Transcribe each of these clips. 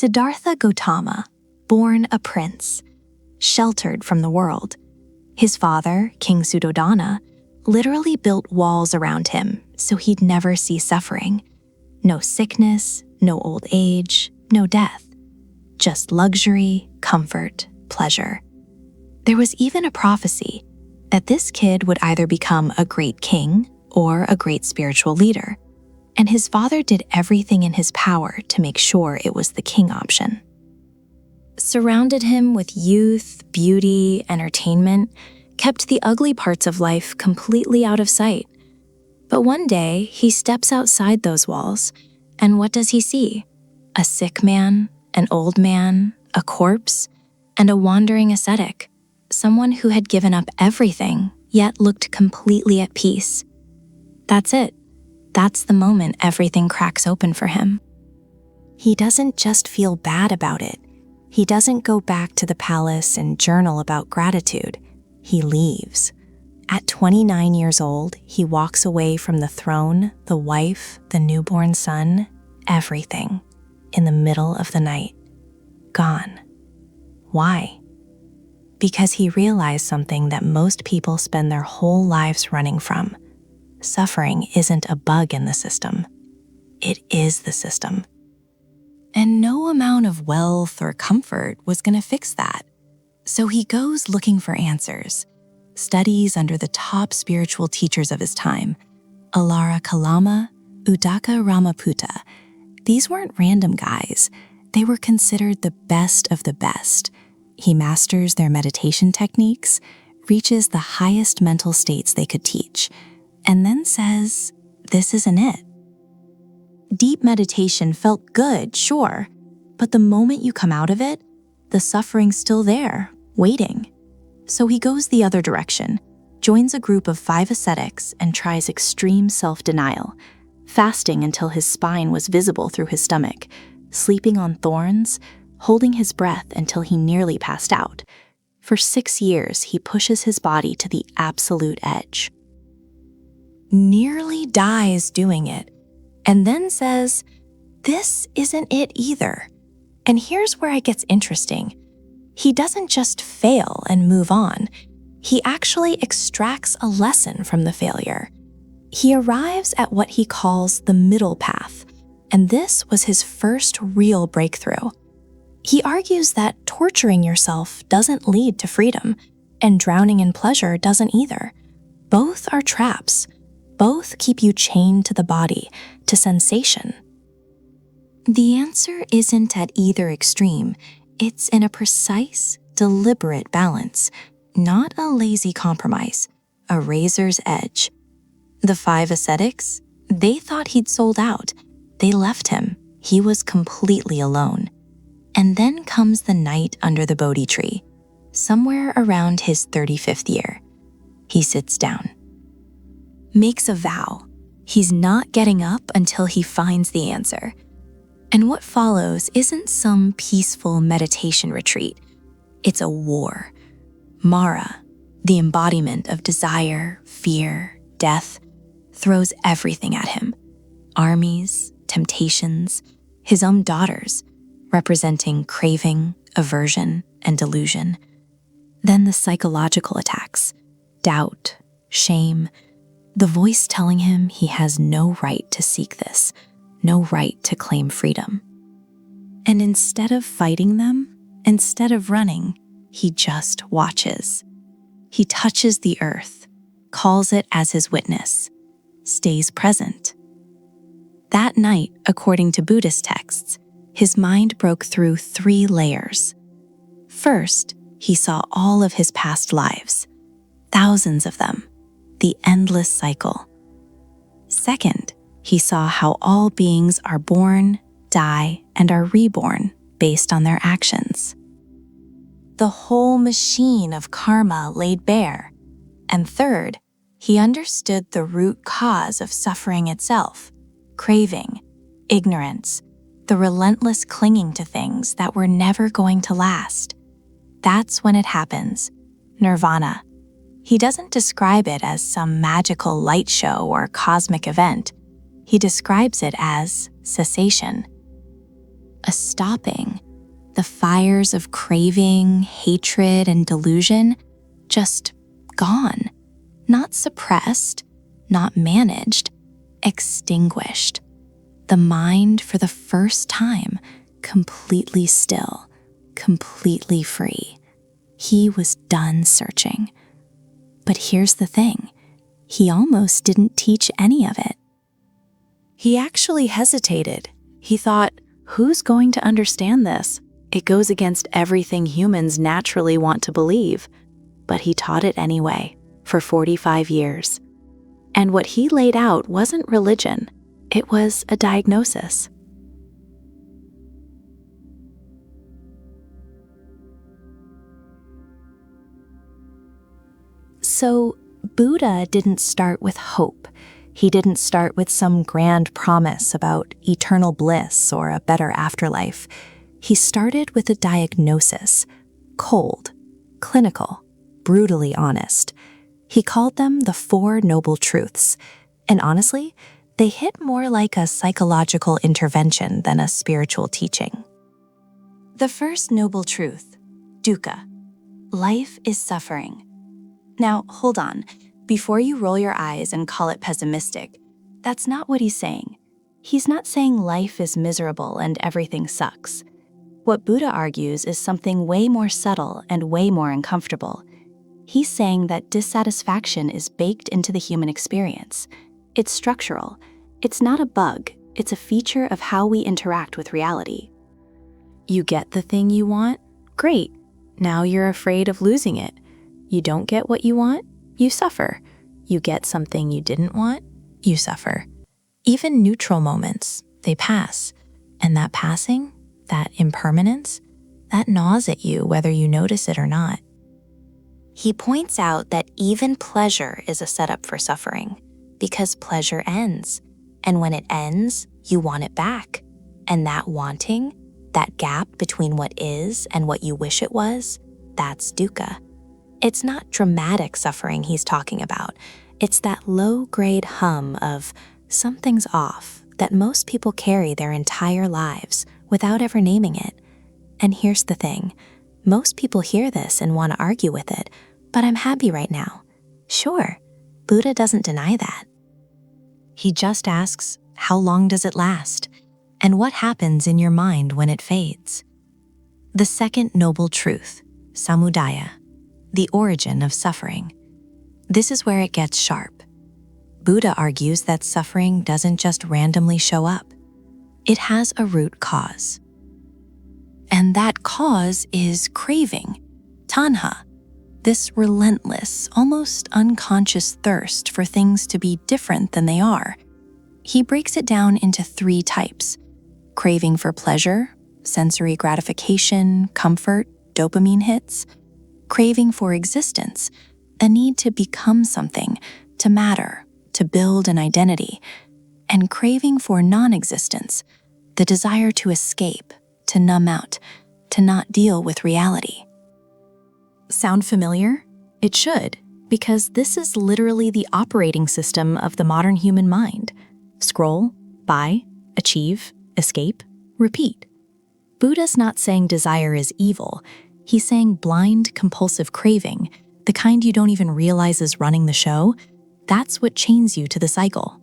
Siddhartha Gautama, born a prince, sheltered from the world. His father, King Suddhodana, literally built walls around him so he'd never see suffering. No sickness, no old age, no death. Just luxury, comfort, pleasure. There was even a prophecy that this kid would either become a great king or a great spiritual leader, and his father did everything in his power to make sure it was the king option. Surrounded him with youth, beauty, entertainment, kept the ugly parts of life completely out of sight. But one day, he steps outside those walls, and what does he see? A sick man, an old man, a corpse, and a wandering ascetic, someone who had given up everything, yet looked completely at peace. That's it. That's the moment everything cracks open for him. He doesn't just feel bad about it. He doesn't go back to the palace and journal about gratitude. He leaves. At 29 years old, he walks away from the throne, the wife, the newborn son, everything, in the middle of the night. Gone. Why? Because he realized something that most people spend their whole lives running from. Suffering isn't a bug in the system. It is the system. And no amount of wealth or comfort was going to fix that. So he goes looking for answers, studies under the top spiritual teachers of his time, Alara Kalama, Uddaka Ramaputta. These weren't random guys. They were considered the best of the best. He masters their meditation techniques, reaches the highest mental states they could teach, and then says, this isn't it. Deep meditation felt good, sure, but the moment you come out of it, the suffering's still there, waiting. So he goes the other direction, joins a group of 5 ascetics and tries extreme self-denial, fasting until his spine was visible through his stomach, sleeping on thorns, holding his breath until he nearly passed out. For 6 years, he pushes his body to the absolute edge. Nearly dies doing it, and then says, this isn't it either. And here's where it gets interesting. He doesn't just fail and move on. He actually extracts a lesson from the failure. He arrives at what he calls the middle path, and this was his first real breakthrough. He argues that torturing yourself doesn't lead to freedom, and drowning in pleasure doesn't either. Both are traps. Both keep you chained to the body, to sensation. The answer isn't at either extreme. It's in a precise, deliberate balance, not a lazy compromise, a razor's edge. The 5 ascetics, they thought he'd sold out. They left him. He was completely alone. And then comes the night under the Bodhi tree, somewhere around his 35th year. He sits down. Makes a vow. He's not getting up until he finds the answer. And what follows isn't some peaceful meditation retreat. It's a war. Mara, the embodiment of desire, fear, death, throws everything at him. Armies, temptations, his own daughters, representing craving, aversion, and delusion. Then the psychological attacks, doubt, shame, the voice telling him he has no right to seek this, no right to claim freedom. And instead of fighting them, instead of running, he just watches. He touches the earth, calls it as his witness, stays present. That night, according to Buddhist texts, his mind broke through 3 layers. First, he saw all of his past lives, thousands of them, the endless cycle. Second, he saw how all beings are born, die, and are reborn based on their actions. The whole machine of karma laid bare. And third, he understood the root cause of suffering itself, craving, ignorance, the relentless clinging to things that were never going to last. That's when it happens, Nirvana. He doesn't describe it as some magical light show or cosmic event. He describes it as cessation. a stopping. The fires of craving, hatred, and delusion just gone. Not suppressed, not managed, extinguished. The mind, for the first time, completely still, completely free. He was done searching. But here's the thing, he almost didn't teach any of it. He actually hesitated. He thought, who's going to understand this? It goes against everything humans naturally want to believe. But he taught it anyway, for 45 years. And what he laid out wasn't religion, it was a diagnosis. So, Buddha didn't start with hope. He didn't start with some grand promise about eternal bliss or a better afterlife. He started with a diagnosis, cold, clinical, brutally honest. He called them the Four Noble Truths, and honestly, they hit more like a psychological intervention than a spiritual teaching. The first noble truth, dukkha. Life is suffering. Now, hold on. Before you roll your eyes and call it pessimistic, that's not what he's saying. He's not saying life is miserable and everything sucks. What Buddha argues is something way more subtle and way more uncomfortable. He's saying that dissatisfaction is baked into the human experience. It's structural. It's not a bug. It's a feature of how we interact with reality. You get the thing you want? Great. Now you're afraid of losing it. You don't get what you want? You suffer. You get something you didn't want? You suffer. Even neutral moments, they pass. And that passing, that impermanence, that gnaws at you whether you notice it or not. He points out that even pleasure is a setup for suffering, because pleasure ends. And when it ends, you want it back. And that wanting, that gap between what is and what you wish it was, that's dukkha. It's not dramatic suffering he's talking about. It's that low-grade hum of something's off that most people carry their entire lives without ever naming it. And here's the thing. Most people hear this and want to argue with it, but I'm happy right now. Sure, Buddha doesn't deny that. He just asks, how long does it last? And what happens in your mind when it fades? The second noble truth, samudaya, the origin of suffering. This is where it gets sharp. Buddha argues that suffering doesn't just randomly show up. It has a root cause. And that cause is craving, tanha, this relentless, almost unconscious thirst for things to be different than they are. He breaks it down into 3 types: craving for pleasure, sensory gratification, comfort, dopamine hits; craving for existence, a need to become something, to matter, to build an identity; and craving for non-existence, the desire to escape, to numb out, to not deal with reality. Sound familiar? It should, because this is literally the operating system of the modern human mind. Scroll, buy, achieve, escape, repeat. Buddha's not saying desire is evil. He's saying blind, compulsive craving, the kind you don't even realize is running the show, that's what chains you to the cycle.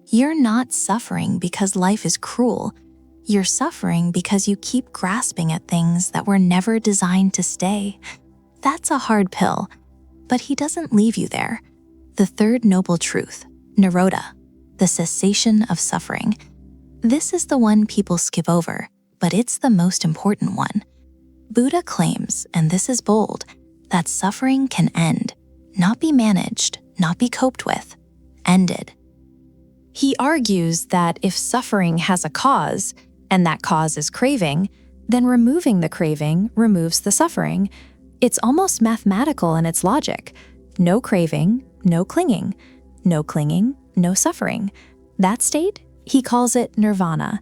You're not suffering because life is cruel. You're suffering because you keep grasping at things that were never designed to stay. That's a hard pill, but he doesn't leave you there. The third noble truth, nirodha, the cessation of suffering. This is the one people skip over, but it's the most important one. Buddha claims, and this is bold, that suffering can end, not be managed, not be coped with, ended. He argues that if suffering has a cause, and that cause is craving, then removing the craving removes the suffering. It's almost mathematical in its logic. No craving, no clinging. No clinging, no suffering. That state, he calls it nirvana.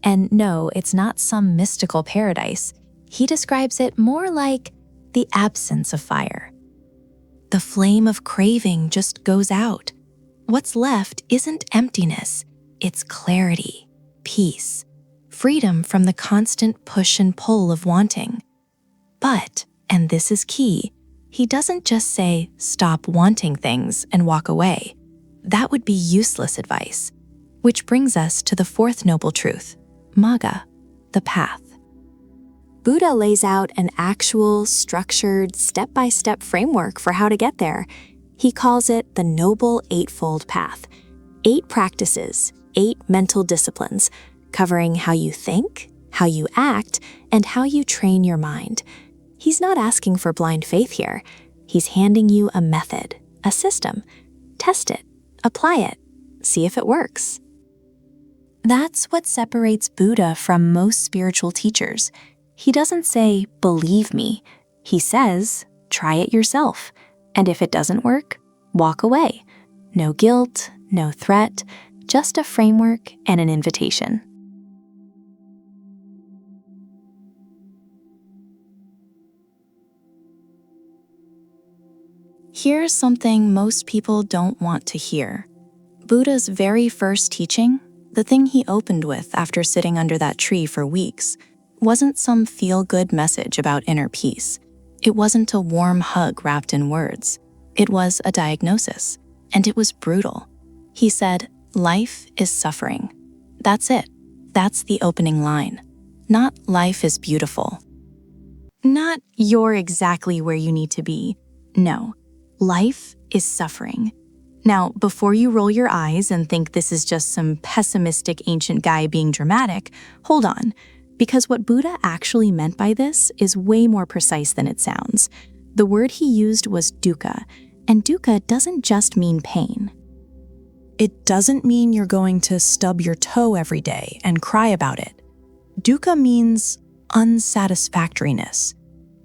And no, it's not some mystical paradise. He describes it more like the absence of fire. The flame of craving just goes out. What's left isn't emptiness, it's clarity, peace, freedom from the constant push and pull of wanting. But, and this is key, he doesn't just say, stop wanting things and walk away. That would be useless advice. Which brings us to the fourth noble truth, Magga, the path. Buddha lays out an actual, structured, step-by-step framework for how to get there. He calls it the Noble Eightfold Path. 8 practices, 8 mental disciplines, covering how you think, how you act, and how you train your mind. He's not asking for blind faith here. He's handing you a method, a system. Test it, apply it, see if it works. That's what separates Buddha from most spiritual teachers. He doesn't say, believe me. He says, try it yourself. And if it doesn't work, walk away. No guilt, no threat, just a framework and an invitation. Here's something most people don't want to hear. Buddha's very first teaching, the thing he opened with after sitting under that tree for weeks, wasn't some feel-good message about inner peace. It wasn't a warm hug wrapped in words. It was a diagnosis, and it was brutal. He said, life is suffering. That's it. That's the opening line. Not life is beautiful. Not you're exactly where you need to be. No, life is suffering. Now, before you roll your eyes and think this is just some pessimistic ancient guy being dramatic, hold on. Because what Buddha actually meant by this is way more precise than it sounds. The word he used was dukkha, and dukkha doesn't just mean pain. It doesn't mean you're going to stub your toe every day and cry about it. Dukkha means unsatisfactoriness,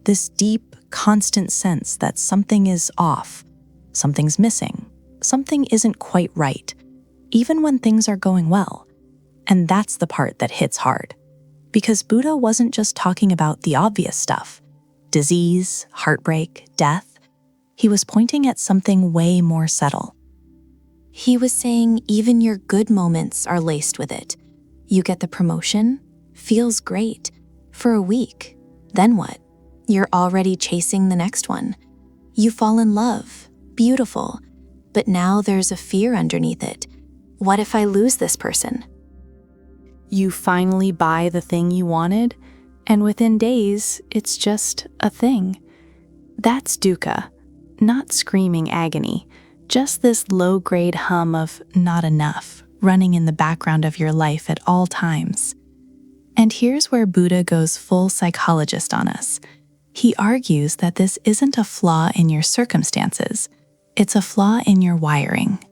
this deep, constant sense that something is off, something's missing, something isn't quite right, even when things are going well. And that's the part that hits hard. Because Buddha wasn't just talking about the obvious stuff, disease, heartbreak, death. He was pointing at something way more subtle. He was saying even your good moments are laced with it. You get the promotion, feels great, for a week. Then what? You're already chasing the next one. You fall in love, beautiful, but now there's a fear underneath it. What if I lose this person? You finally buy the thing you wanted, and within days, it's just a thing. That's dukkha, not screaming agony, just this low-grade hum of not enough running in the background of your life at all times. And here's where Buddha goes full psychologist on us. He argues that this isn't a flaw in your circumstances, it's a flaw in your wiring.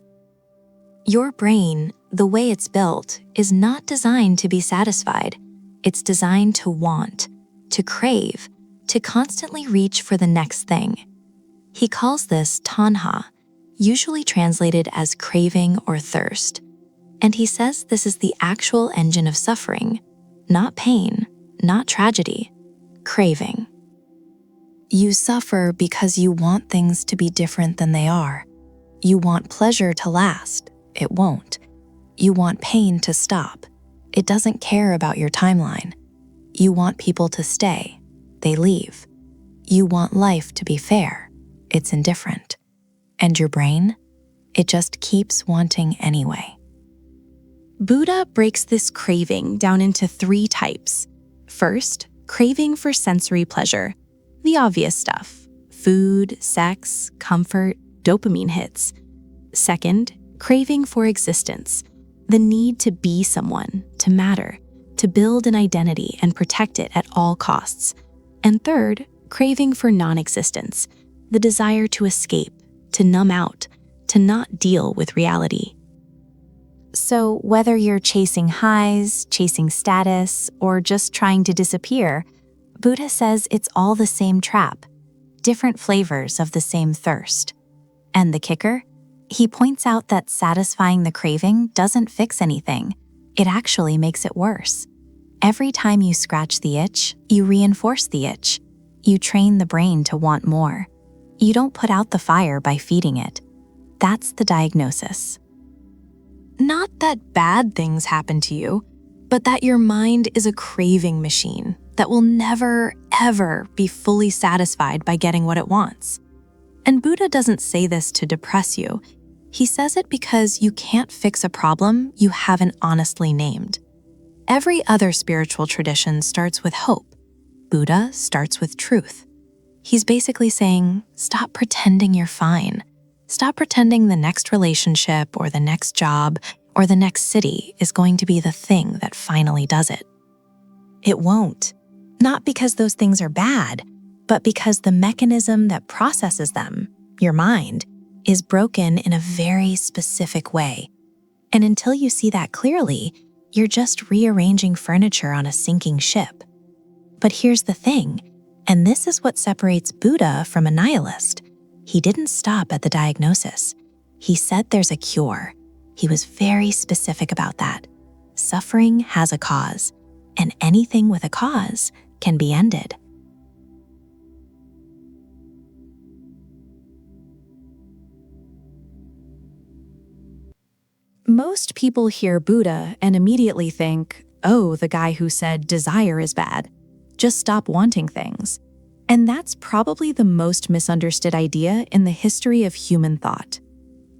Your brain, the way it's built, is not designed to be satisfied. It's designed to want, to crave, to constantly reach for the next thing. He calls this tanha, usually translated as craving or thirst. And he says this is the actual engine of suffering, not pain, not tragedy, craving. You suffer because you want things to be different than they are. You want pleasure to last. It won't. You want pain to stop. It doesn't care about your timeline. You want people to stay. They leave. You want life to be fair. It's indifferent. And your brain? It just keeps wanting anyway. Buddha breaks this craving down into 3 types. First, craving for sensory pleasure. The obvious stuff. Food, sex, comfort, dopamine hits. Second, craving for existence. The need to be someone, to matter, to build an identity and protect it at all costs. And third, craving for non-existence. The desire to escape, to numb out, to not deal with reality. So whether you're chasing highs, chasing status, or just trying to disappear, Buddha says it's all the same trap, different flavors of the same thirst. And the kicker? He points out that satisfying the craving doesn't fix anything. It actually makes it worse. Every time you scratch the itch, you reinforce the itch. You train the brain to want more. You don't put out the fire by feeding it. That's the diagnosis. Not that bad things happen to you, but that your mind is a craving machine that will never, ever be fully satisfied by getting what it wants. And Buddha doesn't say this to depress you. He says it because you can't fix a problem you haven't honestly named. Every other spiritual tradition starts with hope. Buddha starts with truth. He's basically saying, stop pretending you're fine. Stop pretending the next relationship or the next job or the next city is going to be the thing that finally does it. It won't. Not because those things are bad, but because the mechanism that processes them, your mind, is broken in a very specific way. And until you see that clearly, you're just rearranging furniture on a sinking ship. But here's the thing, and this is what separates Buddha from a nihilist. He didn't stop at the diagnosis. He said there's a cure. He was very specific about that. Suffering has a cause, and anything with a cause can be ended. Most people hear Buddha and immediately think, oh, the guy who said desire is bad. Just stop wanting things. And that's probably the most misunderstood idea in the history of human thought.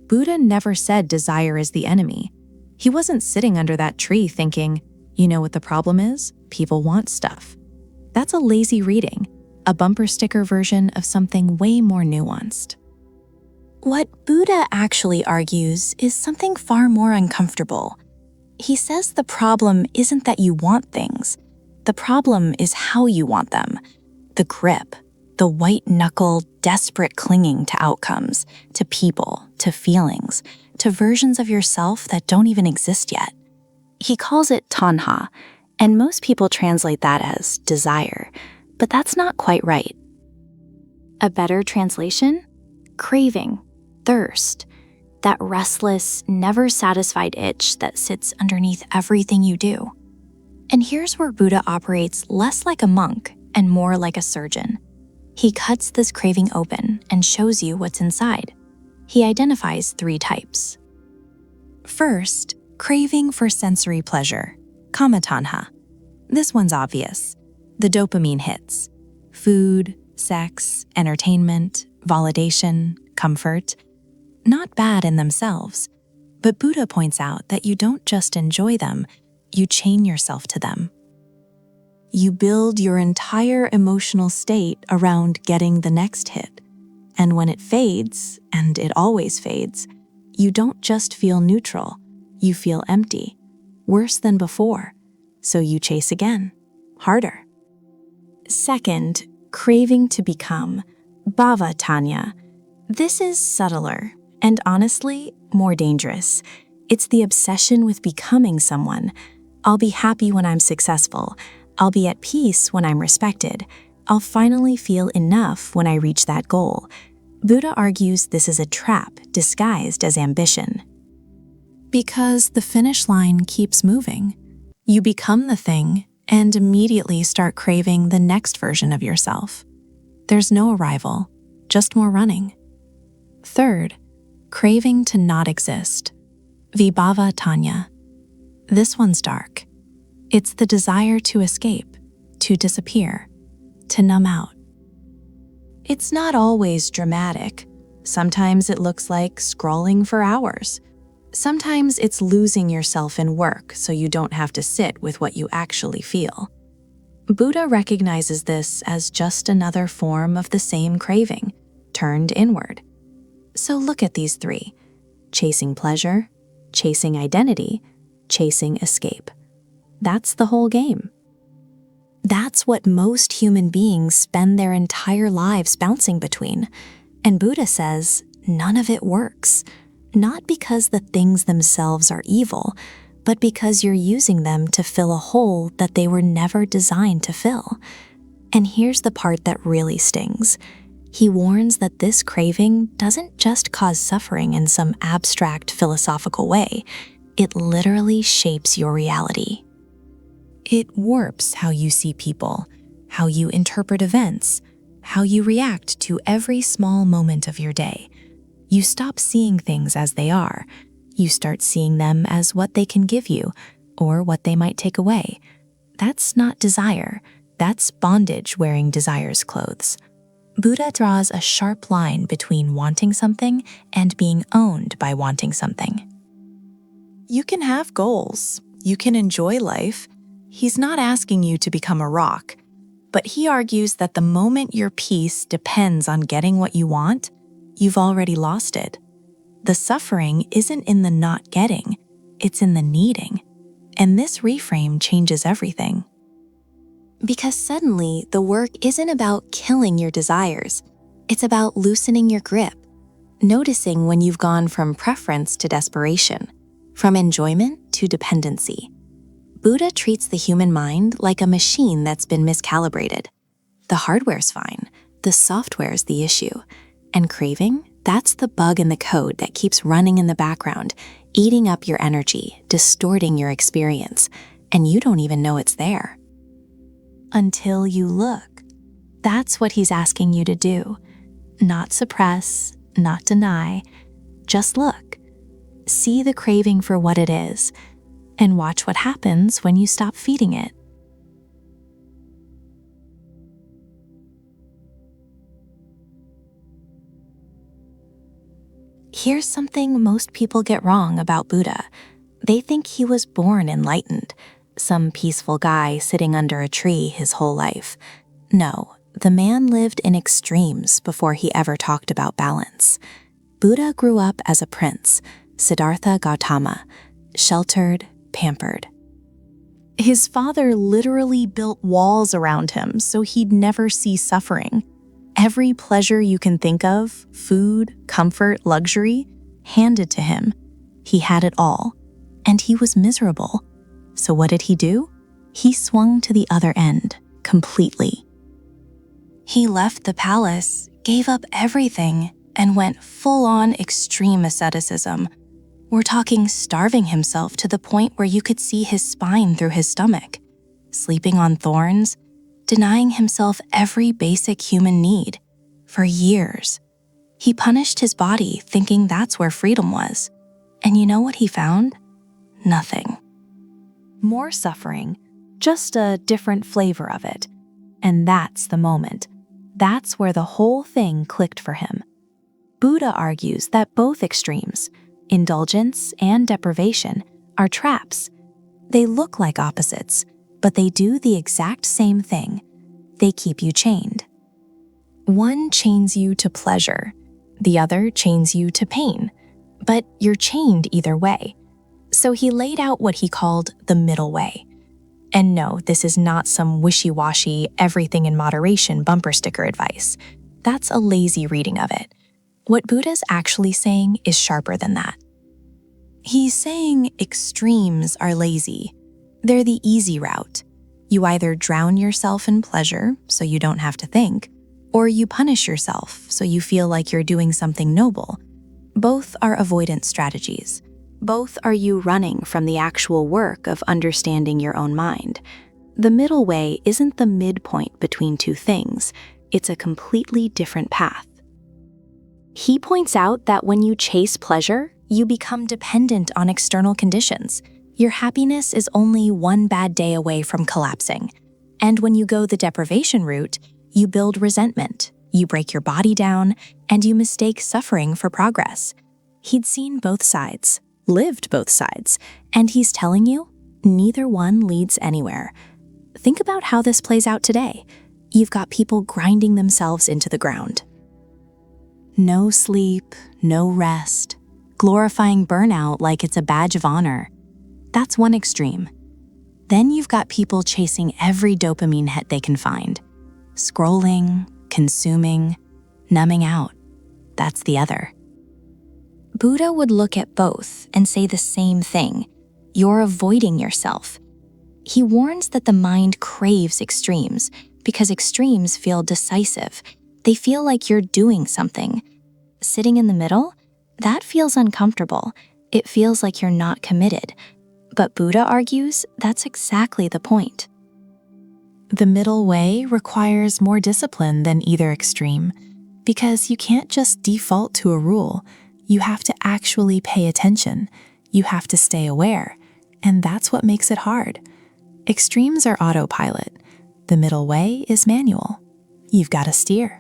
Buddha never said desire is the enemy. He wasn't sitting under that tree thinking, you know what the problem is? People want stuff. That's a lazy reading, a bumper sticker version of something way more nuanced. What Buddha actually argues is something far more uncomfortable. He says the problem isn't that you want things. The problem is how you want them. The grip, the white-knuckle, desperate clinging to outcomes, to people, to feelings, to versions of yourself that don't even exist yet. He calls it tanha, and most people translate that as desire, but that's not quite right. A better translation? Craving, thirst, that restless, never-satisfied itch that sits underneath everything you do. And here's where Buddha operates less like a monk and more like a surgeon. He cuts this craving open and shows you what's inside. He identifies 3 types. First, craving for sensory pleasure, kama-tanha. This one's obvious. The dopamine hits. Food, sex, entertainment, validation, comfort. Not bad in themselves, but Buddha points out that you don't just enjoy them, you chain yourself to them. You build your entire emotional state around getting the next hit. And when it fades, and it always fades, you don't just feel neutral, you feel empty, worse than before. So you chase again, harder. Second, craving to become, bhava-tanya. This is subtler, and honestly, more dangerous. It's the obsession with becoming someone. I'll be happy when I'm successful. I'll be at peace when I'm respected. I'll finally feel enough when I reach that goal. Buddha argues this is a trap disguised as ambition. Because the finish line keeps moving. You become the thing and immediately start craving the next version of yourself. There's no arrival, just more running. Third, craving to not exist, vibhava-tanya. This one's dark. It's the desire to escape, to disappear, to numb out. It's not always dramatic. Sometimes it looks like scrolling for hours. Sometimes it's losing yourself in work so you don't have to sit with what you actually feel. Buddha recognizes this as just another form of the same craving, turned inward. So look at these 3: chasing pleasure, chasing identity, chasing escape. That's the whole game. That's what most human beings spend their entire lives bouncing between. And Buddha says none of it works. Not because the things themselves are evil, but because you're using them to fill a hole that they were never designed to fill. And here's the part that really stings. He warns that this craving doesn't just cause suffering in some abstract philosophical way. It literally shapes your reality. It warps how you see people, how you interpret events, how you react to every small moment of your day. You stop seeing things as they are. You start seeing them as what they can give you, or what they might take away. That's not desire. That's bondage wearing desire's clothes. Buddha draws a sharp line between wanting something and being owned by wanting something. You can have goals. You can enjoy life. He's not asking you to become a rock, but he argues that the moment your peace depends on getting what you want, you've already lost it. The suffering isn't in the not getting, it's in the needing. And this reframe changes everything. Because suddenly, the work isn't about killing your desires. It's about loosening your grip, noticing when you've gone from preference to desperation, from enjoyment to dependency. Buddha treats the human mind like a machine that's been miscalibrated. The hardware's fine, the software's the issue. And craving, that's the bug in the code that keeps running in the background, eating up your energy, distorting your experience, and you don't even know it's there. Until you look. That's what he's asking you to do. Not suppress, not deny, just look. See the craving for what it is, and watch what happens when you stop feeding it. Here's something most people get wrong about Buddha. They think he was born enlightened, some peaceful guy sitting under a tree his whole life. No, the man lived in extremes before he ever talked about balance. Buddha grew up as a prince, Siddhartha Gautama, sheltered, pampered. His father literally built walls around him so he'd never see suffering. Every pleasure you can think of, food, comfort, luxury, handed to him. He had it all, and he was miserable. So what did he do? He swung to the other end, completely. He left the palace, gave up everything, and went full-on extreme asceticism. We're talking starving himself to the point where you could see his spine through his stomach, sleeping on thorns, denying himself every basic human need. For years, he punished his body thinking that's where freedom was. And you know what he found? Nothing. More suffering, just a different flavor of it. And that's the moment. That's where the whole thing clicked for him. Buddha argues that both extremes, indulgence and deprivation, are traps. They look like opposites, but they do the exact same thing. They keep you chained. One chains you to pleasure, the other chains you to pain, but you're chained either way. So he laid out what he called the middle way. And no, this is not some wishy-washy, everything in moderation bumper sticker advice. That's a lazy reading of it. What Buddha's actually saying is sharper than that. He's saying extremes are lazy. They're the easy route. You either drown yourself in pleasure so you don't have to think, or you punish yourself so you feel like you're doing something noble. Both are avoidance strategies. Both are you running from the actual work of understanding your own mind. The middle way isn't the midpoint between two things. It's a completely different path. He points out that when you chase pleasure, you become dependent on external conditions. Your happiness is only one bad day away from collapsing. And when you go the deprivation route, you build resentment, you break your body down, and you mistake suffering for progress. He'd seen both sides, lived both sides, and he's telling you, neither one leads anywhere. Think about how this plays out today. You've got people grinding themselves into the ground. No sleep, no rest, glorifying burnout like it's a badge of honor. That's one extreme. Then you've got people chasing every dopamine hit they can find. Scrolling, consuming, numbing out. That's the other. Buddha would look at both and say the same thing. You're avoiding yourself. He warns that the mind craves extremes because extremes feel decisive. They feel like you're doing something. Sitting in the middle, that feels uncomfortable. It feels like you're not committed. But Buddha argues that's exactly the point. The middle way requires more discipline than either extreme because you can't just default to a rule. You have to actually pay attention. You have to stay aware. and that's what makes it hard. Extremes are autopilot. The middle way is manual. You've got to steer.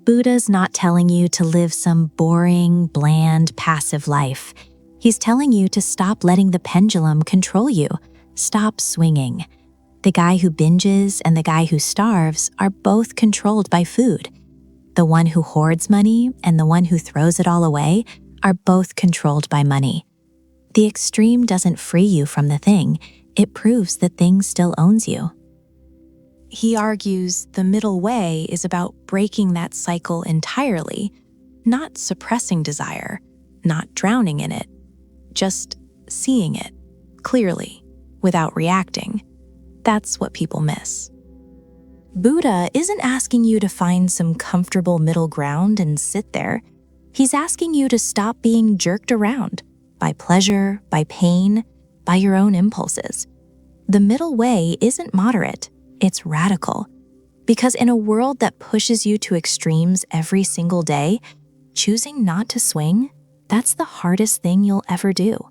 Buddha's not telling you to live some boring, bland, passive life. He's telling you to stop letting the pendulum control you. Stop swinging. The guy who binges and the guy who starves are both controlled by food. The one who hoards money and the one who throws it all away are both controlled by money. The extreme doesn't free you from the thing. It proves the thing still owns you. He argues the middle way is about breaking that cycle entirely, not suppressing desire, not drowning in it, just seeing it clearly, without reacting. That's what people miss. Buddha isn't asking you to find some comfortable middle ground and sit there. He's asking you to stop being jerked around by pleasure, by pain, by your own impulses. The middle way isn't moderate, it's radical. Because in a world that pushes you to extremes every single day, choosing not to swing, that's the hardest thing you'll ever do.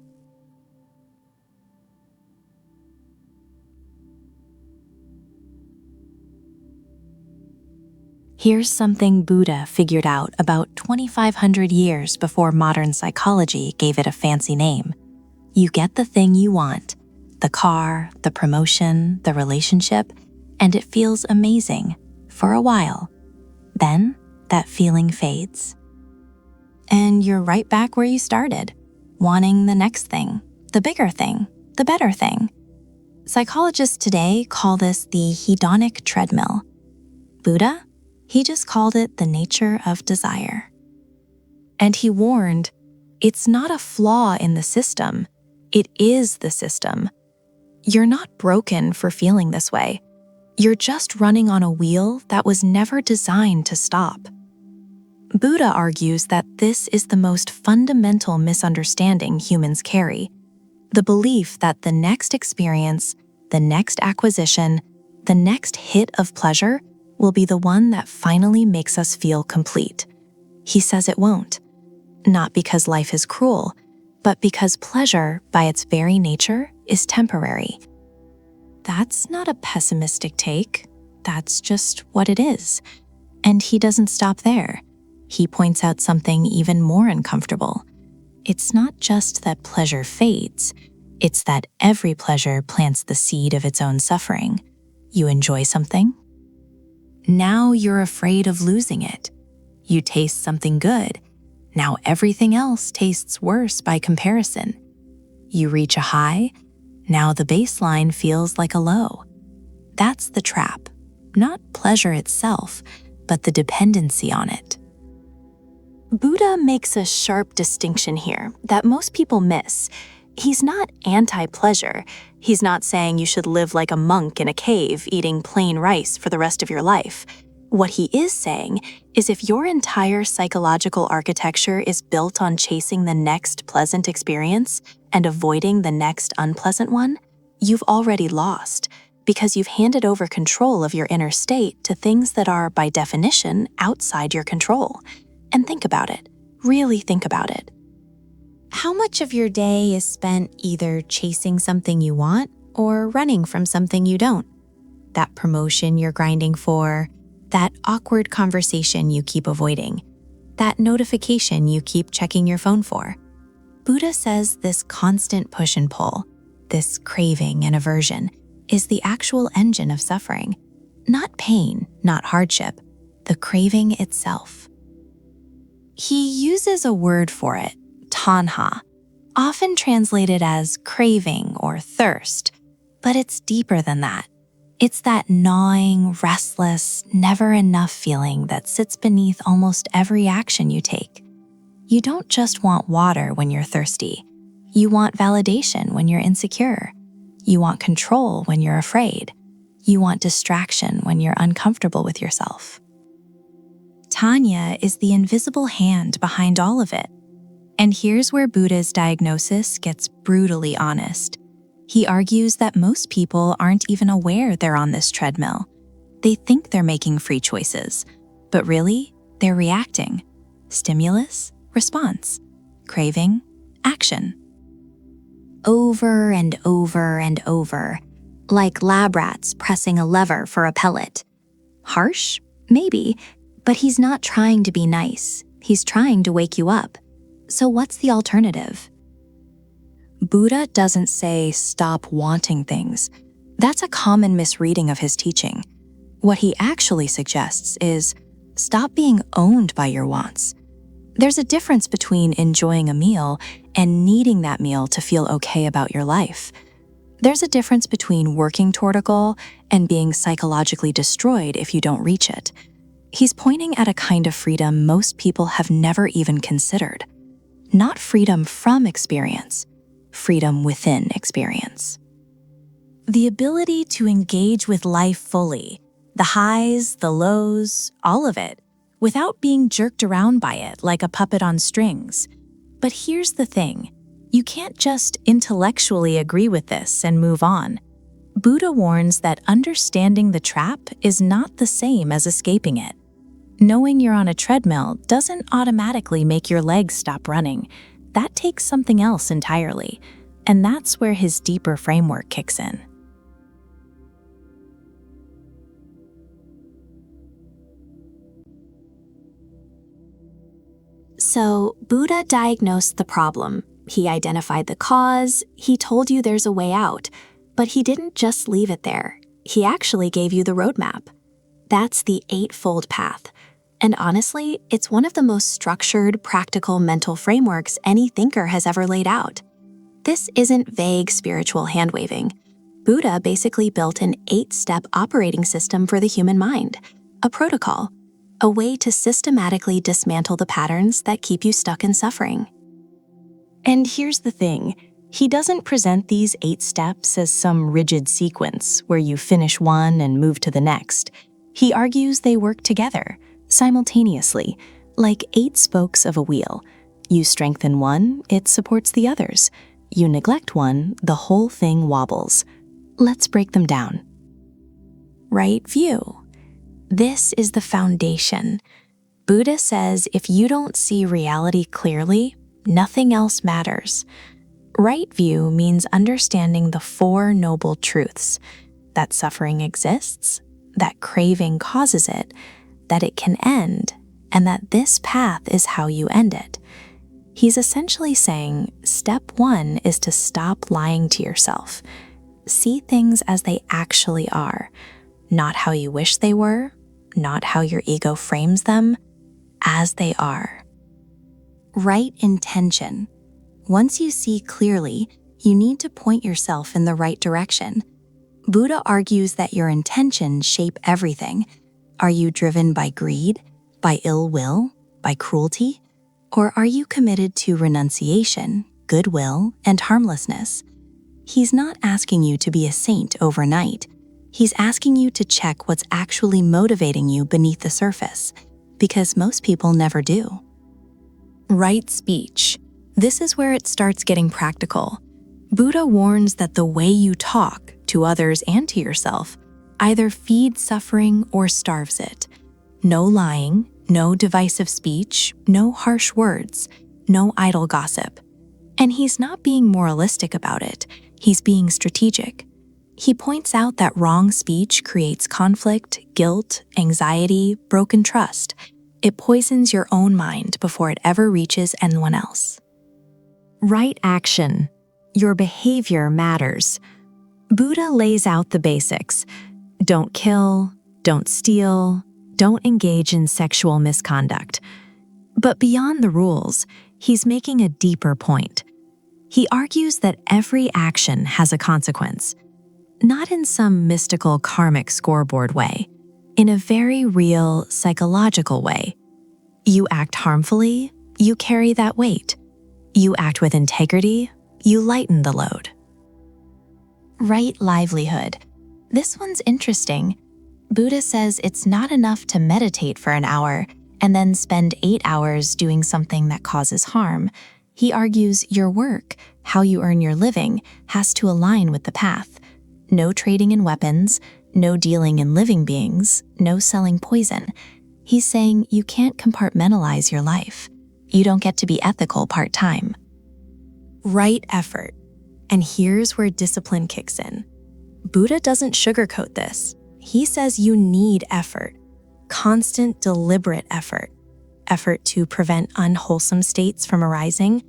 Here's something Buddha figured out about 2,500 years before modern psychology gave it a fancy name. You get the thing you want, the car, the promotion, the relationship, and it feels amazing for a while. Then that feeling fades. And you're right back where you started, wanting the next thing, the bigger thing, the better thing. Psychologists today call this the hedonic treadmill. Buddha? He just called it the nature of desire. And he warned, it's not a flaw in the system, it is the system. You're not broken for feeling this way. You're just running on a wheel that was never designed to stop. Buddha argues that this is the most fundamental misunderstanding humans carry, the belief that the next experience, the next acquisition, the next hit of pleasure will be the one that finally makes us feel complete. He says it won't. Not because life is cruel, but because pleasure, by its very nature, is temporary. That's not a pessimistic take. That's just what it is. And he doesn't stop there. He points out something even more uncomfortable. It's not just that pleasure fades. It's that every pleasure plants the seed of its own suffering. You enjoy something. Now you're afraid of losing it. You taste something good. Now everything else tastes worse by comparison. You reach a high. Now the baseline feels like a low. That's the trap. Not pleasure itself, but the dependency on it. Buddha makes a sharp distinction here that most people miss. He's not anti-pleasure. He's not saying you should live like a monk in a cave eating plain rice for the rest of your life. What he is saying is if your entire psychological architecture is built on chasing the next pleasant experience and avoiding the next unpleasant one, you've already lost because you've handed over control of your inner state to things that are, by definition, outside your control. And think about it. Really think about it. How much of your day is spent either chasing something you want or running from something you don't? That promotion you're grinding for, that awkward conversation you keep avoiding, that notification you keep checking your phone for. Buddha says this constant push and pull, this craving and aversion, is the actual engine of suffering. Not pain, not hardship, the craving itself. He uses a word for it, tanha, often translated as craving or thirst, but it's deeper than that. It's that gnawing, restless, never enough feeling that sits beneath almost every action you take. You don't just want water when you're thirsty. You want validation when you're insecure. You want control when you're afraid. You want distraction when you're uncomfortable with yourself. Tanya is the invisible hand behind all of it. And here's where Buddha's diagnosis gets brutally honest. He argues that most people aren't even aware they're on this treadmill. They think they're making free choices, but really, they're reacting. Stimulus, response. Craving, action. over and over and over, like lab rats pressing a lever for a pellet. Harsh? Maybe, but he's not trying to be nice. He's trying to wake you up. So what's the alternative? Buddha doesn't say stop wanting things. That's a common misreading of his teaching. What he actually suggests is stop being owned by your wants. There's a difference between enjoying a meal and needing that meal to feel okay about your life. There's a difference between working toward a goal and being psychologically destroyed if you don't reach it. He's pointing at a kind of freedom most people have never even considered. Not freedom from experience, freedom within experience. The ability to engage with life fully, the highs, the lows, all of it, without being jerked around by it like a puppet on strings. But here's the thing, you can't just intellectually agree with this and move on. Buddha warns that understanding the trap is not the same as escaping it. Knowing you're on a treadmill doesn't automatically make your legs stop running. That takes something else entirely, and that's where his deeper framework kicks in. So, Buddha diagnosed the problem. He identified the cause, he told you there's a way out, but he didn't just leave it there. He actually gave you the roadmap. That's the Eightfold Path. And honestly, it's one of the most structured, practical mental frameworks any thinker has ever laid out. This isn't vague spiritual hand-waving. Buddha basically built an 8-step operating system for the human mind, a protocol, a way to systematically dismantle the patterns that keep you stuck in suffering. And here's the thing, he doesn't present these 8 steps as some rigid sequence where you finish one and move to the next. He argues they work together, simultaneously, like 8 spokes of a wheel. You strengthen one, it supports the others. You neglect one, the whole thing wobbles. Let's break them down. Right view. This is the foundation. Buddha says if you don't see reality clearly, nothing else matters. Right view means understanding the 4 noble truths: that suffering exists, that craving causes it, that it can end, and that this path is how you end it. He's essentially saying, step 1 is to stop lying to yourself. See things as they actually are, not how you wish they were, not how your ego frames them, as they are. Right intention. Once you see clearly, you need to point yourself in the right direction. Buddha argues that your intentions shape everything. Are you driven by greed, by ill will, by cruelty? Or are you committed to renunciation, goodwill, and harmlessness? He's not asking you to be a saint overnight. He's asking you to check what's actually motivating you beneath the surface, because most people never do. Right speech. This is where it starts getting practical. Buddha warns that the way you talk to others and to yourself either feeds suffering or starves it. No lying, no divisive speech, no harsh words, no idle gossip. And he's not being moralistic about it, he's being strategic. He points out that wrong speech creates conflict, guilt, anxiety, broken trust. It poisons your own mind before it ever reaches anyone else. Right action. Your behavior matters. Buddha lays out the basics. Don't kill, don't steal, don't engage in sexual misconduct. But beyond the rules, he's making a deeper point. He argues that every action has a consequence. Not in some mystical karmic scoreboard way, in a very real psychological way. You act harmfully, you carry that weight. You act with integrity, you lighten the load. Right livelihood. This one's interesting. Buddha says it's not enough to meditate for an hour and then spend 8 hours doing something that causes harm. He argues your work, how you earn your living, has to align with the path. No trading in weapons, no dealing in living beings, no selling poison. He's saying you can't compartmentalize your life. You don't get to be ethical part-time. Right effort. And here's where discipline kicks in. Buddha doesn't sugarcoat this. He says you need effort, constant, deliberate effort. Effort to prevent unwholesome states from arising,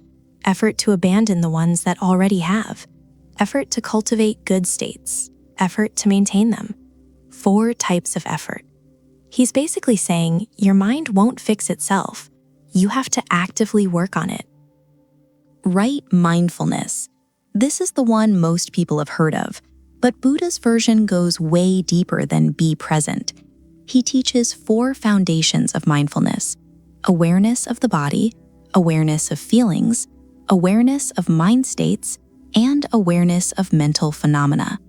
effort to abandon the ones that already have, effort to cultivate good states, effort to maintain them. 4 types of effort. He's basically saying your mind won't fix itself. You have to actively work on it. Right mindfulness. This is the one most people have heard of, but Buddha's version goes way deeper than be present. He teaches 4 foundations of mindfulness: awareness of the body, awareness of feelings, awareness of mind states, and awareness of mental phenomena.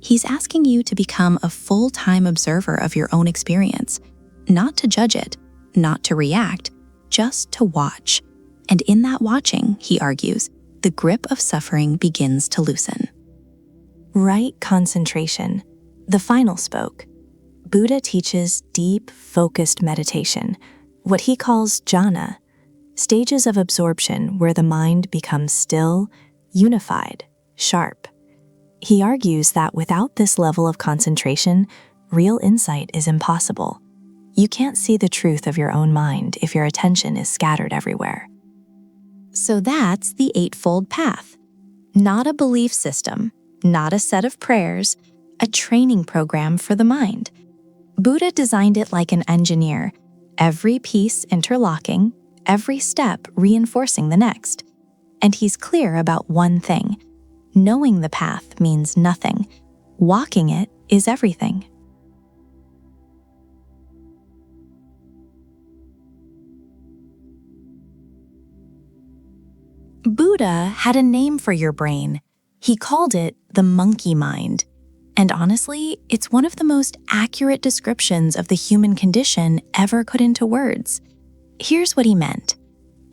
He's asking you to become a full-time observer of your own experience, not to judge it, not to react, just to watch. And in that watching, he argues, the grip of suffering begins to loosen. Right concentration, the final spoke. Buddha teaches deep, focused meditation, what he calls jhana, stages of absorption where the mind becomes still, unified, sharp. He argues that without this level of concentration, real insight is impossible. You can't see the truth of your own mind if your attention is scattered everywhere. So that's the Eightfold Path. Not a belief system, not a set of prayers, a training program for the mind. Buddha designed it like an engineer, every piece interlocking, every step reinforcing the next. And he's clear about one thing. Knowing the path means nothing. Walking it is everything. Buddha had a name for your brain. He called it the monkey mind. And honestly, it's one of the most accurate descriptions of the human condition ever put into words. Here's what he meant.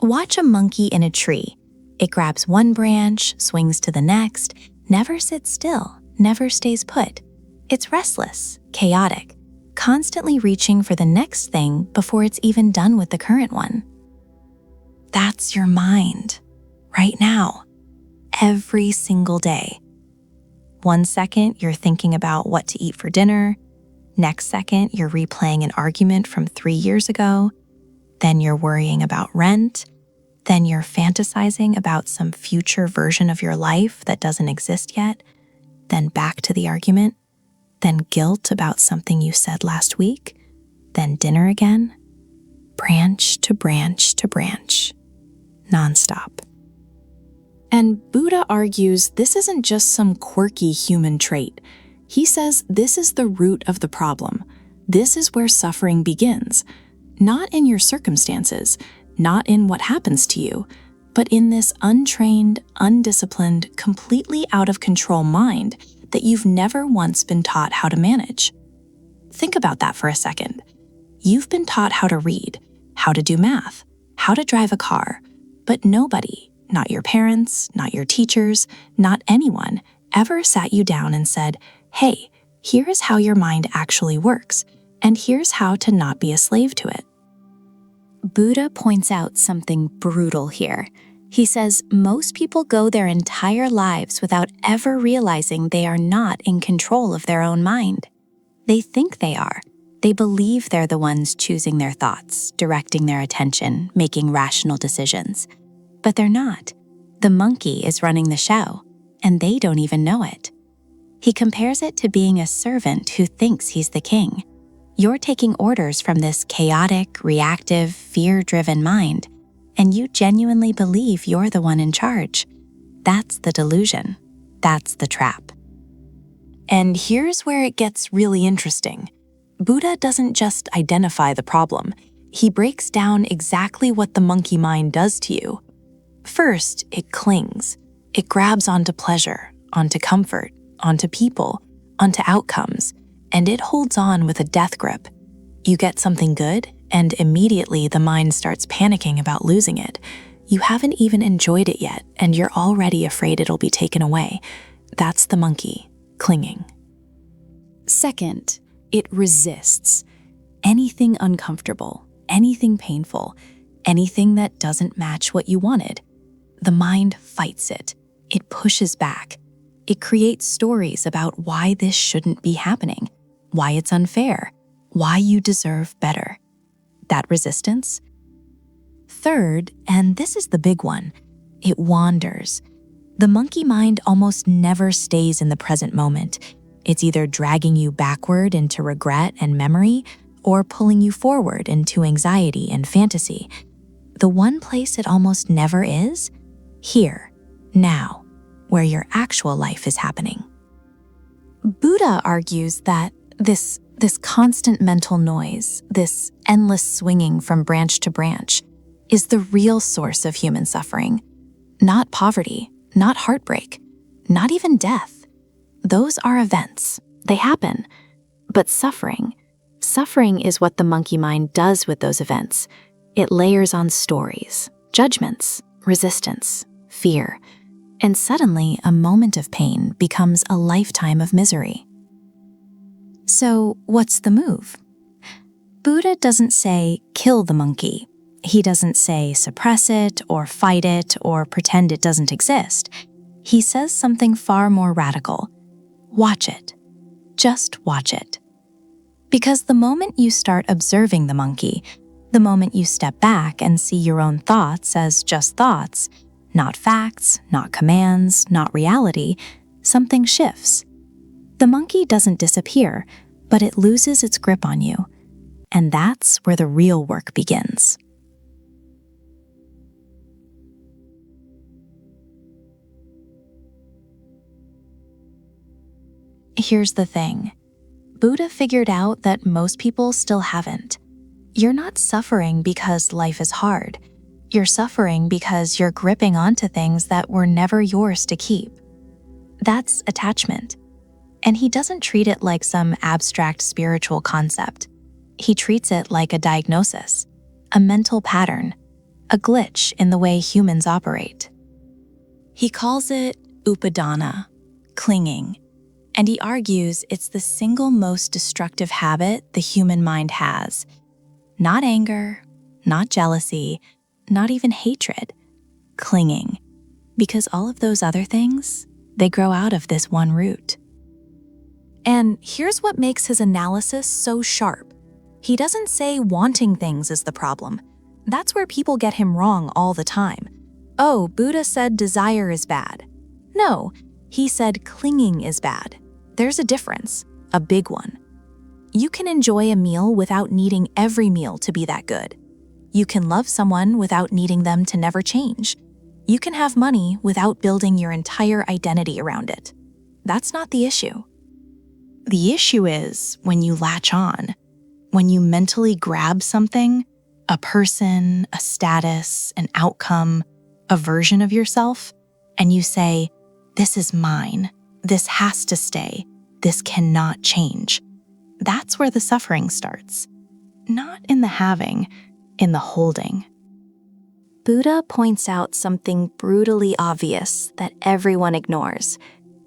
Watch a monkey in a tree. It grabs one branch, swings to the next, never sits still, never stays put. It's restless, chaotic, constantly reaching for the next thing before it's even done with the current one. That's your mind, right now, every single day. 1 second, you're thinking about what to eat for dinner. Next second, you're replaying an argument from 3 years ago. Then you're worrying about rent. Then you're fantasizing about some future version of your life that doesn't exist yet. Then back to the argument. Then guilt about something you said last week. Then dinner again. Branch to branch to branch. Nonstop. And Buddha argues this isn't just some quirky human trait. He says this is the root of the problem. This is where suffering begins. Not in your circumstances, not in what happens to you, but in this untrained, undisciplined, completely out of control mind that you've never once been taught how to manage. Think about that for a second. You've been taught how to read, how to do math, how to drive a car, but nobody, not your parents, not your teachers, not anyone, ever sat you down and said, hey, here is how your mind actually works, and here's how to not be a slave to it. Buddha points out something brutal here. He says most people go their entire lives without ever realizing they are not in control of their own mind. They think they are. They believe they're the ones choosing their thoughts, directing their attention, making rational decisions. But they're not. The monkey is running the show, and they don't even know it. He compares it to being a servant who thinks he's the king. You're taking orders from this chaotic, reactive, fear-driven mind, and you genuinely believe you're the one in charge. That's the delusion. That's the trap. And here's where it gets really interesting. Buddha doesn't just identify the problem. He breaks down exactly what the monkey mind does to you. First, it clings. It grabs onto pleasure, onto comfort, onto people, onto outcomes, and it holds on with a death grip. You get something good, and immediately the mind starts panicking about losing it. You haven't even enjoyed it yet, and you're already afraid it'll be taken away. That's the monkey, clinging. Second, it resists. Anything uncomfortable, anything painful, anything that doesn't match what you wanted. The mind fights it. It pushes back. It creates stories about why this shouldn't be happening, why it's unfair, why you deserve better. That resistance. Third, and this is the big one, it wanders. The monkey mind almost never stays in the present moment. It's either dragging you backward into regret and memory, or pulling you forward into anxiety and fantasy. The one place it almost never is? Here, now, where your actual life is happening. Buddha argues that this constant mental noise, this endless swinging from branch to branch, is the real source of human suffering. Not poverty, not heartbreak, not even death. Those are events. They happen. But suffering is what the monkey mind does with those events. It layers on stories, judgments, resistance, fear, and suddenly a moment of pain becomes a lifetime of misery. So what's the move? Buddha doesn't say kill the monkey. He doesn't say suppress it or fight it or pretend it doesn't exist. He says something far more radical. Watch it. Just watch it. Because the moment you start observing the monkey, the moment you step back and see your own thoughts as just thoughts, not facts, not commands, not reality, something shifts. The monkey doesn't disappear, but it loses its grip on you. And that's where the real work begins. Here's the thing. Buddha figured out that most people still haven't. You're not suffering because life is hard. You're suffering because you're gripping onto things that were never yours to keep. That's attachment. And he doesn't treat it like some abstract spiritual concept. He treats it like a diagnosis, a mental pattern, a glitch in the way humans operate. He calls it upadana, clinging. And he argues it's the single most destructive habit the human mind has. Not anger, not jealousy, not even hatred. Clinging. Because all of those other things, they grow out of this one root. And here's what makes his analysis so sharp. He doesn't say wanting things is the problem. That's where people get him wrong all the time. Oh, Buddha said desire is bad. No, he said clinging is bad. There's a difference, a big one. You can enjoy a meal without needing every meal to be that good. You can love someone without needing them to never change. You can have money without building your entire identity around it. That's not the issue. The issue is when you latch on, when you mentally grab something, a person, a status, an outcome, a version of yourself, and you say, this is mine, this has to stay, this cannot change. That's where the suffering starts. Not in the having, in the holding. Buddha points out something brutally obvious that everyone ignores.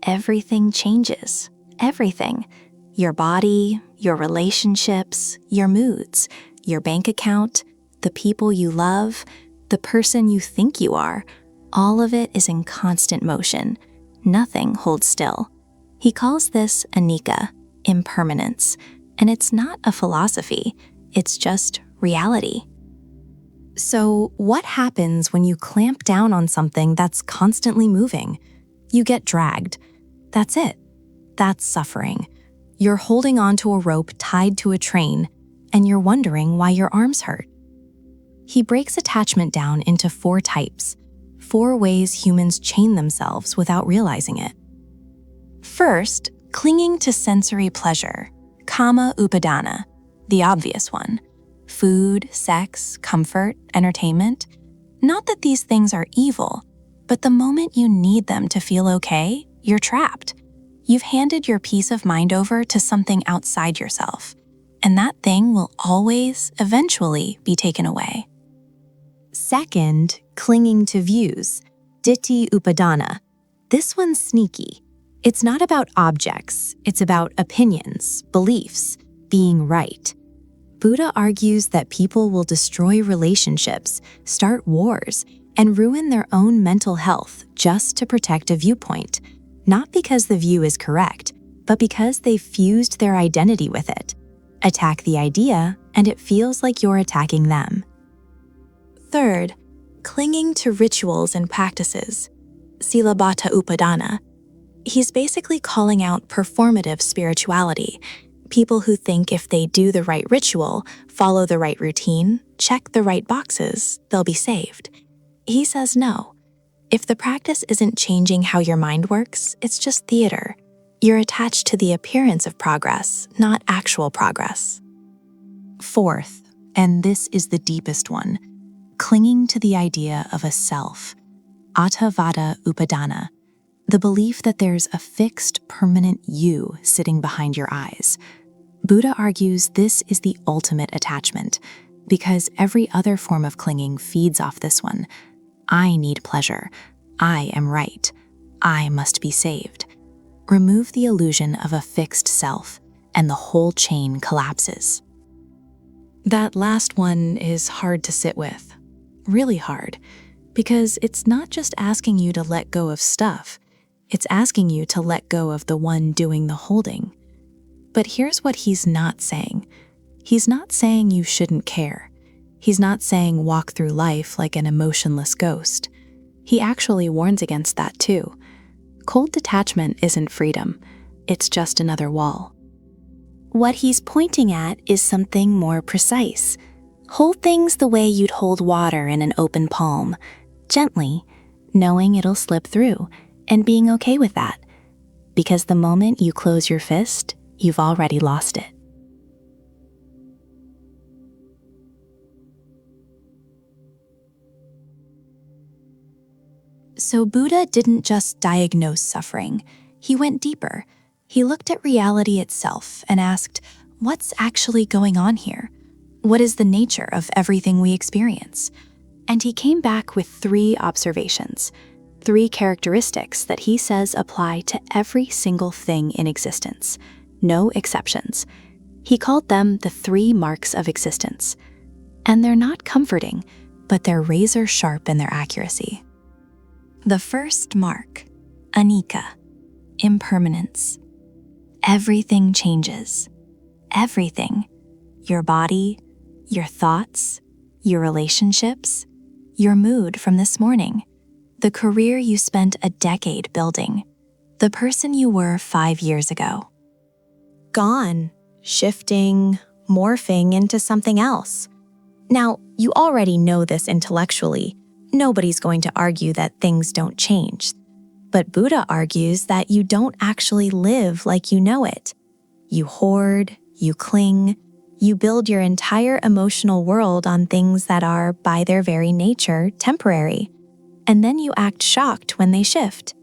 Everything changes. Everything. Your body, your relationships, your moods, your bank account, the people you love, the person you think you are. All of it is in constant motion. Nothing holds still. He calls this Anicca, impermanence, and it's not a philosophy, it's just reality. So what happens when you clamp down on something that's constantly moving? You get dragged. That's it. That's suffering. You're holding onto a rope tied to a train, and you're wondering why your arms hurt. He breaks attachment down into 4 types, 4 ways humans chain themselves without realizing it. First, clinging to sensory pleasure, kama upadana, the obvious one. Food, sex, comfort, entertainment. Not that these things are evil, but the moment you need them to feel okay, you're trapped. You've handed your peace of mind over to something outside yourself, and that thing will always, eventually, be taken away. Second, clinging to views, ditthi upadana. This one's sneaky. It's not about objects, it's about opinions, beliefs, being right. Buddha argues that people will destroy relationships, start wars, and ruin their own mental health just to protect a viewpoint, not because the view is correct, but because they've fused their identity with it. Attack the idea, and it feels like you're attacking them. Third, clinging to rituals and practices. Silabata Upadana. He's basically calling out performative spirituality. People who think if they do the right ritual, follow the right routine, check the right boxes, they'll be saved. He says no. If the practice isn't changing how your mind works, it's just theater. You're attached to the appearance of progress, not actual progress. Fourth, and this is the deepest one, clinging to the idea of a self. Attavada Upadana, the belief that there's a fixed, permanent you sitting behind your eyes. Buddha argues this is the ultimate attachment, because every other form of clinging feeds off this one. I need pleasure. I am right. I must be saved. Remove the illusion of a fixed self, and the whole chain collapses. That last one is hard to sit with. Really hard. Because it's not just asking you to let go of stuff. It's asking you to let go of the one doing the holding. But here's what he's not saying. He's not saying you shouldn't care. He's not saying walk through life like an emotionless ghost. He actually warns against that too. Cold detachment isn't freedom. It's just another wall. What he's pointing at is something more precise. Hold things the way you'd hold water in an open palm, gently, knowing it'll slip through, and being okay with that. Because the moment you close your fist, you've already lost it. So Buddha didn't just diagnose suffering. He went deeper. He looked at reality itself and asked, what's actually going on here? What is the nature of everything we experience? And he came back with 3 observations, 3 characteristics that he says apply to every single thing in existence, no exceptions. He called them the 3 marks of existence. And they're not comforting, but they're razor sharp in their accuracy. The first mark, Anicca, impermanence. Everything changes. Everything. Your body, your thoughts, your relationships, your mood from this morning, the career you spent a decade building, the person you were 5 years ago. Gone, shifting, morphing into something else. Now, you already know this intellectually. Nobody's going to argue that things don't change. But Buddha argues that you don't actually live like you know it. You hoard, you cling, you build your entire emotional world on things that are, by their very nature, temporary. And then you act shocked when they shift.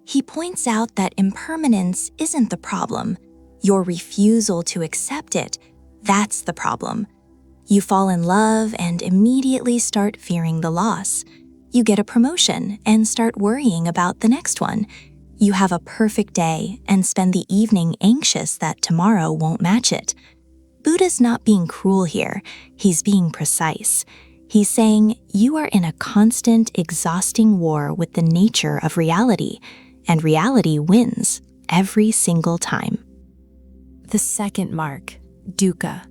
He points out that impermanence isn't the problem. Your refusal to accept it, that's the problem. You fall in love and immediately start fearing the loss. You get a promotion and start worrying about the next one. You have a perfect day and spend the evening anxious that tomorrow won't match it. Buddha's not being cruel here. He's being precise. He's saying you are in a constant, exhausting war with the nature of reality, and reality wins every single time. The second mark, dukkha,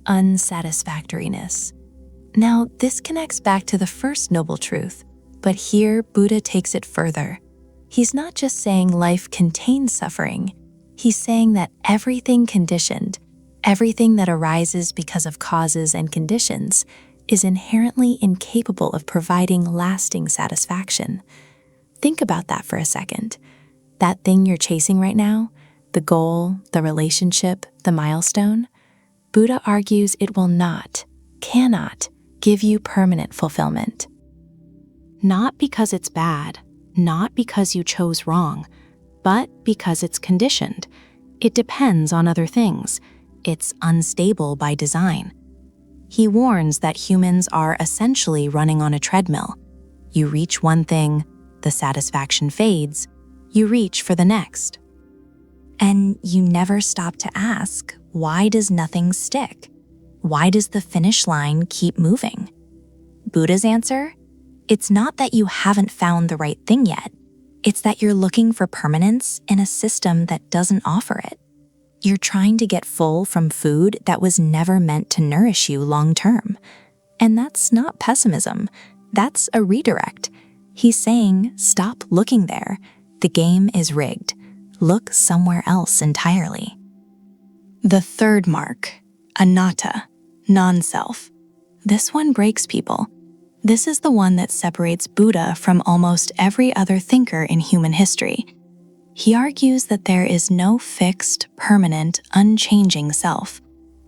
unsatisfactoriness. Now, this connects back to the first noble truth, but here Buddha takes it further. He's not just saying life contains suffering. He's saying that everything conditioned, everything that arises because of causes and conditions, is inherently incapable of providing lasting satisfaction. Think about that for a second. That thing you're chasing right now, the goal, the relationship, the milestone, Buddha argues it will not, cannot, give you permanent fulfillment. Not because it's bad, not because you chose wrong, but because it's conditioned. It depends on other things. It's unstable by design. He warns that humans are essentially running on a treadmill. You reach one thing, the satisfaction fades, you reach for the next. And you never stop to ask, why does nothing stick? Why does the finish line keep moving? Buddha's answer? It's not that you haven't found the right thing yet. It's that you're looking for permanence in a system that doesn't offer it. You're trying to get full from food that was never meant to nourish you long term. And that's not pessimism. That's a redirect. He's saying, stop looking there. The game is rigged. Look somewhere else entirely. The third mark, anatta, non-self. This one breaks people. This is the one that separates Buddha from almost every other thinker in human history. He argues that there is no fixed, permanent, unchanging self,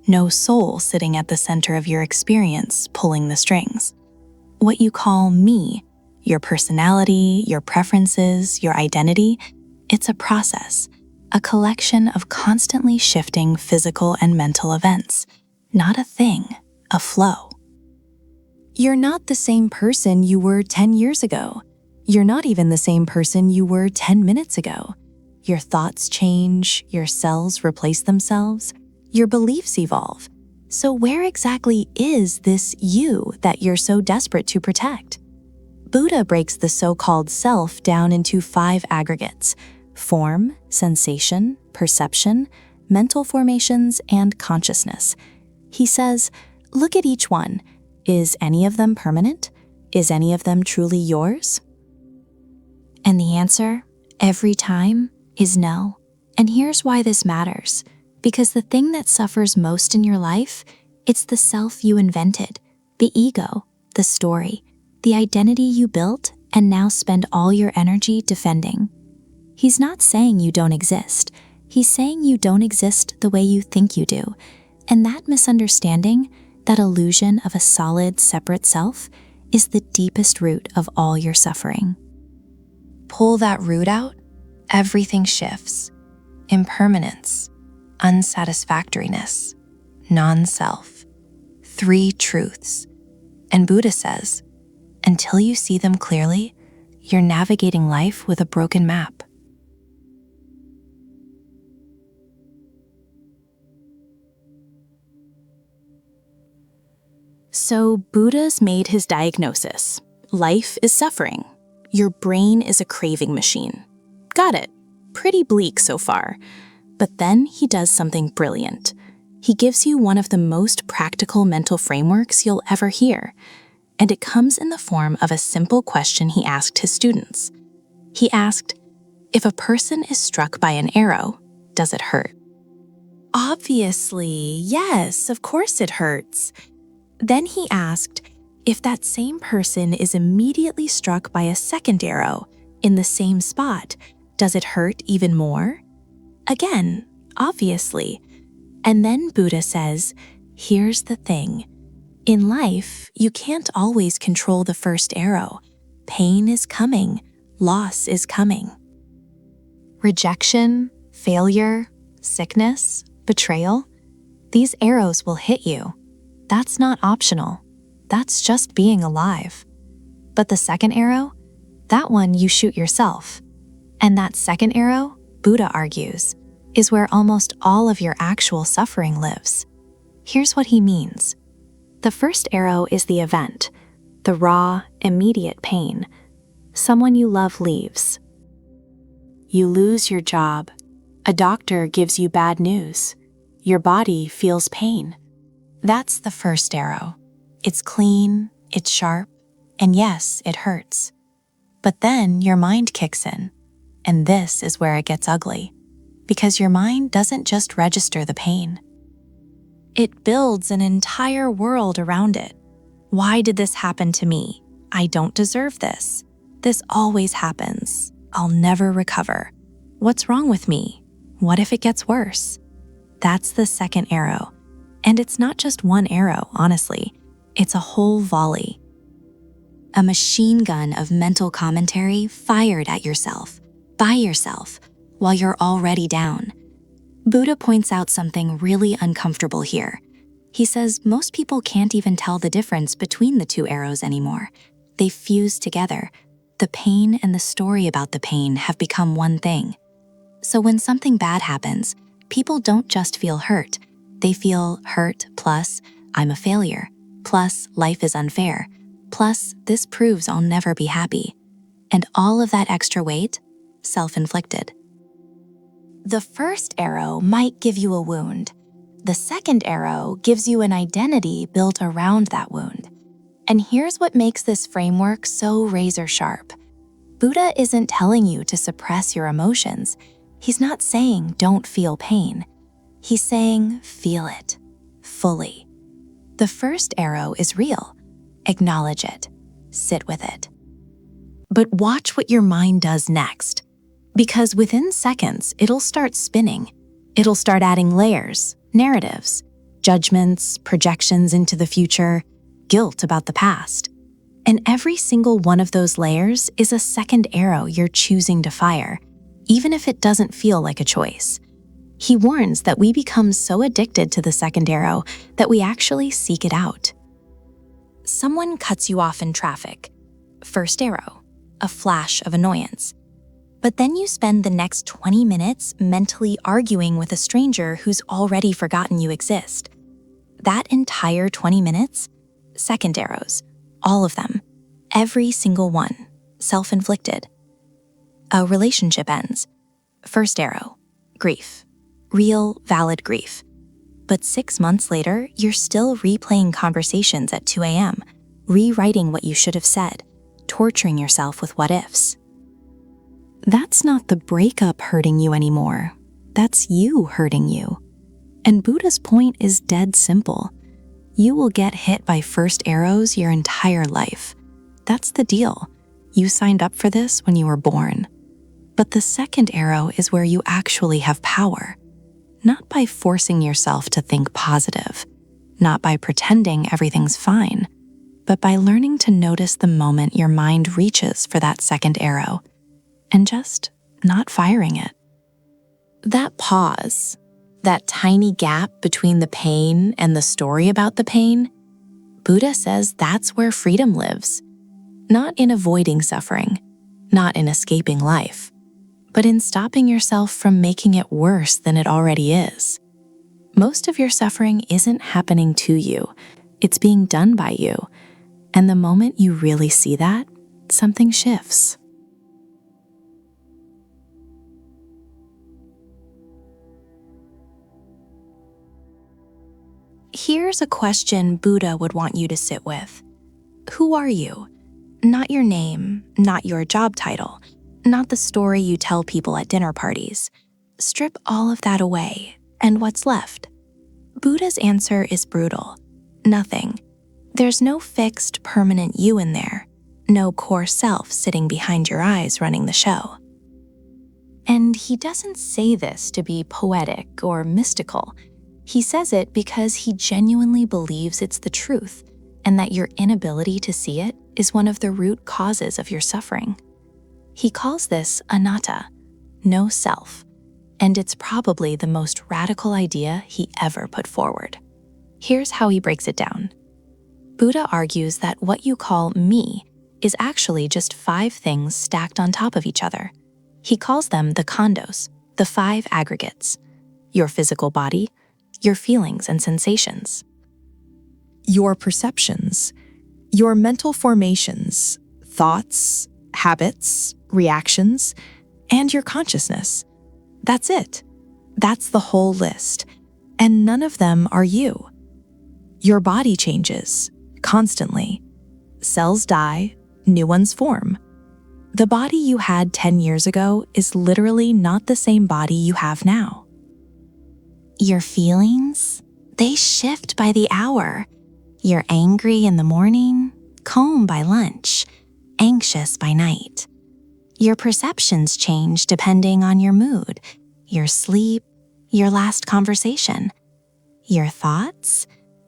no soul sitting at the center of your experience pulling the strings. What you call me, your personality, your preferences, your identity, it's a process, a collection of constantly shifting physical and mental events, not a thing, a flow. You're not the same person you were 10 years ago. You're not even the same person you were 10 minutes ago. Your thoughts change, your cells replace themselves, your beliefs evolve. So where exactly is this you that you're so desperate to protect? Buddha breaks the so-called self down into 5 aggregates: form, sensation, perception, mental formations, and consciousness. He says, look at each one. Is any of them permanent? Is any of them truly yours? And the answer, every time, is no. And here's why this matters. Because the thing that suffers most in your life, it's the self you invented, the ego, the story, the identity you built and now spend all your energy defending. He's not saying you don't exist. He's saying you don't exist the way you think you do. And that misunderstanding, that illusion of a solid, separate self, is the deepest root of all your suffering. Pull that root out, everything shifts. Impermanence, unsatisfactoriness, non-self, 3 truths. And Buddha says, until you see them clearly, you're navigating life with a broken map. So Buddha's made his diagnosis. Life is suffering. Your brain is a craving machine. Got it. Pretty bleak so far. But then he does something brilliant. He gives you one of the most practical mental frameworks you'll ever hear. And it comes in the form of a simple question he asked his students. He asked, if a person is struck by an arrow, does it hurt? Obviously, yes, of course it hurts. Then he asked, if that same person is immediately struck by a second arrow in the same spot, does it hurt even more? Again, obviously. And then Buddha says, here's the thing. In life, you can't always control the first arrow. Pain is coming. Loss is coming. Rejection, failure, sickness, betrayal, these arrows will hit you. That's not optional. That's just being alive. But the second arrow, that one you shoot yourself. And that second arrow, Buddha argues, is where almost all of your actual suffering lives. Here's what he means. The first arrow is the event, the raw, immediate pain. Someone you love leaves. You lose your job. A doctor gives you bad news. Your body feels pain. That's the first arrow. It's clean, it's sharp, and yes, it hurts. But then your mind kicks in, and this is where it gets ugly, because your mind doesn't just register the pain. It builds an entire world around it. Why did this happen to me? I don't deserve this. This always happens. I'll never recover. What's wrong with me? What if it gets worse? That's the second arrow. And it's not just one arrow, honestly. It's a whole volley. A machine gun of mental commentary fired at yourself, by yourself, while you're already down. Buddha points out something really uncomfortable here. He says most people can't even tell the difference between the 2 arrows anymore. They fuse together. The pain and the story about the pain have become one thing. So when something bad happens, people don't just feel hurt. They feel hurt plus, I'm a failure, plus life is unfair, Plus, this proves I'll never be happy. And all of that extra weight, self-inflicted. The first arrow might give you a wound. The second arrow gives you an identity built around that wound. And here's what makes this framework so razor sharp. Buddha isn't telling you to suppress your emotions. He's not saying don't feel pain. He's saying feel it, fully. The first arrow is real. Acknowledge it. Sit with it. But watch what your mind does next. Because within seconds, it'll start spinning. It'll start adding layers, narratives, judgments, projections into the future, guilt about the past. And every single one of those layers is a second arrow you're choosing to fire, even if it doesn't feel like a choice. He warns that we become so addicted to the second arrow that we actually seek it out. Someone cuts you off in traffic. First arrow, a flash of annoyance. But then you spend the next 20 minutes mentally arguing with a stranger who's already forgotten you exist. That entire 20 minutes, second arrows, all of them, every single one, self-inflicted. A relationship ends. First arrow, grief, real, valid grief. But 6 months later, you're still replaying conversations at 2 a.m., rewriting what you should have said, torturing yourself with what-ifs. That's not the breakup hurting you anymore. That's you hurting you. And Buddha's point is dead simple. You will get hit by first arrows your entire life. That's the deal. You signed up for this when you were born. But the second arrow is where you actually have power. Not by forcing yourself to think positive, not by pretending everything's fine, but by learning to notice the moment your mind reaches for that second arrow and just not firing it. That pause, that tiny gap between the pain and the story about the pain, Buddha says that's where freedom lives. Not in avoiding suffering, not in escaping life, but in stopping yourself from making it worse than it already is. Most of your suffering isn't happening to you, it's being done by you. And the moment you really see that, something shifts. Here's a question Buddha would want you to sit with. Who are you? Not your name, not your job title, not the story you tell people at dinner parties. Strip all of that away, and what's left? Buddha's answer is brutal. Nothing. There's no fixed, permanent you in there. No core self sitting behind your eyes running the show. And he doesn't say this to be poetic or mystical. He says it because he genuinely believes it's the truth, and that your inability to see it is one of the root causes of your suffering. He calls this anatta, no self, and it's probably the most radical idea he ever put forward. Here's how he breaks it down. Buddha argues that what you call me is actually just 5 things stacked on top of each other. He calls them the khandhos, the 5 aggregates: your physical body, your feelings and sensations, your perceptions, your mental formations, thoughts, habits, reactions, and your consciousness. That's it. That's the whole list. And none of them are you. Your body changes constantly. Cells die, new ones form. The body you had 10 years ago is literally not the same body you have now. Your feelings, they shift by the hour. You're angry in the morning, calm by lunch, anxious by night. Your perceptions change depending on your mood, your sleep, your last conversation. Your thoughts,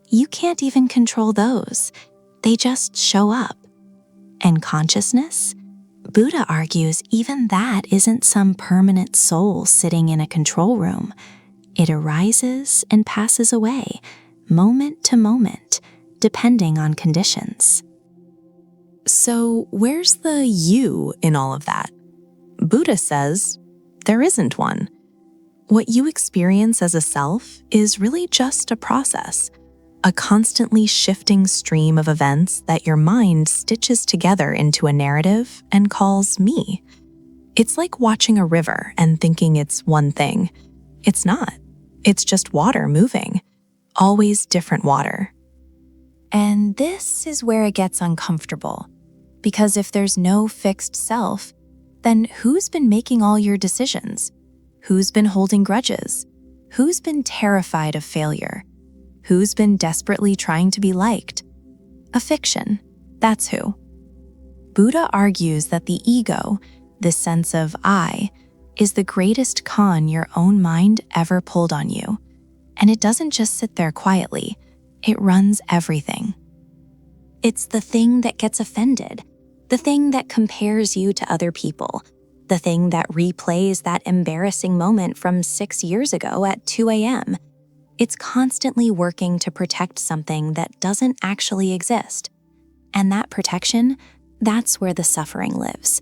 you can't even control those. They just show up. And consciousness? Buddha argues even that isn't some permanent soul sitting in a control room. It arises and passes away, moment to moment, depending on conditions. So where's the you in all of that? Buddha says there isn't one. What you experience as a self is really just a process. a constantly shifting stream of events that your mind stitches together into a narrative and calls me. It's like watching a river and thinking it's one thing. It's not. It's just water moving. Always different water. And this is where it gets uncomfortable. Because if there's no fixed self, then who's been making all your decisions? Who's been holding grudges? Who's been terrified of failure? Who's been desperately trying to be liked? A fiction, that's who. Buddha argues that the ego, this sense of I, is the greatest con your own mind ever pulled on you. And it doesn't just sit there quietly, it runs everything. It's the thing that gets offended, the thing that compares you to other people, the thing that replays that embarrassing moment from 6 years ago at 2 a.m. It's constantly working to protect something that doesn't actually exist. And that protection, that's where the suffering lives.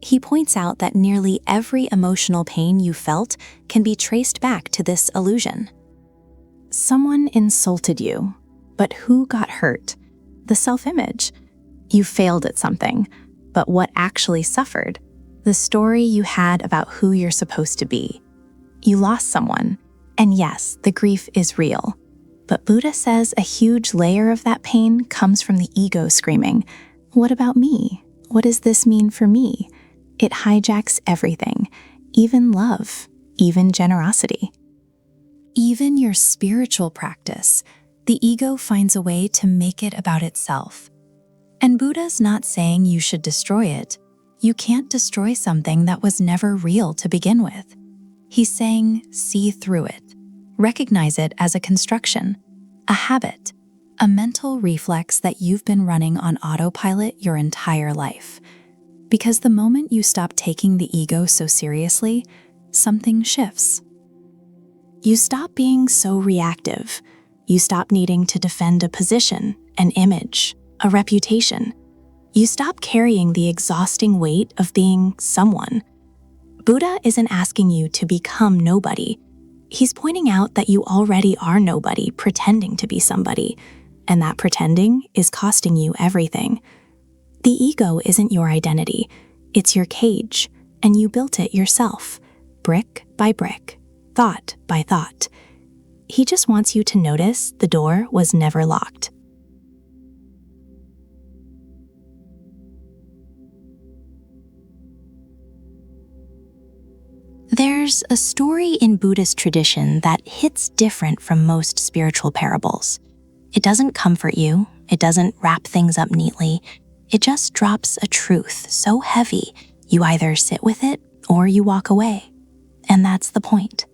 He points out that nearly every emotional pain you felt can be traced back to this illusion. Someone insulted you, but who got hurt? The self-image. You failed at something, but what actually suffered? The story you had about who you're supposed to be. You lost someone, and yes, the grief is real. But Buddha says a huge layer of that pain comes from the ego screaming, "What about me? What does this mean for me?" It hijacks everything, even love, even generosity. Even your spiritual practice, the ego finds a way to make it about itself. And Buddha's not saying you should destroy it. You can't destroy something that was never real to begin with. He's saying see through it. Recognize it as a construction, a habit, a mental reflex that you've been running on autopilot your entire life. Because the moment you stop taking the ego so seriously, something shifts. You stop being so reactive. You stop needing to defend a position, an image, a reputation. You stop carrying the exhausting weight of being someone. Buddha isn't asking you to become nobody. He's pointing out that you already are nobody pretending to be somebody, and that pretending is costing you everything. The ego isn't your identity. It's your cage, and you built it yourself, brick by brick, thought by thought. He just wants you to notice the door was never locked. There's a story in Buddhist tradition that hits different from most spiritual parables. It doesn't comfort you, it doesn't wrap things up neatly, it just drops a truth so heavy you either sit with it or you walk away. And that's the point.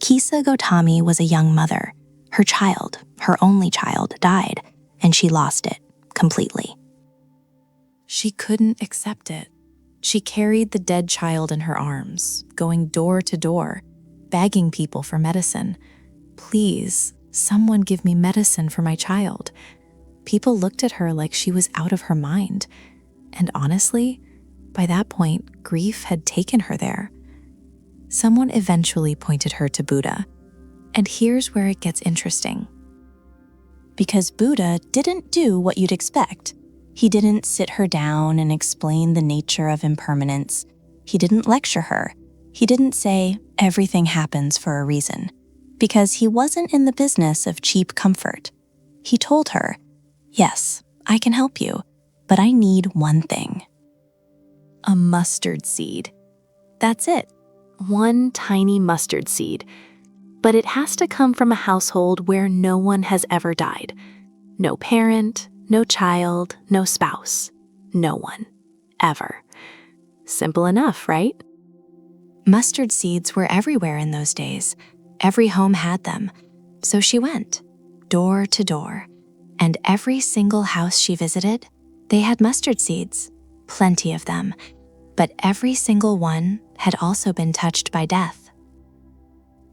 Kisa Gotami was a young mother. Her child, her only child, died, and she lost it completely. She couldn't accept it. She carried the dead child in her arms, going door to door, begging people for medicine. Please, someone give me medicine for my child. People looked at her like she was out of her mind. And honestly, by that point, grief had taken her there. Someone eventually pointed her to Buddha. And here's where it gets interesting. Because Buddha didn't do what you'd expect. He didn't sit her down and explain the nature of impermanence. He didn't lecture her. He didn't say, everything happens for a reason. Because he wasn't in the business of cheap comfort. He told her, yes, I can help you, but I need one thing. A mustard seed. That's it. One tiny mustard seed. But it has to come from a household where no one has ever died. No parent, no child, no spouse. No one. Ever. Simple enough, right? Mustard seeds were everywhere in those days. Every home had them. So she went, door to door. And every single house she visited, they had mustard seeds. Plenty of them. But every single one had also been touched by death.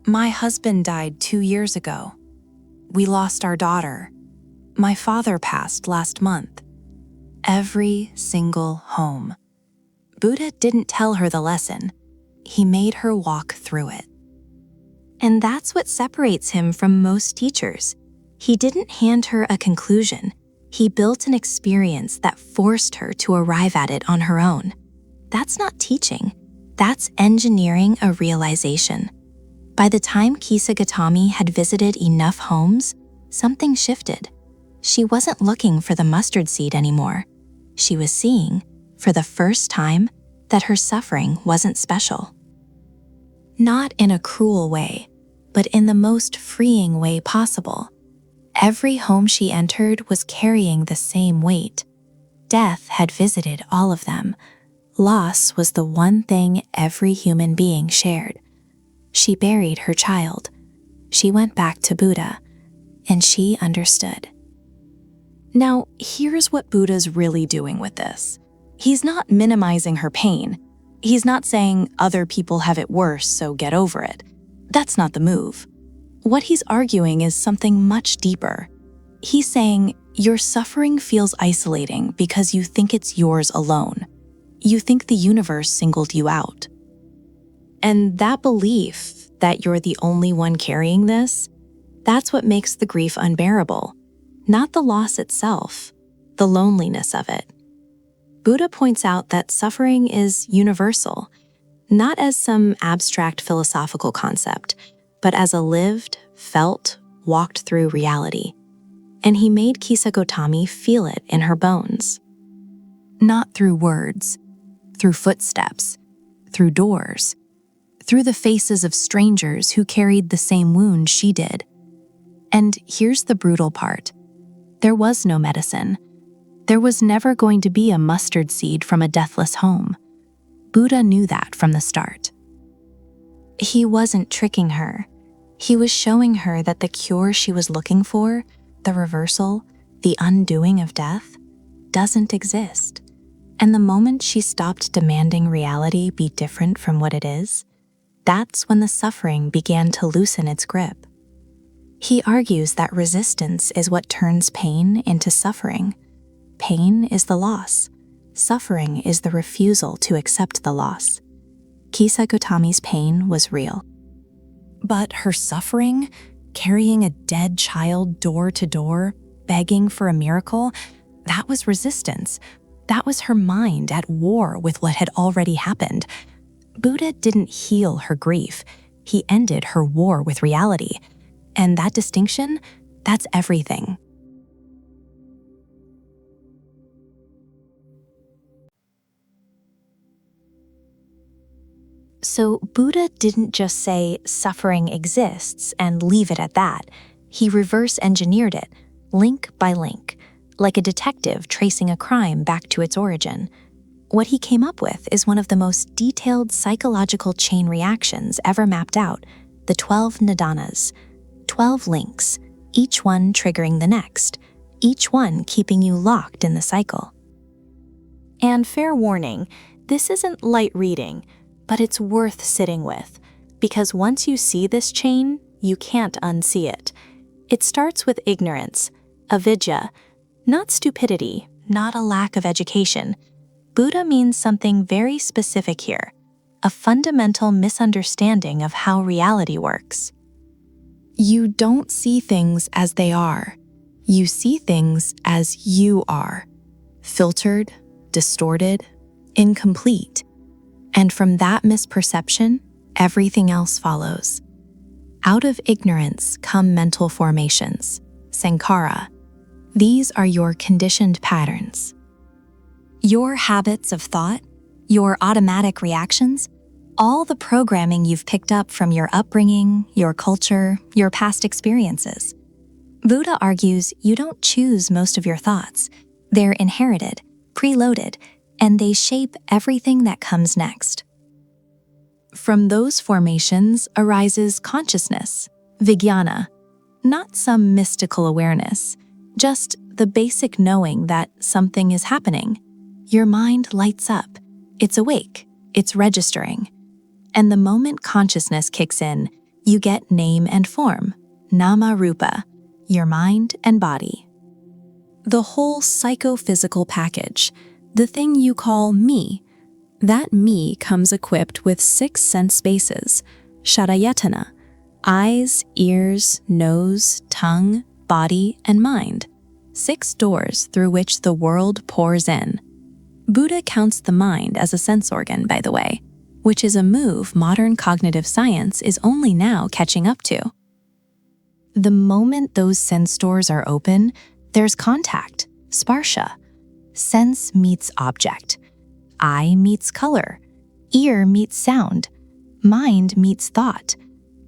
My husband died 2 years ago. We lost our daughter. My father passed last month. Every single home. Buddha didn't tell her the lesson. He made her walk through it. And that's what separates him from most teachers. He didn't hand her a conclusion. He built an experience that forced her to arrive at it on her own. That's not teaching. That's engineering a realization. By the time Kisa Gotami had visited enough homes, something shifted. She wasn't looking for the mustard seed anymore. She was seeing, for the first time, that her suffering wasn't special. Not in a cruel way, but in the most freeing way possible. Every home she entered was carrying the same weight. Death had visited all of them. Loss was the one thing every human being shared. She buried her child. She went back to Buddha, and she understood. Now, here's what Buddha's really doing with this. He's not minimizing her pain. He's not saying other people have it worse, so get over it. That's not the move. What he's arguing is something much deeper. He's saying, your suffering feels isolating because you think it's yours alone. You think the universe singled you out. And that belief that you're the only one carrying this, that's what makes the grief unbearable. Not the loss itself, the loneliness of it. Buddha points out that suffering is universal, not as some abstract philosophical concept, but as a lived, felt, walked through reality. And he made Kisa Gotami feel it in her bones. Not through words, through footsteps, through doors, through the faces of strangers who carried the same wound she did. And here's the brutal part. There was no medicine. There was never going to be a mustard seed from a deathless home. Buddha knew that from the start. He wasn't tricking her. He was showing her that the cure she was looking for, the reversal, the undoing of death, doesn't exist. And the moment she stopped demanding reality be different from what it is, that's when the suffering began to loosen its grip. He argues that resistance is what turns pain into suffering. Pain is the loss. Suffering is the refusal to accept the loss. Kisa Gotami's pain was real. But her suffering, carrying a dead child door to door, begging for a miracle, that was resistance. That was her mind at war with what had already happened. Buddha didn't heal her grief. He ended her war with reality. And that distinction, that's everything. So Buddha didn't just say suffering exists and leave it at that. He reverse engineered it, link by link, like a detective tracing a crime back to its origin. What he came up with is one of the most detailed psychological chain reactions ever mapped out, the 12 Nidānas. 12 links, each one triggering the next, each one keeping you locked in the cycle. And fair warning, this isn't light reading, but it's worth sitting with, because once you see this chain, you can't unsee it. It starts with ignorance, avidya, not stupidity, not a lack of education. Buddha means something very specific here, a fundamental misunderstanding of how reality works. You don't see things as they are. You see things as you are, filtered, distorted, incomplete. And from that misperception, everything else follows. Out of ignorance come mental formations, sankhara. These are your conditioned patterns. Your habits of thought, your automatic reactions, all the programming you've picked up from your upbringing, your culture, your past experiences. Buddha argues you don't choose most of your thoughts. They're inherited, preloaded, and they shape everything that comes next. From those formations arises consciousness, vijnana, not some mystical awareness, just the basic knowing that something is happening. Your mind lights up, it's awake, it's registering. And the moment consciousness kicks in, you get name and form, nama rupa, your mind and body. The whole psychophysical package, the thing you call me, that me comes equipped with 6 sense spaces, sharayatana, eyes, ears, nose, tongue, body, and mind. 6 doors through which the world pours in. Buddha counts the mind as a sense organ, by the way, which is a move modern cognitive science is only now catching up to. The moment those sense doors are open, there's contact, sparsha. Sense meets object. Eye meets color. Ear meets sound. Mind meets thought.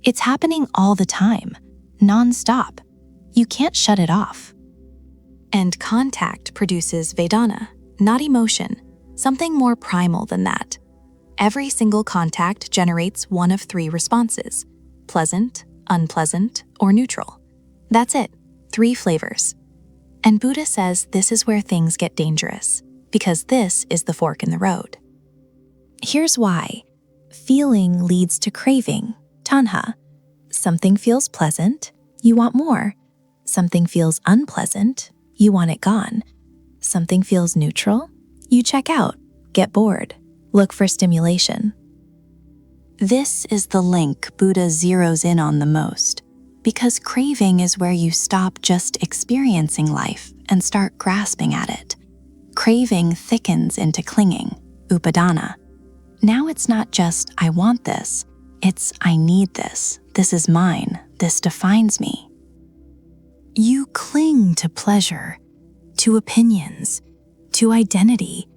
It's happening all the time, non-stop. You can't shut it off. And contact produces Vedana, not emotion, something more primal than that. Every single contact generates one of 3 responses: pleasant, unpleasant, or neutral. That's it, 3 flavors. And Buddha says this is where things get dangerous, because this is the fork in the road. Here's why. Feeling leads to craving, tanha. Something feels pleasant, you want more. Something feels unpleasant, you want it gone. Something feels neutral, you check out, get bored, look for stimulation. This is the link Buddha zeroes in on the most, because craving is where you stop just experiencing life and start grasping at it. Craving thickens into clinging, upadana. Now it's not just, I want this, it's, I need this, this is mine, this defines me. You cling to pleasure, to opinions, to identity,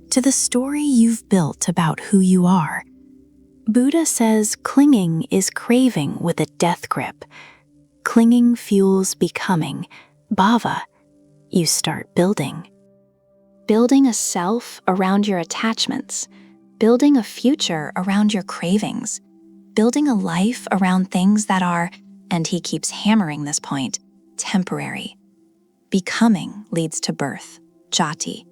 to the story you've built about who you are. Buddha says clinging is craving with a death grip. Clinging fuels becoming, bhava. You start building. Building a self around your attachments, building a future around your cravings, building a life around things that are, and he keeps hammering this point, temporary. Becoming leads to birth, jati,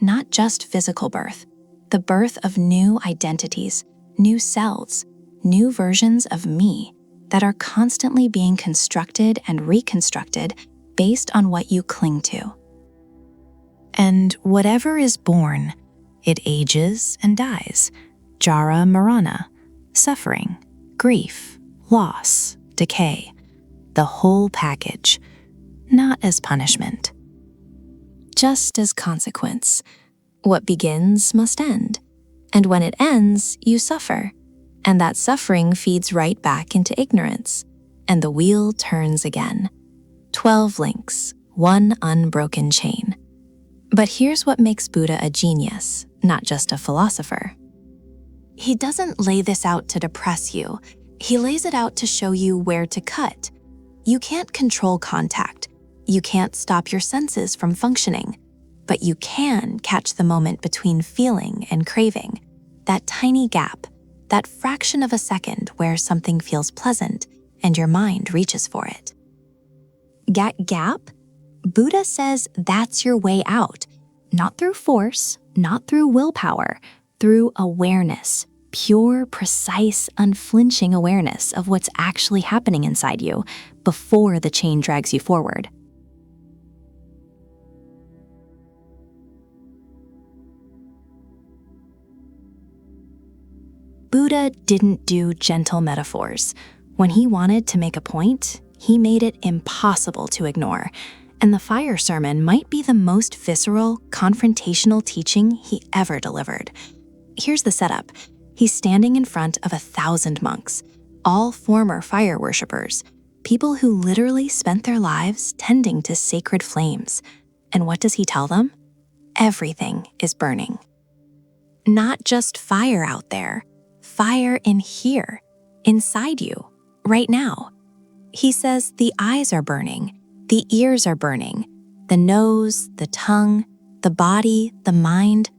not just physical birth, the birth of new identities, new selves, new versions of me that are constantly being constructed and reconstructed based on what you cling to. And whatever is born, it ages and dies. Jara marana, suffering, grief, loss, decay, the whole package, not as punishment. Just as consequence. What begins must end. And when it ends, you suffer. And that suffering feeds right back into ignorance. And the wheel turns again. 12 links, one unbroken chain. But here's what makes Buddha a genius, not just a philosopher. He doesn't lay this out to depress you. He lays it out to show you where to cut. You can't control contact. You can't stop your senses from functioning. But you can catch the moment between feeling and craving. That tiny gap, that fraction of a second where something feels pleasant and your mind reaches for it. Gap? Buddha says that's your way out. Not through force, not through willpower, through awareness. Pure, precise, unflinching awareness of what's actually happening inside you before the chain drags you forward. Buddha didn't do gentle metaphors. When he wanted to make a point, he made it impossible to ignore. And the fire sermon might be the most visceral, confrontational teaching he ever delivered. Here's the setup. He's standing in front of 1,000 monks, all former fire worshippers, people who literally spent their lives tending to sacred flames. And what does he tell them? Everything is burning. Not just fire out there, fire in here, inside you, right now. He says the eyes are burning, the ears are burning, the nose, the tongue, the body, the mind,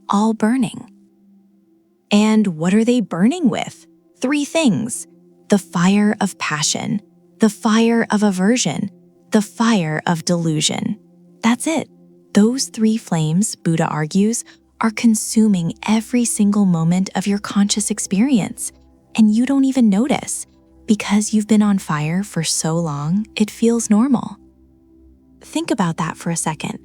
all burning. And what are they burning with? 3 things. The fire of passion, the fire of aversion, the fire of delusion. That's it. Those 3 flames, Buddha argues, are consuming every single moment of your conscious experience. And you don't even notice. Because you've been on fire for so long, it feels normal. Think about that for a second.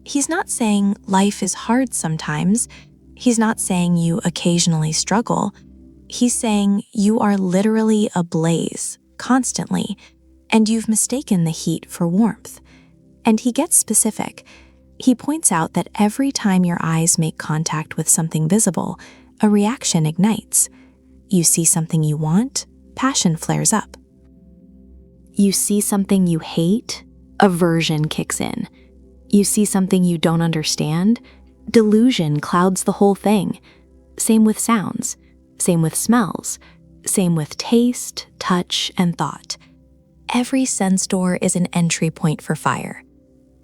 He's not saying life is hard sometimes. He's not saying you occasionally struggle. He's saying you are literally ablaze, constantly, and you've mistaken the heat for warmth. And he gets specific. He points out that every time your eyes make contact with something visible, a reaction ignites. You see something you want, passion flares up. You see something you hate, aversion kicks in. You see something you don't understand, delusion clouds the whole thing. Same with sounds, same with smells, same with taste, touch, and thought. Every sense door is an entry point for fire.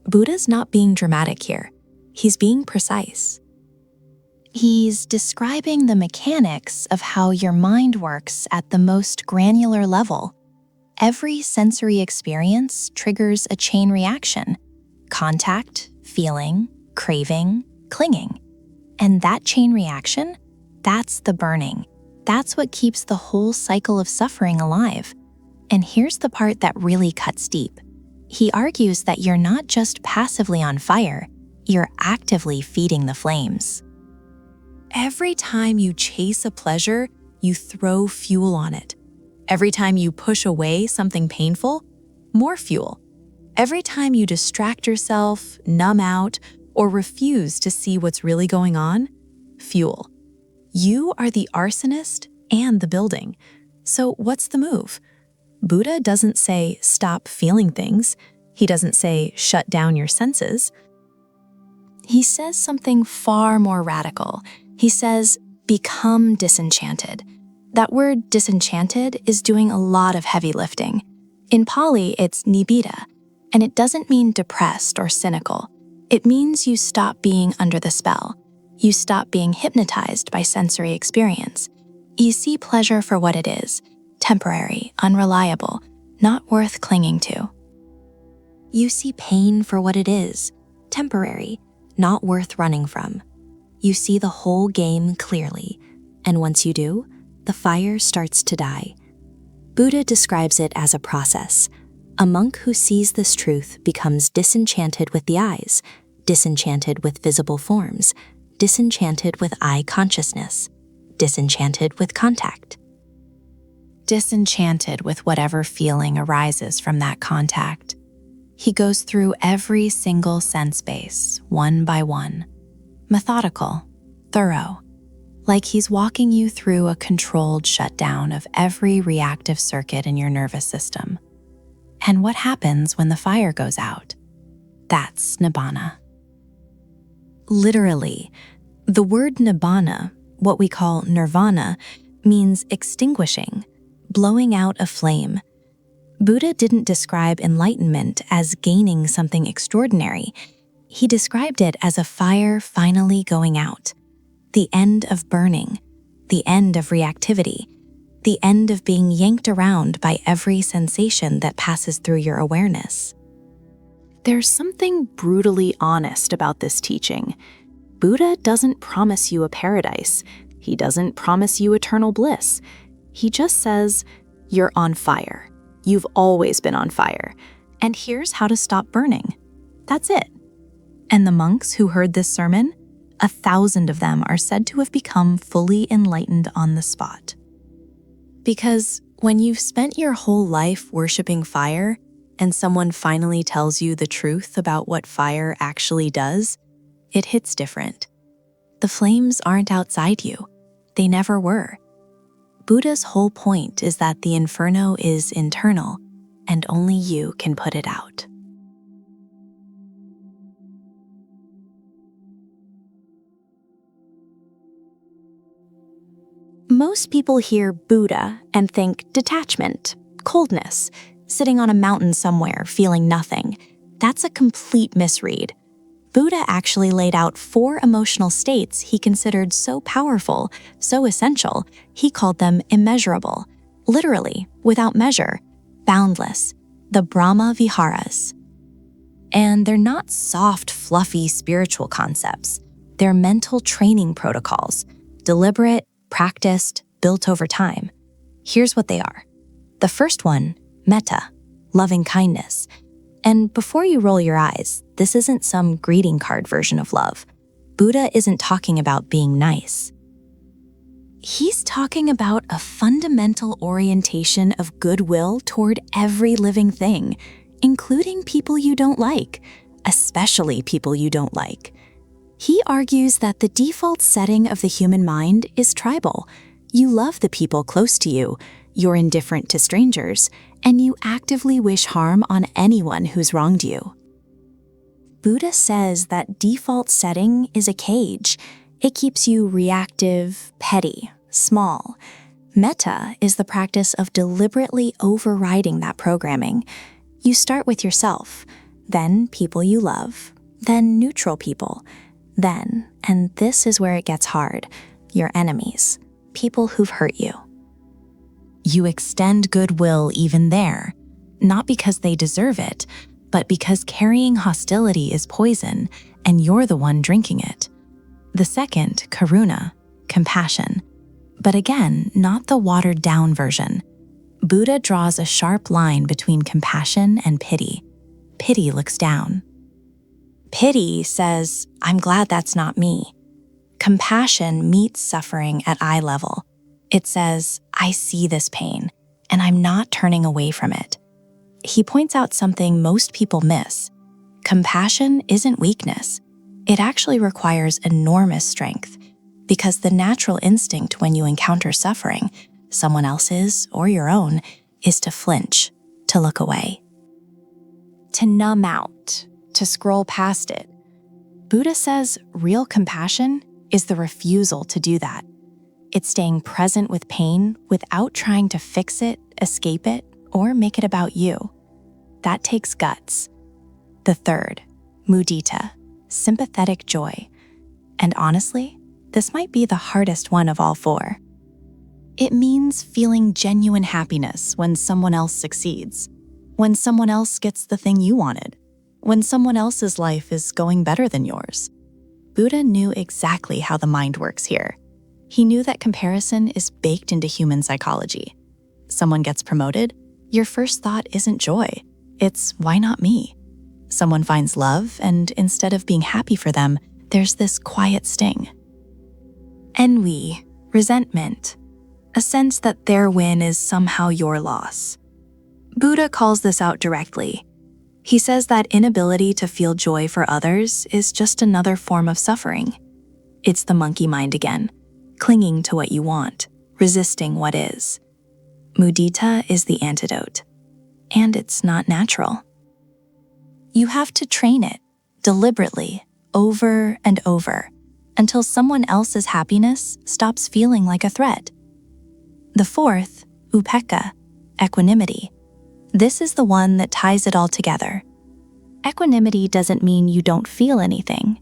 Buddha's not being dramatic here. He's being precise. He's describing the mechanics of how your mind works at the most granular level. Every sensory experience triggers a chain reaction: contact, feeling, craving, clinging. And that chain reaction, that's the burning. That's what keeps the whole cycle of suffering alive. And here's the part that really cuts deep. He argues that you're not just passively on fire, you're actively feeding the flames. Every time you chase a pleasure, you throw fuel on it. Every time you push away something painful, more fuel. Every time you distract yourself, numb out, or refuse to see what's really going on, fuel. You are the arsonist and the building. So what's the move? Buddha doesn't say stop feeling things. He doesn't say shut down your senses. He says something far more radical. He says become disenchanted. That word disenchanted is doing a lot of heavy lifting. In Pali, it's nibbida, and it doesn't mean depressed or cynical. It means you stop being under the spell. You stop being hypnotized by sensory experience. You see pleasure for what it is, temporary, unreliable, not worth clinging to. You see pain for what it is, temporary, not worth running from. You see the whole game clearly, and once you do, the fire starts to die. Buddha describes it as a process. A monk who sees this truth becomes disenchanted with the eyes, disenchanted with visible forms, disenchanted with eye consciousness, disenchanted with contact. Disenchanted with whatever feeling arises from that contact. He goes through every single sense base, one by one. Methodical, thorough, like he's walking you through a controlled shutdown of every reactive circuit in your nervous system. And what happens when the fire goes out? That's Nibbana. Literally, the word Nibbana, what we call Nirvana, means extinguishing, blowing out a flame. Buddha didn't describe enlightenment as gaining something extraordinary. He described it as a fire finally going out, the end of burning, the end of reactivity, the end of being yanked around by every sensation that passes through your awareness. There's something brutally honest about this teaching. Buddha doesn't promise you a paradise. He doesn't promise you eternal bliss. He just says, you're on fire. You've always been on fire. And here's how to stop burning. That's it. And the monks who heard this sermon, 1,000 of them are said to have become fully enlightened on the spot. Because when you've spent your whole life worshiping fire, and someone finally tells you the truth about what fire actually does, it hits different. The flames aren't outside you. They never were. Buddha's whole point is that the inferno is internal, and only you can put it out. Most people hear Buddha and think detachment, coldness, sitting on a mountain somewhere feeling nothing. That's a complete misread. Buddha actually laid out 4 emotional states he considered so powerful, so essential, he called them immeasurable, literally, without measure, boundless, the Brahma-viharas. And they're not soft, fluffy spiritual concepts. They're mental training protocols, deliberate, practiced, built over time. Here's what they are. The first one, metta, loving kindness. And before you roll your eyes, this isn't some greeting card version of love. Buddha isn't talking about being nice. He's talking about a fundamental orientation of goodwill toward every living thing, including people you don't like, especially people you don't like. He argues that the default setting of the human mind is tribal. You love the people close to you, you're indifferent to strangers, and you actively wish harm on anyone who's wronged you. Buddha says that default setting is a cage. It keeps you reactive, petty, small. Metta is the practice of deliberately overriding that programming. You start with yourself, then people you love, then neutral people, then, and this is where it gets hard, your enemies, people who've hurt you. You extend goodwill even there, not because they deserve it, but because carrying hostility is poison and you're the one drinking it. The second, karuna, compassion, but again, not the watered-down version. Buddha draws a sharp line between compassion and pity. Pity looks down. Pity says, I'm glad that's not me. Compassion meets suffering at eye level. It says, I see this pain, and I'm not turning away from it. He points out something most people miss. Compassion isn't weakness. It actually requires enormous strength, because the natural instinct when you encounter suffering, someone else's or your own, is to flinch, to look away, to numb out, to scroll past it. Buddha says real compassion is the refusal to do that. It's staying present with pain without trying to fix it, escape it, or make it about you. That takes guts. The third, mudita, sympathetic joy. And honestly, this might be the hardest one of all four. It means feeling genuine happiness when someone else succeeds, when someone else gets the thing you wanted, when someone else's life is going better than yours. Buddha knew exactly how the mind works here. He knew that comparison is baked into human psychology. Someone gets promoted, your first thought isn't joy. It's, why not me? Someone finds love, and instead of being happy for them, there's this quiet sting. Envy, resentment, a sense that their win is somehow your loss. Buddha calls this out directly. He says that inability to feel joy for others is just another form of suffering. It's the monkey mind again, clinging to what you want, resisting what is. Mudita is the antidote, and it's not natural. You have to train it, deliberately, over and over, until someone else's happiness stops feeling like a threat. The fourth, upekkha, equanimity. This is the one that ties it all together. Equanimity doesn't mean you don't feel anything.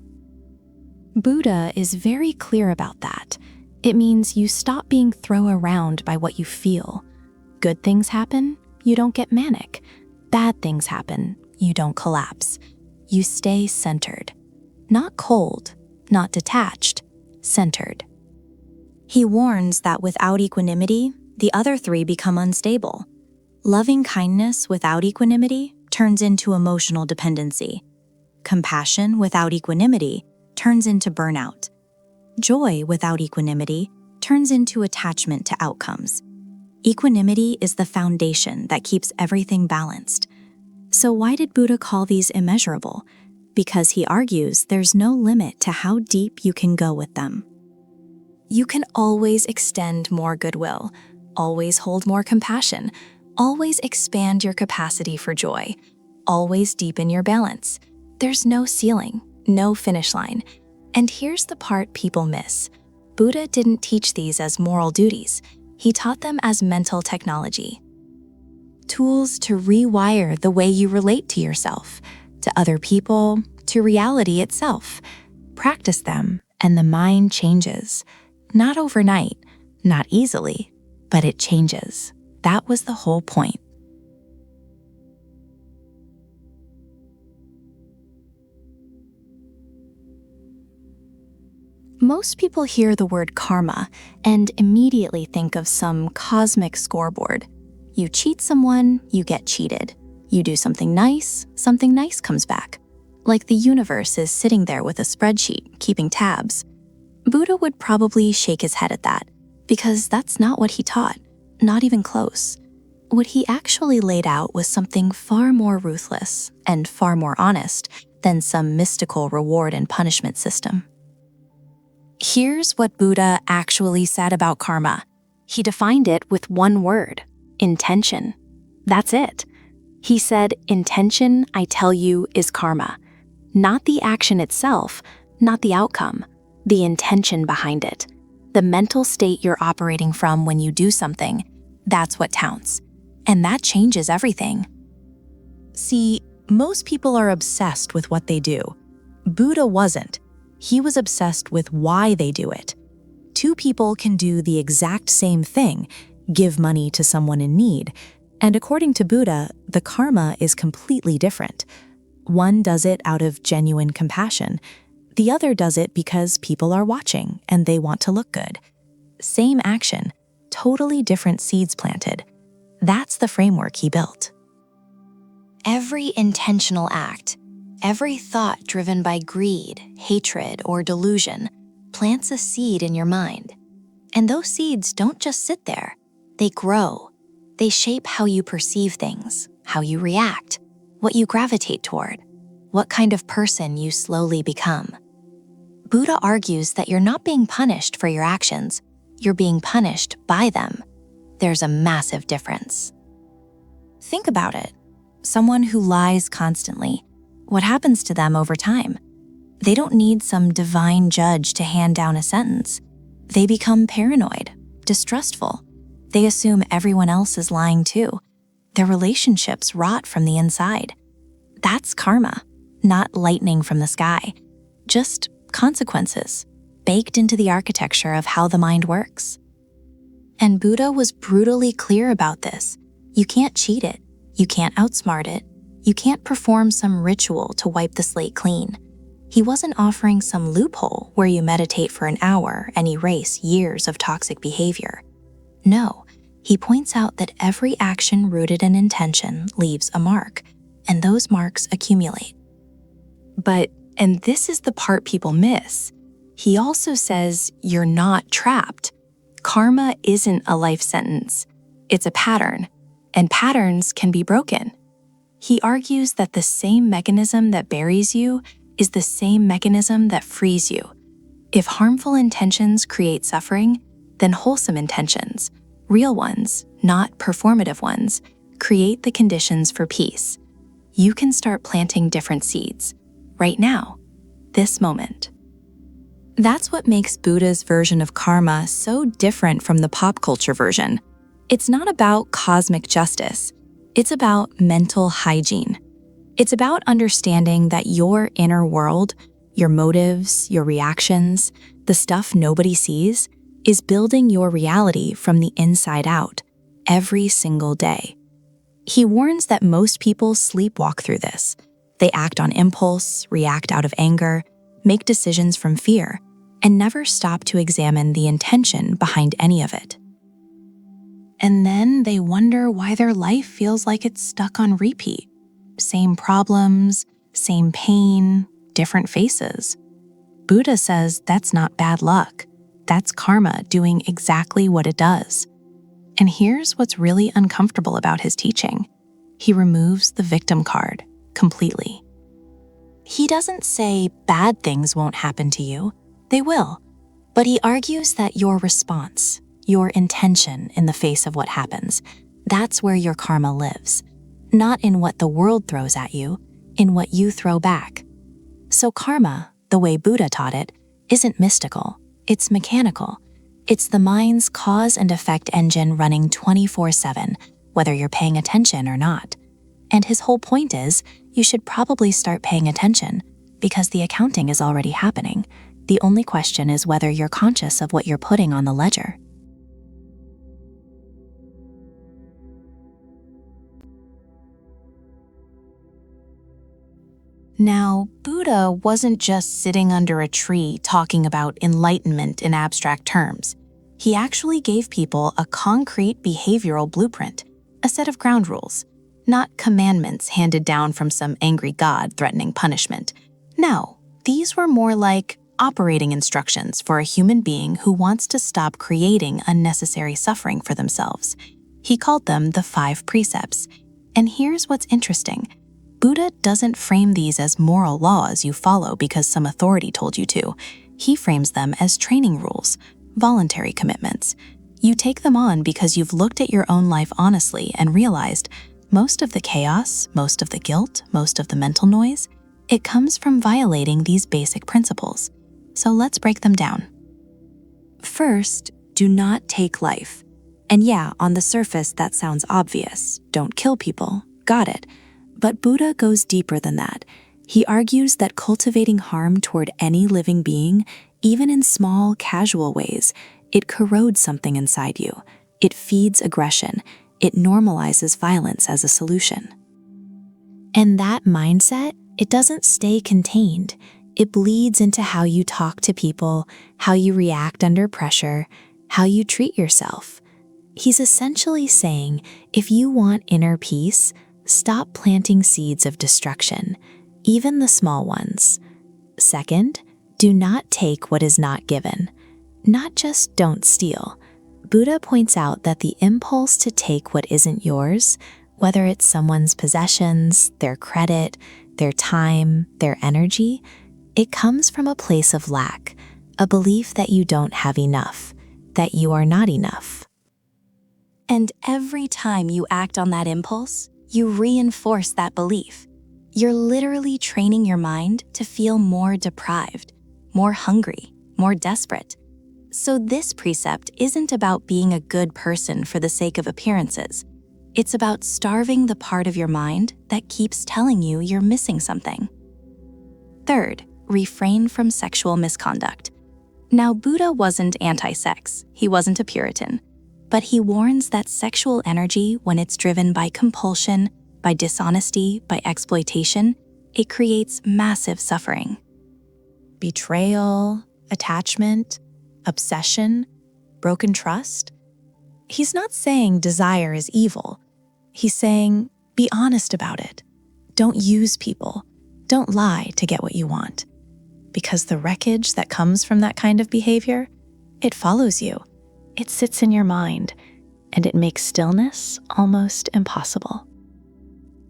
Buddha is very clear about that. It means you stop being thrown around by what you feel. Good things happen, you don't get manic. Bad things happen, you don't collapse. You stay centered. Not cold, not detached, centered. He warns that without equanimity, the other three become unstable. Loving kindness without equanimity turns into emotional dependency. Compassion without equanimity turns into burnout. Joy without equanimity turns into attachment to outcomes. Equanimity is the foundation that keeps everything balanced. So why did Buddha call these immeasurable? Because he argues there's no limit to how deep you can go with them. You can always extend more goodwill, always hold more compassion, always expand your capacity for joy, always deepen your balance. There's no ceiling, no finish line. And here's the part people miss. Buddha didn't teach these as moral duties. He taught them as mental technology. Tools to rewire the way you relate to yourself, to other people, to reality itself. Practice them, and the mind changes. Not overnight, not easily, but it changes. That was the whole point. Most people hear the word karma and immediately think of some cosmic scoreboard. You cheat someone, you get cheated. You do something nice comes back. Like the universe is sitting there with a spreadsheet, keeping tabs. Buddha would probably shake his head at that. because that's not what he taught, not even close. What he actually laid out was something far more ruthless and far more honest than some mystical reward and punishment system. Here's what Buddha actually said about karma. He defined it with one word: intention. That's it. He said, intention, I tell you, is karma. Not the action itself, not the outcome, the intention behind it. The mental state you're operating from when you do something, that's what counts. And that changes everything. See, most people are obsessed with what they do. Buddha wasn't. He was obsessed with why they do it. Two people can do the exact same thing, give money to someone in need, and according to Buddha, the karma is completely different. One does it out of genuine compassion. The other does it because people are watching and they want to look good. Same action, totally different seeds planted. That's the framework he built. Every intentional act, every thought driven by greed, hatred, or delusion plants a seed in your mind. And those seeds don't just sit there. They grow. They shape how you perceive things, how you react, what you gravitate toward, what kind of person you slowly become. Buddha argues that you're not being punished for your actions, you're being punished by them. There's a massive difference. Think about it. Someone who lies constantly, what happens to them over time? They don't need some divine judge to hand down a sentence. They become paranoid, distrustful. They assume everyone else is lying too. Their relationships rot from the inside. That's karma, not lightning from the sky. Just consequences, baked into the architecture of how the mind works. And Buddha was brutally clear about this. You can't cheat it. You can't outsmart it. You can't perform some ritual to wipe the slate clean. He wasn't offering some loophole where you meditate for an hour and erase years of toxic behavior. No, he points out that every action rooted in intention leaves a mark, and those marks accumulate. But, and this is the part people miss, he also says you're not trapped. Karma isn't a life sentence. It's a pattern, and patterns can be broken. He argues that the same mechanism that buries you is the same mechanism that frees you. If harmful intentions create suffering, then wholesome intentions, real ones, not performative ones, create the conditions for peace. You can start planting different seeds, right now, this moment. That's what makes Buddha's version of karma so different from the pop culture version. It's not about cosmic justice. It's about mental hygiene. It's about understanding that your inner world, your motives, your reactions, the stuff nobody sees, is building your reality from the inside out, every single day. He warns that most people sleepwalk through this. They act on impulse, react out of anger, make decisions from fear, and never stop to examine the intention behind any of it. And then they wonder why their life feels like it's stuck on repeat. Same problems, same pain, different faces. Buddha says that's not bad luck. That's karma doing exactly what it does. And here's what's really uncomfortable about his teaching. He removes the victim card completely. He doesn't say bad things won't happen to you. They will. But he argues that your response, your intention in the face of what happens, that's where your karma lives. Not in what the world throws at you, in what you throw back. So karma, the way Buddha taught it, isn't mystical. It's mechanical. It's the mind's cause and effect engine running 24/7, whether you're paying attention or not. And his whole point is, you should probably start paying attention, because the accounting is already happening. The only question is whether you're conscious of what you're putting on the ledger. Now, Buddha wasn't just sitting under a tree talking about enlightenment in abstract terms. He actually gave people a concrete behavioral blueprint, a set of ground rules, not commandments handed down from some angry god threatening punishment. No, these were more like operating instructions for a human being who wants to stop creating unnecessary suffering for themselves. He called them the Five Precepts. And here's what's interesting. Buddha doesn't frame these as moral laws you follow because some authority told you to. He frames them as training rules, voluntary commitments. You take them on because you've looked at your own life honestly and realized most of the chaos, most of the guilt, most of the mental noise, it comes from violating these basic principles. So let's break them down. First, do not take life. And yeah, on the surface that sounds obvious. Don't kill people. Got it. But Buddha goes deeper than that. He argues that cultivating harm toward any living being, even in small, casual ways, it corrodes something inside you. It feeds aggression. It normalizes violence as a solution. And that mindset, it doesn't stay contained. It bleeds into how you talk to people, how you react under pressure, how you treat yourself. He's essentially saying, if you want inner peace, stop planting seeds of destruction, even the small ones. Second, do not take what is not given. Not just don't steal. Buddha points out that the impulse to take what isn't yours, whether it's someone's possessions, their credit, their time, their energy, it comes from a place of lack, a belief that you don't have enough, that you are not enough. And every time you act on that impulse, you reinforce that belief. You're literally training your mind to feel more deprived, more hungry, more desperate. So this precept isn't about being a good person for the sake of appearances. It's about starving the part of your mind that keeps telling you you're missing something. Third, refrain from sexual misconduct. Now, Buddha wasn't anti-sex. He wasn't a Puritan. But he warns that sexual energy, when it's driven by compulsion, by dishonesty, by exploitation, it creates massive suffering. Betrayal, attachment, obsession, broken trust. He's not saying desire is evil. He's saying, be honest about it. Don't use people. Don't lie to get what you want. Because the wreckage that comes from that kind of behavior, it follows you. It sits in your mind, and it makes stillness almost impossible.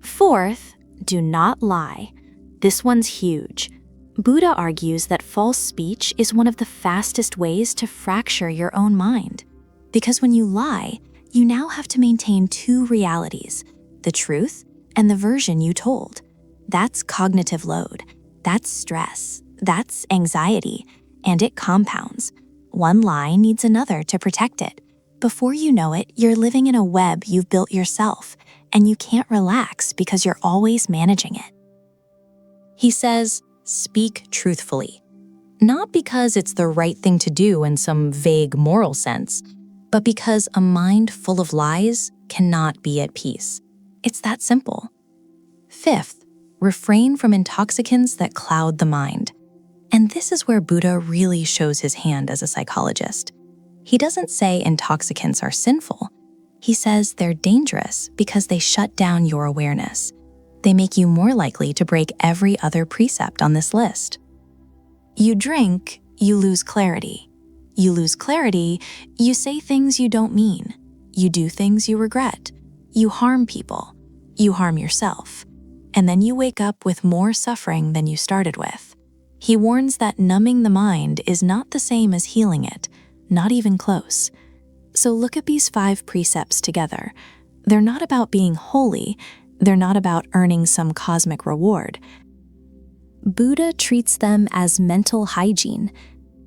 Fourth, do not lie. This one's huge. Buddha argues that false speech is one of the fastest ways to fracture your own mind. Because when you lie, you now have to maintain two realities, the truth and the version you told. That's cognitive load. That's stress. That's anxiety. And it compounds. One lie needs another to protect it. Before you know it, you're living in a web you've built yourself, and you can't relax because you're always managing it. He says, speak truthfully. Not because it's the right thing to do in some vague moral sense, but because a mind full of lies cannot be at peace. It's that simple. Fifth, refrain from intoxicants that cloud the mind. And this is where Buddha really shows his hand as a psychologist. He doesn't say intoxicants are sinful. He says they're dangerous because they shut down your awareness. They make you more likely to break every other precept on this list. You drink, you lose clarity. You lose clarity, you say things you don't mean. You do things you regret. You harm people. You harm yourself. And then you wake up with more suffering than you started with. He warns that numbing the mind is not the same as healing it, not even close. So look at these 5 precepts together. They're not about being holy. They're not about earning some cosmic reward. Buddha treats them as mental hygiene,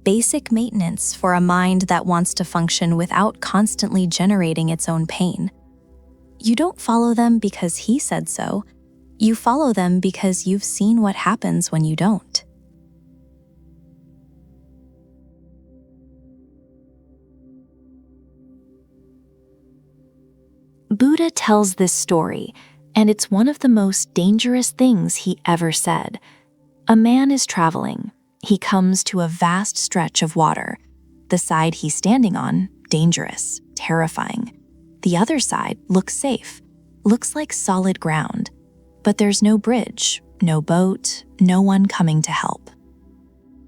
basic maintenance for a mind that wants to function without constantly generating its own pain. You don't follow them because he said so. You follow them because you've seen what happens when you don't. Buddha tells this story, and it's one of the most dangerous things he ever said. A man is traveling. He comes to a vast stretch of water. The side he's standing on, dangerous, terrifying. The other side looks safe, looks like solid ground. But there's no bridge, no boat, no one coming to help.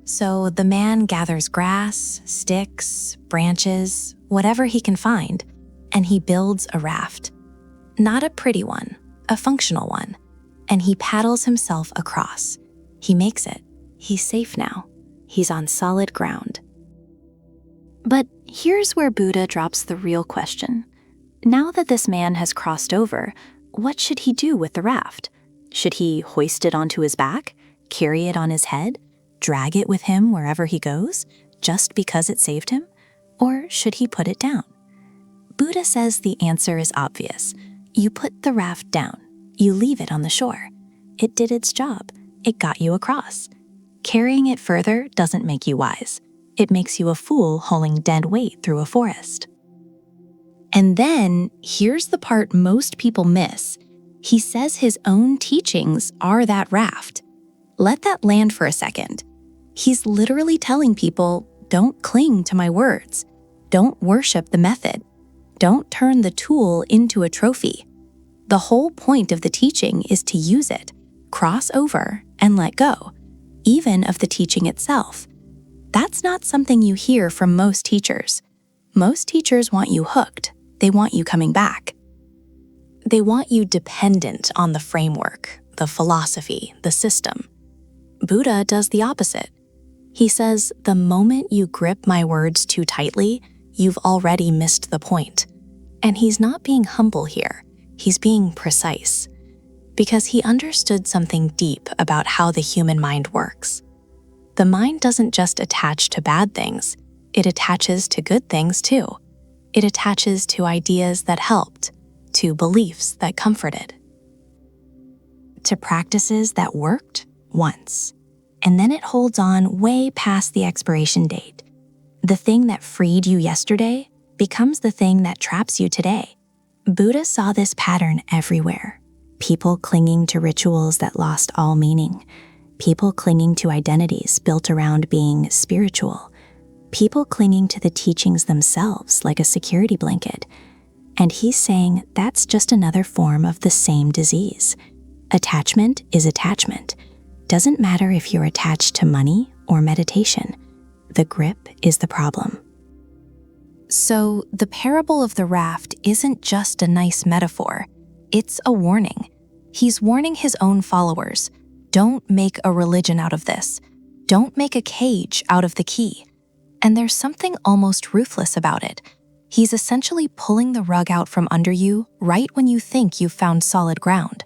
So the man gathers grass, sticks, branches, whatever he can find, and he builds a raft. Not a pretty one, a functional one. And he paddles himself across. He makes it. He's safe now. He's on solid ground. But here's where Buddha drops the real question. Now that this man has crossed over, what should he do with the raft? Should he hoist it onto his back, carry it on his head, drag it with him wherever he goes, just because it saved him? Or should he put it down? Buddha says the answer is obvious. You put the raft down. You leave it on the shore. It did its job. It got you across. Carrying it further doesn't make you wise. It makes you a fool hauling dead weight through a forest. And then, here's the part most people miss. He says his own teachings are that raft. Let that land for a second. He's literally telling people, don't cling to my words. Don't worship the method. Don't turn the tool into a trophy. The whole point of the teaching is to use it, cross over, and let go, even of the teaching itself. That's not something you hear from most teachers. Most teachers want you hooked. They want you coming back. They want you dependent on the framework, the philosophy, the system. Buddha does the opposite. He says, the moment you grip my words too tightly, you've already missed the point. And he's not being humble here. He's being precise. Because he understood something deep about how the human mind works. The mind doesn't just attach to bad things. It attaches to good things too. It attaches to ideas that helped, to beliefs that comforted, to practices that worked once, and then it holds on way past the expiration date. The thing that freed you yesterday becomes the thing that traps you today. Buddha saw this pattern everywhere. People clinging to rituals that lost all meaning. People clinging to identities built around being spiritual. People clinging to the teachings themselves like a security blanket. And he's saying that's just another form of the same disease. Attachment is attachment. Doesn't matter if you're attached to money or meditation. The grip is the problem. So the parable of the raft isn't just a nice metaphor. It's a warning. He's warning his own followers. Don't make a religion out of this. Don't make a cage out of the key. And there's something almost ruthless about it. He's essentially pulling the rug out from under you right when you think you've found solid ground.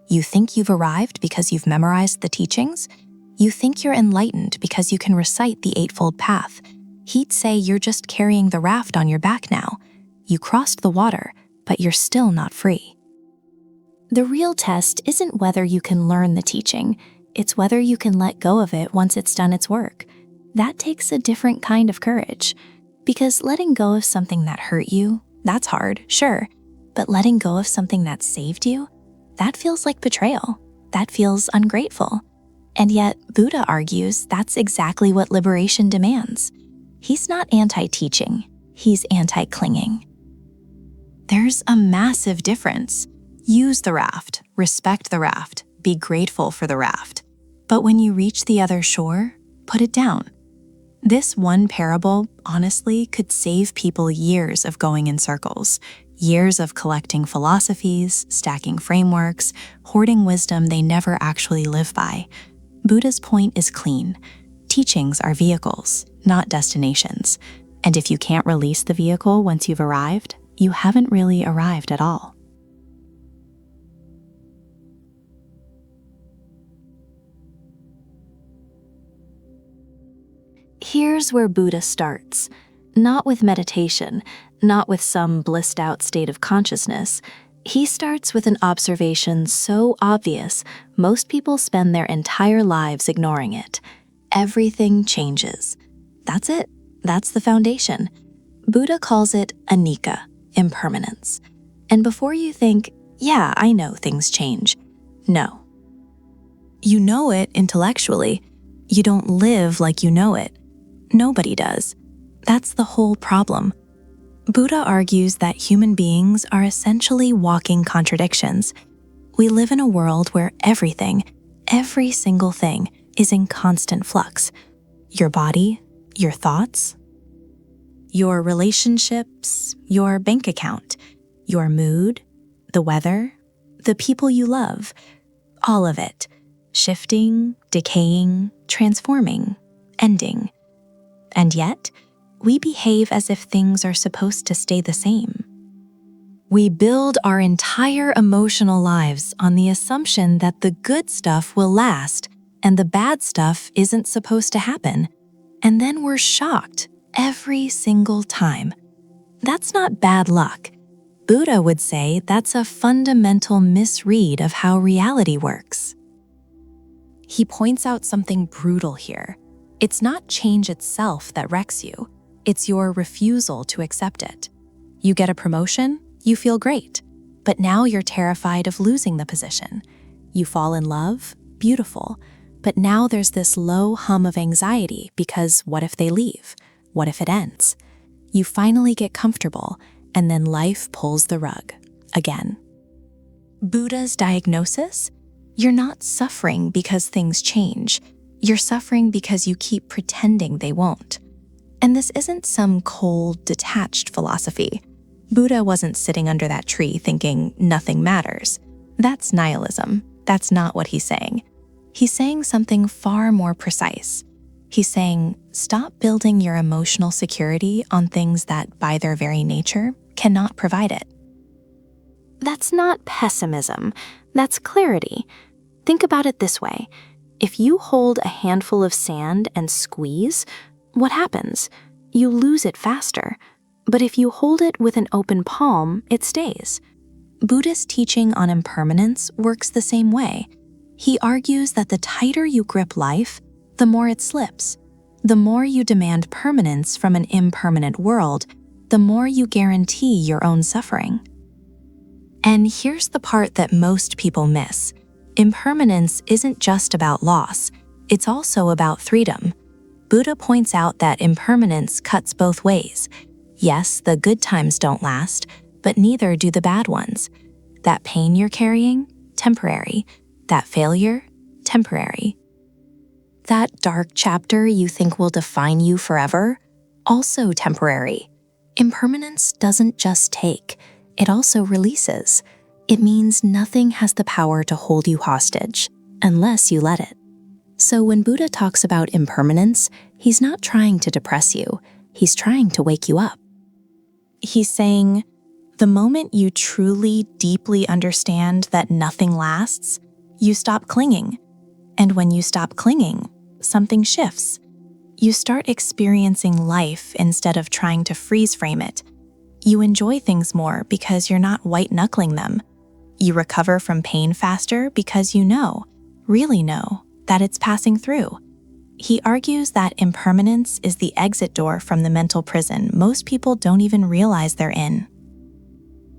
You think you've arrived because you've memorized the teachings? You think you're enlightened because you can recite the Eightfold Path. He'd say you're just carrying the raft on your back now. You crossed the water, but you're still not free. The real test isn't whether you can learn the teaching. It's whether you can let go of it once it's done its work. That takes a different kind of courage. Because letting go of something that hurt you, that's hard, sure. But letting go of something that saved you, that feels like betrayal. That feels ungrateful. And yet, Buddha argues that's exactly what liberation demands. He's not anti-teaching, he's anti-clinging. There's a massive difference. Use the raft, respect the raft, be grateful for the raft. But when you reach the other shore, put it down. This one parable, honestly, could save people years of going in circles, years of collecting philosophies, stacking frameworks, hoarding wisdom they never actually live by. Buddha's point is clean. Teachings are vehicles, not destinations. And if you can't release the vehicle once you've arrived, you haven't really arrived at all. Here's where Buddha starts. Not with meditation, not with some blissed out state of consciousness. He starts with an observation so obvious, most people spend their entire lives ignoring it. Everything changes. That's it. That's the foundation. Buddha calls it Anicca, impermanence. And before you think, yeah, I know things change. No. You know it intellectually. You don't live like you know it. Nobody does. That's the whole problem. Buddha argues that human beings are essentially walking contradictions. We live in a world where everything, every single thing, is in constant flux. your body, your thoughts, your relationships, your bank account, your mood, the weather, the people you love, all of it, shifting, decaying, transforming, ending. And yet, we behave as if things are supposed to stay the same. We build our entire emotional lives on the assumption that the good stuff will last and the bad stuff isn't supposed to happen. And then we're shocked every single time. That's not bad luck. Buddha would say that's a fundamental misread of how reality works. He points out something brutal here. It's not change itself that wrecks you. It's your refusal to accept it. You get a promotion, you feel great, but now you're terrified of losing the position. You fall in love, beautiful, but now there's this low hum of anxiety because what if they leave? What if it ends? You finally get comfortable, and then life pulls the rug again. Buddha's diagnosis? You're not suffering because things change. You're suffering because you keep pretending they won't. And this isn't some cold, detached philosophy. Buddha wasn't sitting under that tree thinking nothing matters. That's nihilism. That's not what he's saying. He's saying something far more precise. He's saying, stop building your emotional security on things that, by their very nature, cannot provide it. That's not pessimism. That's clarity. Think about it this way. If you hold a handful of sand and squeeze, what happens? You lose it faster. But if you hold it with an open palm, it stays. Buddhist teaching on impermanence works the same way. He argues that the tighter you grip life, the more it slips. The more you demand permanence from an impermanent world, the more you guarantee your own suffering. And here's the part that most people miss. Impermanence isn't just about loss, it's also about freedom. Buddha points out that impermanence cuts both ways. Yes, the good times don't last, but neither do the bad ones. That pain you're carrying, temporary. That failure, temporary. That dark chapter you think will define you forever, also temporary. Impermanence doesn't just take, it also releases. It means nothing has the power to hold you hostage, unless you let it. So when Buddha talks about impermanence, he's not trying to depress you, he's trying to wake you up. He's saying, the moment you truly, deeply understand that nothing lasts, you stop clinging. And when you stop clinging, something shifts. You start experiencing life instead of trying to freeze frame it. You enjoy things more because you're not white-knuckling them. You recover from pain faster because you know, really know, that it's passing through. He argues that impermanence is the exit door from the mental prison most people don't even realize they're in.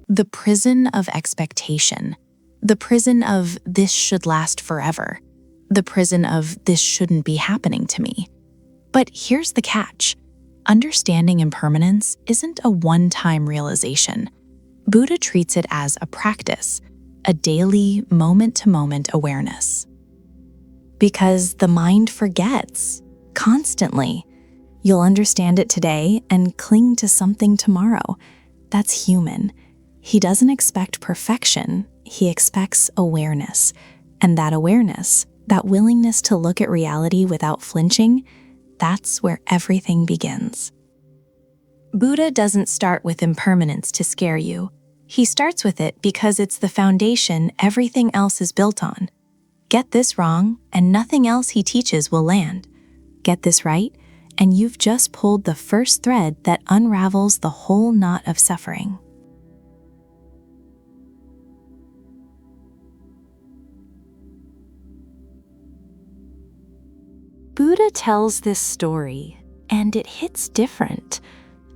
The prison of expectation. The prison of this should last forever. The prison of this shouldn't be happening to me. But here's the catch. Understanding impermanence isn't a one-time realization. Buddha treats it as a practice, a daily, moment-to-moment awareness. Because the mind forgets, constantly. You'll understand it today and cling to something tomorrow. That's human. He doesn't expect perfection, he expects awareness. And that awareness, that willingness to look at reality without flinching, that's where everything begins. Buddha doesn't start with impermanence to scare you. He starts with it because it's the foundation everything else is built on. Get this wrong, and nothing else he teaches will land. Get this right, and you've just pulled the first thread that unravels the whole knot of suffering. Buddha tells this story, and it hits different.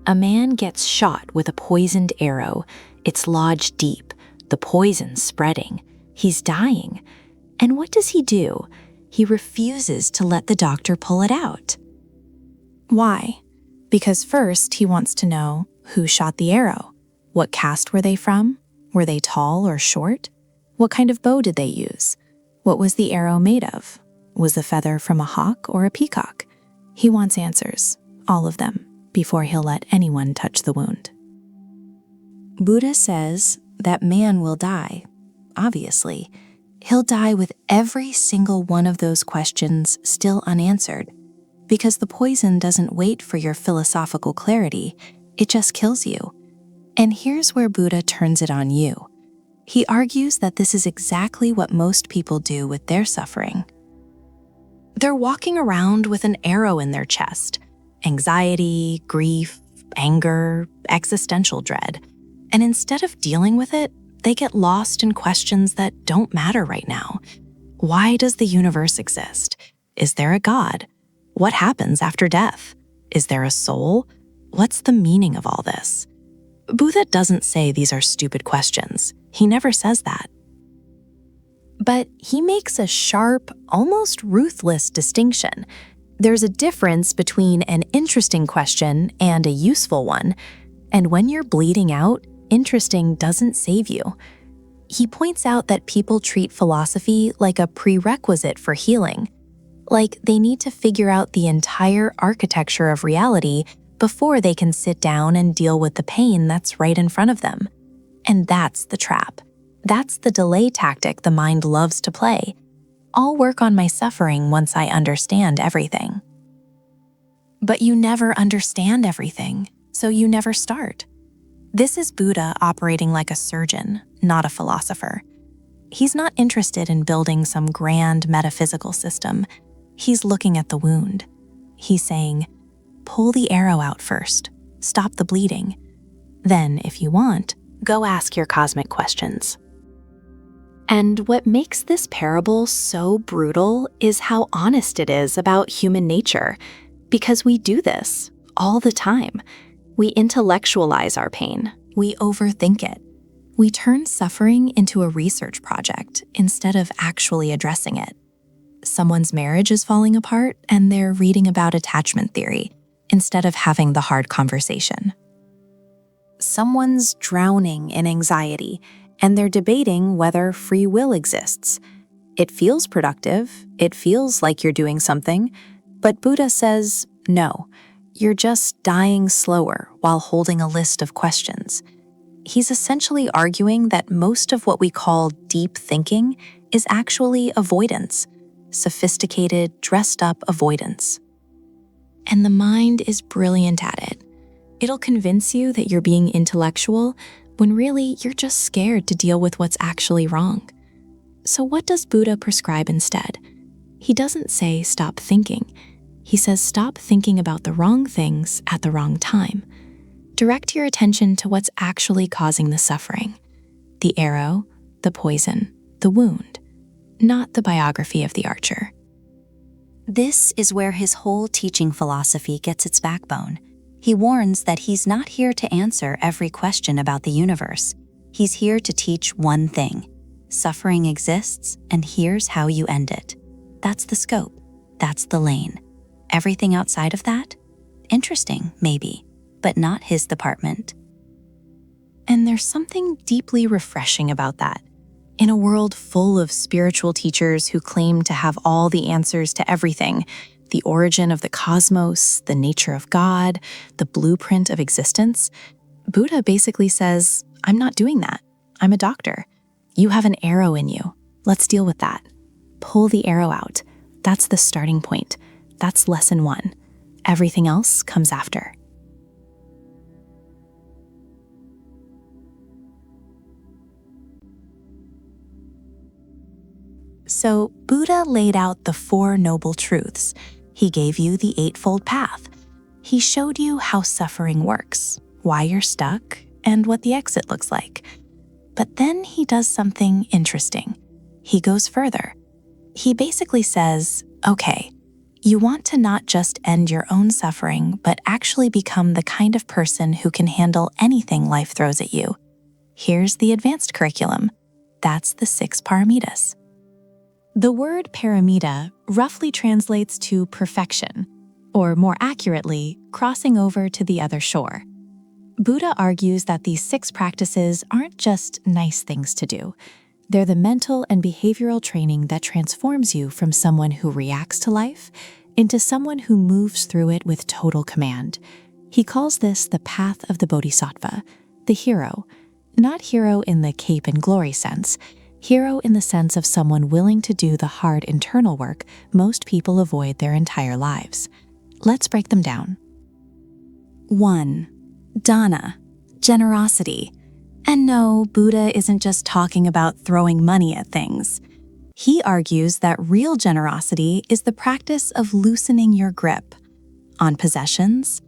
A man gets shot with a poisoned arrow. It's lodged deep, the poison spreading. He's dying. And what does he do? He refuses to let the doctor pull it out. Why? Because first he wants to know who shot the arrow. What caste were they from? Were they tall or short? What kind of bow did they use? What was the arrow made of? Was the feather from a hawk or a peacock? He wants answers, all of them, before he'll let anyone touch the wound. Buddha says that man will die, obviously. He'll die with every single one of those questions still unanswered, because the poison doesn't wait for your philosophical clarity, it just kills you. And here's where Buddha turns it on you. He argues that this is exactly what most people do with their suffering. They're walking around with an arrow in their chest, anxiety, grief, anger, existential dread. And instead of dealing with it, they get lost in questions that don't matter right now. Why does the universe exist? Is there a God? What happens after death? Is there a soul? What's the meaning of all this? Buddha doesn't say these are stupid questions. He never says that. But he makes a sharp, almost ruthless distinction. There's a difference between an interesting question and a useful one. And when you're bleeding out, interesting doesn't save you. He points out that people treat philosophy like a prerequisite for healing. Like they need to figure out the entire architecture of reality before they can sit down and deal with the pain that's right in front of them. And that's the trap. That's the delay tactic the mind loves to play. I'll work on my suffering once I understand everything. But you never understand everything, so you never start. This is Buddha operating like a surgeon, not a philosopher. He's not interested in building some grand metaphysical system. He's looking at the wound. He's saying, pull the arrow out first, stop the bleeding. Then, if you want, go ask your cosmic questions. And what makes this parable so brutal is how honest it is about human nature, because we do this all the time. We intellectualize our pain. We overthink it. We turn suffering into a research project instead of actually addressing it. Someone's marriage is falling apart and they're reading about attachment theory instead of having the hard conversation. Someone's drowning in anxiety and they're debating whether free will exists. It feels productive. It feels like you're doing something. But Buddha says, no. You're just dying slower while holding a list of questions. He's essentially arguing that most of what we call deep thinking is actually avoidance, sophisticated, dressed-up avoidance. And the mind is brilliant at it. It'll convince you that you're being intellectual when really you're just scared to deal with what's actually wrong. So what does Buddha prescribe instead? He doesn't say stop thinking. He says stop thinking about the wrong things at the wrong time. Direct your attention to what's actually causing the suffering. The arrow, the poison, the wound, not the biography of the archer. This is where his whole teaching philosophy gets its backbone. He warns that he's not here to answer every question about the universe. He's here to teach one thing. Suffering exists, and here's how you end it. That's the scope. That's the lane. Everything outside of that? Interesting, maybe, but not his department. And there's something deeply refreshing about that. In a world full of spiritual teachers who claim to have all the answers to everything, the origin of the cosmos, the nature of God, the blueprint of existence, Buddha basically says, I'm not doing that. I'm a doctor. You have an arrow in you. Let's deal with that. Pull the arrow out. That's the starting point. That's lesson 1. Everything else comes after. So Buddha laid out the 4 noble truths. He gave you the Eightfold Path. He showed you how suffering works, why you're stuck, and what the exit looks like. But then he does something interesting. He goes further. He basically says, okay, you want to not just end your own suffering, but actually become the kind of person who can handle anything life throws at you. Here's the advanced curriculum. That's the 6 Paramitas. The word paramita roughly translates to perfection, or more accurately, crossing over to the other shore. Buddha argues that these 6 practices aren't just nice things to do. They're the mental and behavioral training that transforms you from someone who reacts to life into someone who moves through it with total command. He calls this the path of the bodhisattva, the hero. Not hero in the cape and glory sense, hero in the sense of someone willing to do the hard internal work most people avoid their entire lives. Let's break them down. 1. Dana, generosity. And no, Buddha isn't just talking about throwing money at things. He argues that real generosity is the practice of loosening your grip on possessions,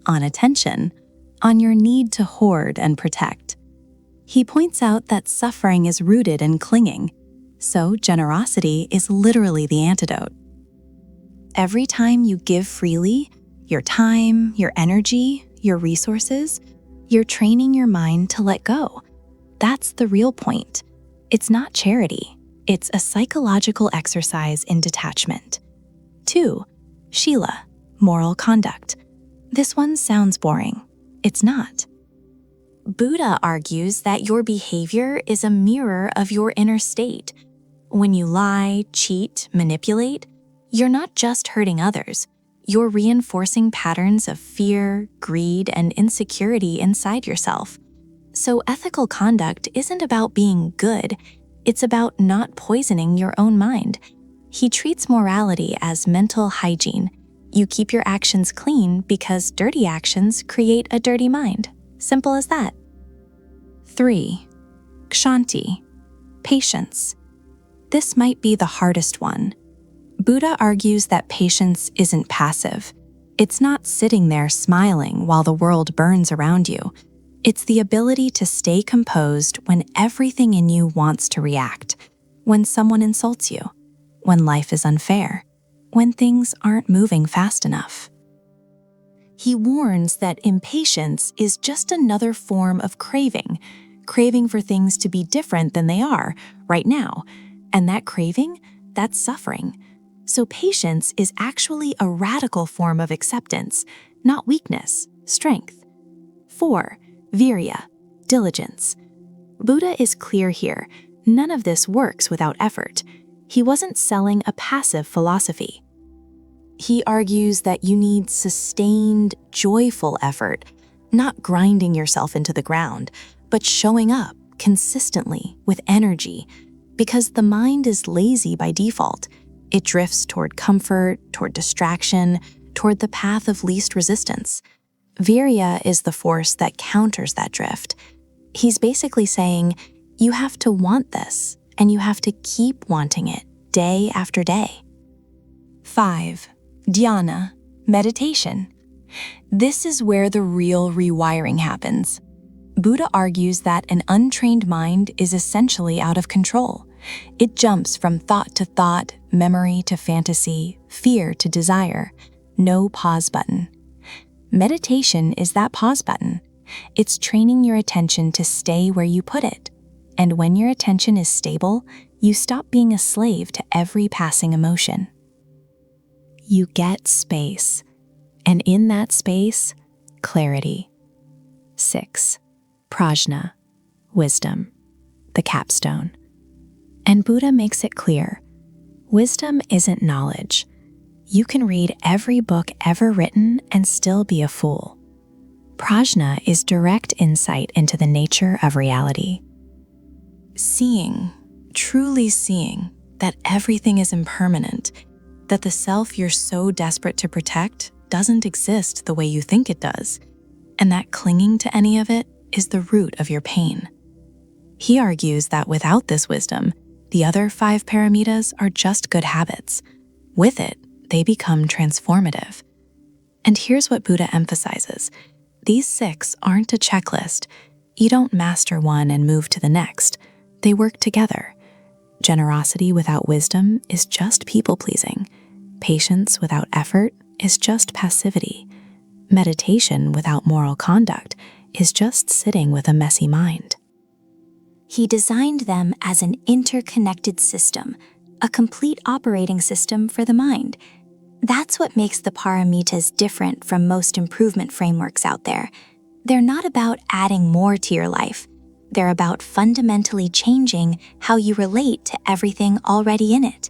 on attention, on your need to hoard and protect. He points out that suffering is rooted in clinging, so generosity is literally the antidote. Every time you give freely, your time, your energy, your resources, you're training your mind to let go. That's the real point. It's not charity. It's a psychological exercise in detachment. 2. Shila, moral conduct. This one sounds boring. It's not. Buddha argues that your behavior is a mirror of your inner state. When you lie, cheat, manipulate, you're not just hurting others. You're reinforcing patterns of fear, greed, and insecurity inside yourself. So ethical conduct isn't about being good. It's about not poisoning your own mind. He treats morality as mental hygiene. You keep your actions clean because dirty actions create a dirty mind. Simple as that. 3. Kshanti, patience. This might be the hardest one. Buddha argues that patience isn't passive. It's not sitting there smiling while the world burns around you. It's the ability to stay composed when everything in you wants to react, when someone insults you, when life is unfair, when things aren't moving fast enough. He warns that impatience is just another form of craving for things to be different than they are right now. And that craving, that's suffering. So patience is actually a radical form of acceptance, not weakness, strength. 4. Virya, diligence. Buddha is clear here. None of this works without effort. He wasn't selling a passive philosophy. He argues that you need sustained, joyful effort, not grinding yourself into the ground, but showing up consistently with energy, because the mind is lazy by default. It drifts toward comfort, toward distraction, toward the path of least resistance. Virya is the force that counters that drift. He's basically saying, you have to want this, and you have to keep wanting it day after day. 5. Dhyana, meditation. This is where the real rewiring happens. Buddha argues that an untrained mind is essentially out of control. It jumps from thought to thought, memory to fantasy, fear to desire. No pause button. Meditation is that pause button. It's training your attention to stay where you put it. And when your attention is stable, you stop being a slave to every passing emotion. You get space. And in that space, clarity. 6. Prajna, wisdom, the capstone. And Buddha makes it clear, wisdom isn't knowledge. You can read every book ever written and still be a fool. Prajna is direct insight into the nature of reality. Seeing, truly seeing, that everything is impermanent, that the self you're so desperate to protect doesn't exist the way you think it does, and that clinging to any of it is the root of your pain. He argues that without this wisdom, the other 5 paramitas are just good habits. With it, they become transformative. And here's what Buddha emphasizes. These 6 aren't a checklist. You don't master one and move to the next. They work together. Generosity without wisdom is just people-pleasing. Patience without effort is just passivity. Meditation without moral conduct is just sitting with a messy mind. He designed them as an interconnected system, a complete operating system for the mind. That's what makes the Paramitas different from most improvement frameworks out there. They're not about adding more to your life. They're about fundamentally changing how you relate to everything already in it.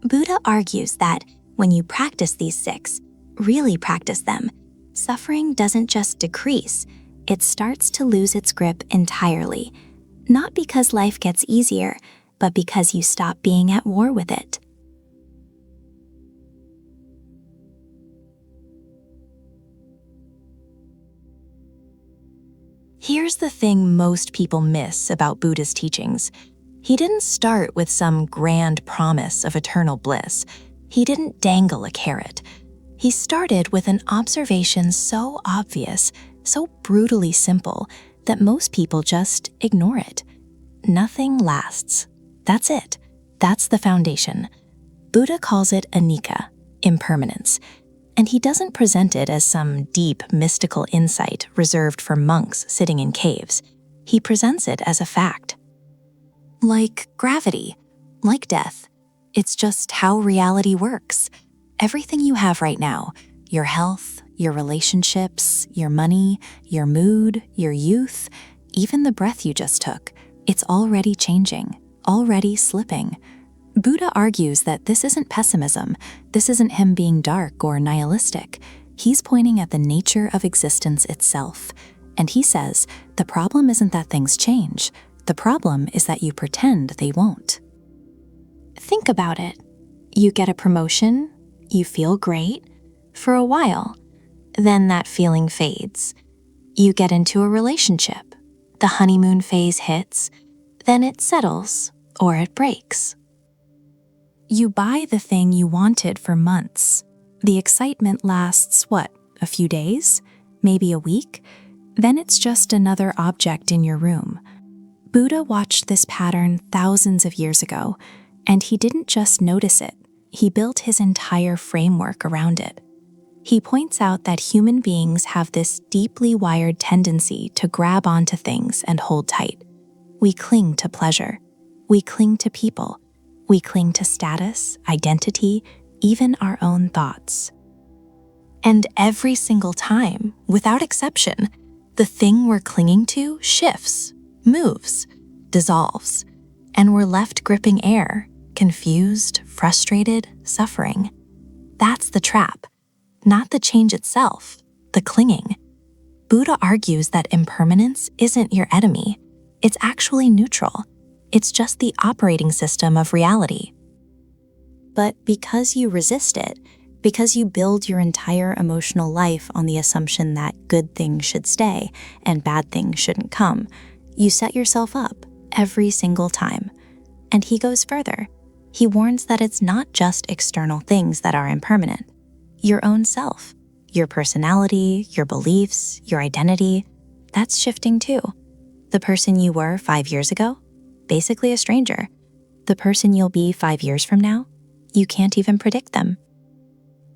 Buddha argues that when you practice these 6, really practice them, suffering doesn't just decrease, it starts to lose its grip entirely. Not because life gets easier, but because you stop being at war with it. Here's the thing most people miss about Buddha's teachings. He didn't start with some grand promise of eternal bliss. He didn't dangle a carrot. He started with an observation so obvious, so brutally simple, that most people just ignore it. Nothing lasts. That's it. That's the foundation. Buddha calls it Anicca, impermanence. And he doesn't present it as some deep, mystical insight reserved for monks sitting in caves. He presents it as a fact. Like gravity, like death. It's just how reality works. Everything you have right now, your health, your relationships, your money, your mood, your youth, even the breath you just took, it's already changing, already slipping. Buddha argues that this isn't pessimism, this isn't him being dark or nihilistic. He's pointing at the nature of existence itself. And he says, the problem isn't that things change, the problem is that you pretend they won't. Think about it. You get a promotion, you feel great, for a while. Then that feeling fades. You get into a relationship. The honeymoon phase hits, then it settles or it breaks. You buy the thing you wanted for months. The excitement lasts, a few days? Maybe a week? Then it's just another object in your room. Buddha watched this pattern thousands of years ago, and he didn't just notice it. He built his entire framework around it. He points out that human beings have this deeply wired tendency to grab onto things and hold tight. We cling to pleasure. We cling to people. We cling to status, identity, even our own thoughts. And every single time, without exception, the thing we're clinging to shifts, moves, dissolves, and we're left gripping air, confused, frustrated, suffering. That's the trap, not the change itself, the clinging. Buddha argues that impermanence isn't your enemy. It's actually neutral. It's just the operating system of reality. But because you resist it, because you build your entire emotional life on the assumption that good things should stay and bad things shouldn't come, you set yourself up every single time. And he goes further. He warns that it's not just external things that are impermanent. Your own self, your personality, your beliefs, your identity, that's shifting too. The person you were 5 years ago, basically a stranger. The person you'll be 5 years from now, you can't even predict them.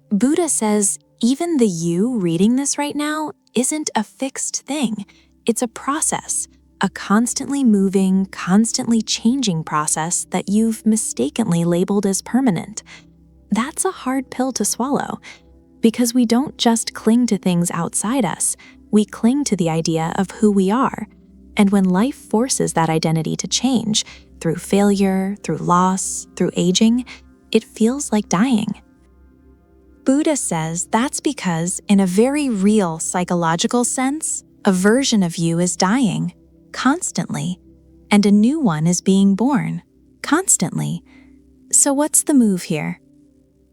Buddha says even the you reading this right now isn't a fixed thing. It's a process, a constantly moving, constantly changing process that you've mistakenly labeled as permanent. That's a hard pill to swallow, because we don't just cling to things outside us, we cling to the idea of who we are. And when life forces that identity to change, through failure, through loss, through aging, it feels like dying. Buddha says that's because, in a very real psychological sense, a version of you is dying, constantly, and a new one is being born, constantly. So what's the move here?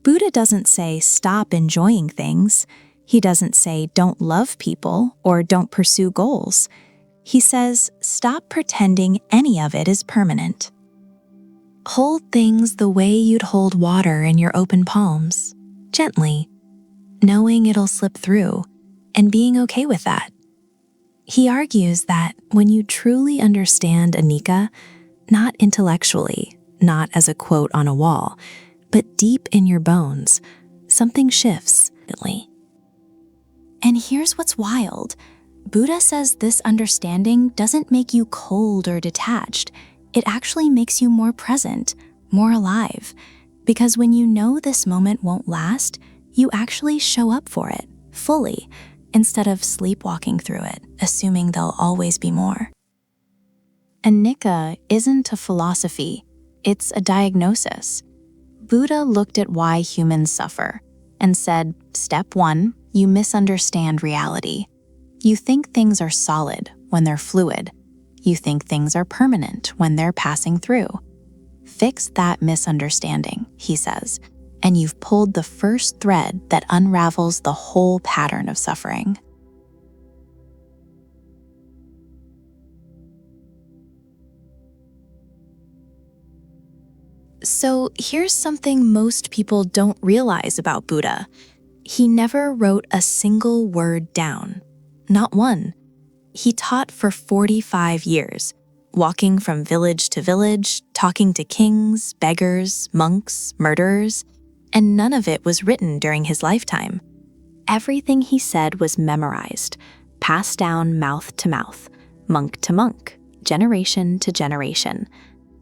Buddha doesn't say stop enjoying things. He doesn't say don't love people or don't pursue goals. He says stop pretending any of it is permanent. Hold things the way you'd hold water in your open palms, gently, knowing it'll slip through, and being okay with that. He argues that when you truly understand Anicca, not intellectually, not as a quote on a wall, but deep in your bones, something shifts. And here's what's wild. Buddha says this understanding doesn't make you cold or detached. It actually makes you more present, more alive. Because when you know this moment won't last, you actually show up for it, fully, instead of sleepwalking through it, assuming there'll always be more. Anicca isn't a philosophy, it's a diagnosis. Buddha looked at why humans suffer and said, Step 1, you misunderstand reality. You think things are solid when they're fluid. You think things are permanent when they're passing through. Fix that misunderstanding, he says, and you've pulled the first thread that unravels the whole pattern of suffering. So here's something most people don't realize about Buddha. He never wrote a single word down. Not one. He taught for 45 years, walking from village to village, talking to kings, beggars, monks, murderers, and none of it was written during his lifetime. Everything he said was memorized, passed down mouth to mouth, monk to monk, generation to generation.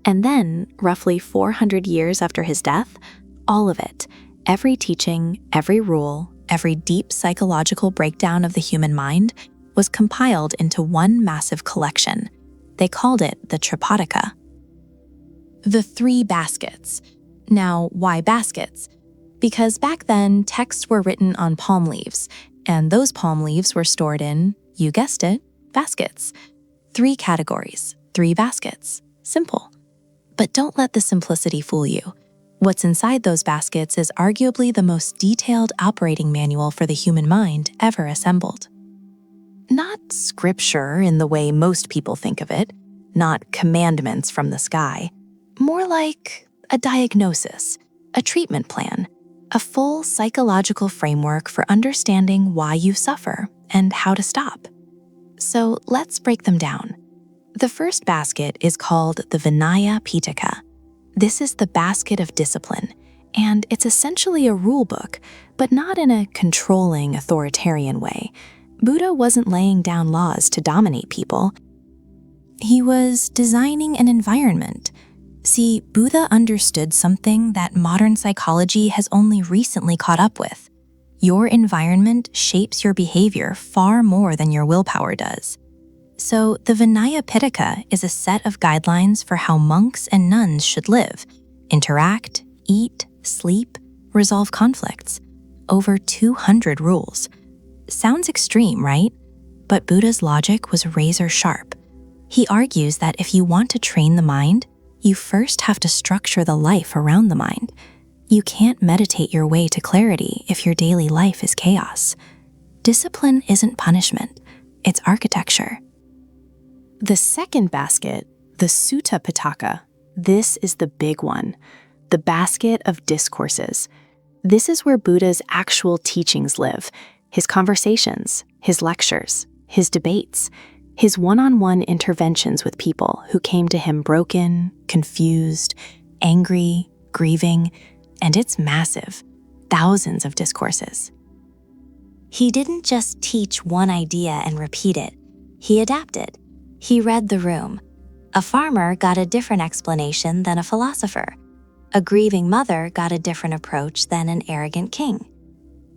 And then, roughly 400 years after his death, all of it, every teaching, every rule, every deep psychological breakdown of the human mind was compiled into one massive collection. They called it the Tripitaka. The 3 baskets. Now, why baskets? Because back then, texts were written on palm leaves, and those palm leaves were stored in, you guessed it, baskets. 3 categories, 3 baskets. Simple. But don't let the simplicity fool you. What's inside those baskets is arguably the most detailed operating manual for the human mind ever assembled. Not scripture in the way most people think of it, not commandments from the sky. More like a diagnosis, a treatment plan, a full psychological framework for understanding why you suffer and how to stop. So let's break them down. The first basket is called the Vinaya Pitaka. This is the basket of discipline, and it's essentially a rule book, but not in a controlling, authoritarian way. Buddha wasn't laying down laws to dominate people. He was designing an environment. See, Buddha understood something that modern psychology has only recently caught up with. Your environment shapes your behavior far more than your willpower does. So the Vinaya Pitaka is a set of guidelines for how monks and nuns should live, interact, eat, sleep, resolve conflicts. Over 200 rules. Sounds extreme, right? But Buddha's logic was razor sharp. He argues that if you want to train the mind, you first have to structure the life around the mind. You can't meditate your way to clarity if your daily life is chaos. Discipline isn't punishment, it's architecture. The second basket, the Sutta Pitaka, this is the big one, the basket of discourses. This is where Buddha's actual teachings live, his conversations, his lectures, his debates, his one-on-one interventions with people who came to him broken, confused, angry, grieving, and it's massive, thousands of discourses. He didn't just teach one idea and repeat it, he adapted. He read the room. A farmer got a different explanation than a philosopher. A grieving mother got a different approach than an arrogant king.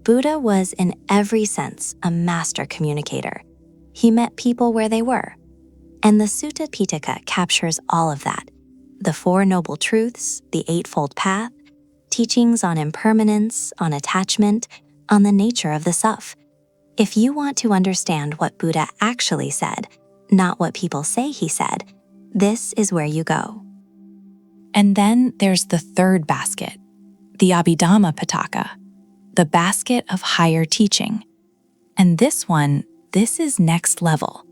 Buddha was, in every sense, a master communicator. He met people where they were. And the Sutta Pitaka captures all of that. The 4 Noble Truths, the Eightfold Path, teachings on impermanence, on attachment, on the nature of the self. If you want to understand what Buddha actually said, not what people say he said, this is where you go. And then there's the third basket, the Abhidhamma Pitaka, the basket of higher teaching. And this is next level.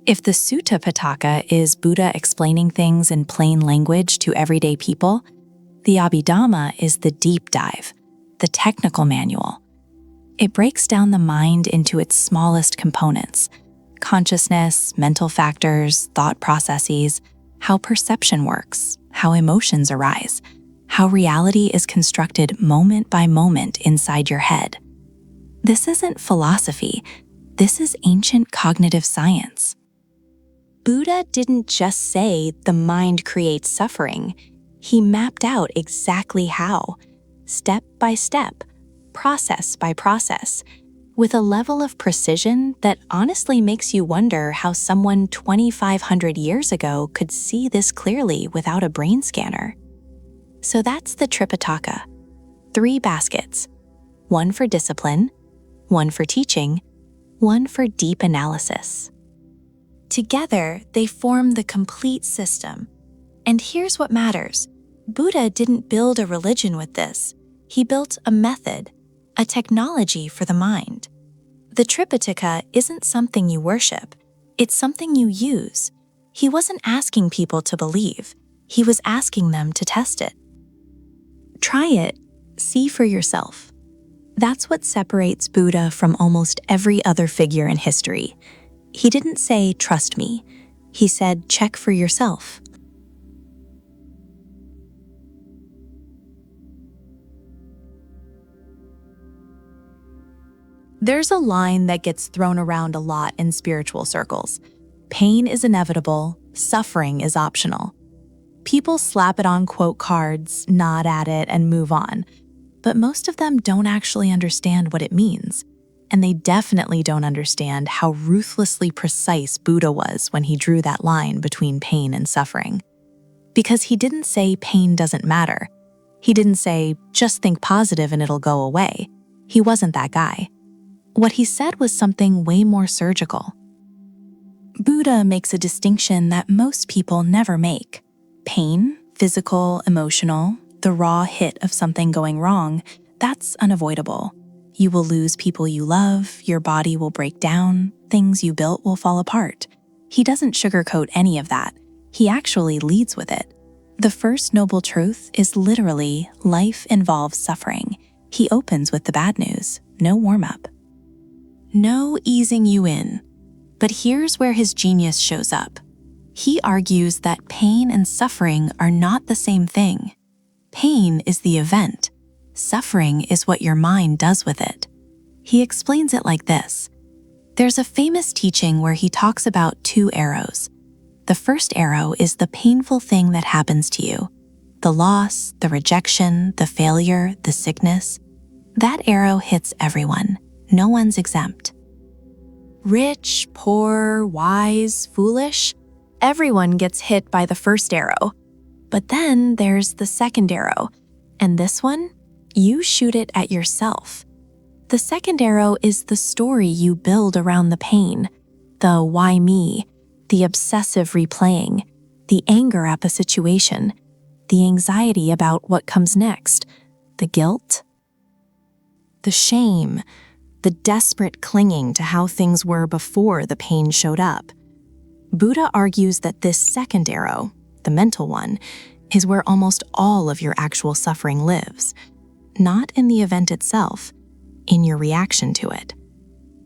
If the Sutta Pitaka is Buddha explaining things in plain language to everyday people, the Abhidhamma is the deep dive, the technical manual. It breaks down the mind into its smallest components: consciousness, mental factors, thought processes, how perception works, how emotions arise, how reality is constructed moment by moment inside your head. This isn't philosophy, this is ancient cognitive science. Buddha didn't just say the mind creates suffering. He mapped out exactly how, step by step, process by process, with a level of precision that honestly makes you wonder how someone 2,500 years ago could see this clearly without a brain scanner. So that's the Tripitaka. 3 baskets. 1 for discipline, 1 for teaching, 1 for deep analysis. Together, they form the complete system. And here's what matters. Buddha didn't build a religion with this. He built a method, a technology for the mind. The Tripitaka isn't something you worship. It's something you use. He wasn't asking people to believe. He was asking them to test it. Try it. See for yourself. That's what separates Buddha from almost every other figure in history. He didn't say, "Trust me." He said, "Check for yourself." There's a line that gets thrown around a lot in spiritual circles. Pain is inevitable, suffering is optional. People slap it on quote cards, nod at it, and move on. But most of them don't actually understand what it means. And they definitely don't understand how ruthlessly precise Buddha was when he drew that line between pain and suffering. Because he didn't say pain doesn't matter. He didn't say, just think positive and it'll go away. He wasn't that guy. What he said was something way more surgical. Buddha makes a distinction that most people never make. Pain, physical, emotional, the raw hit of something going wrong, that's unavoidable. You will lose people you love, your body will break down, things you built will fall apart. He doesn't sugarcoat any of that. He actually leads with it. The first noble truth is literally life involves suffering. He opens with the bad news, no warm-up. No easing you in. But here's where his genius shows up. He argues that pain and suffering are not the same thing. Pain is the event. Suffering is what your mind does with it. He explains it like this. There's a famous teaching where he talks about 2 arrows. The first arrow is the painful thing that happens to you. The loss, the rejection, the failure, the sickness. That arrow hits everyone. No one's exempt. Rich, poor, wise, foolish, everyone gets hit by the first arrow. But then there's the second arrow, and this one, you shoot it at yourself. The second arrow is the story you build around the pain, the why me, the obsessive replaying, the anger at the situation, the anxiety about what comes next, the guilt, the shame, the desperate clinging to how things were before the pain showed up. Buddha argues that this second arrow, the mental one, is where almost all of your actual suffering lives, not in the event itself, in your reaction to it.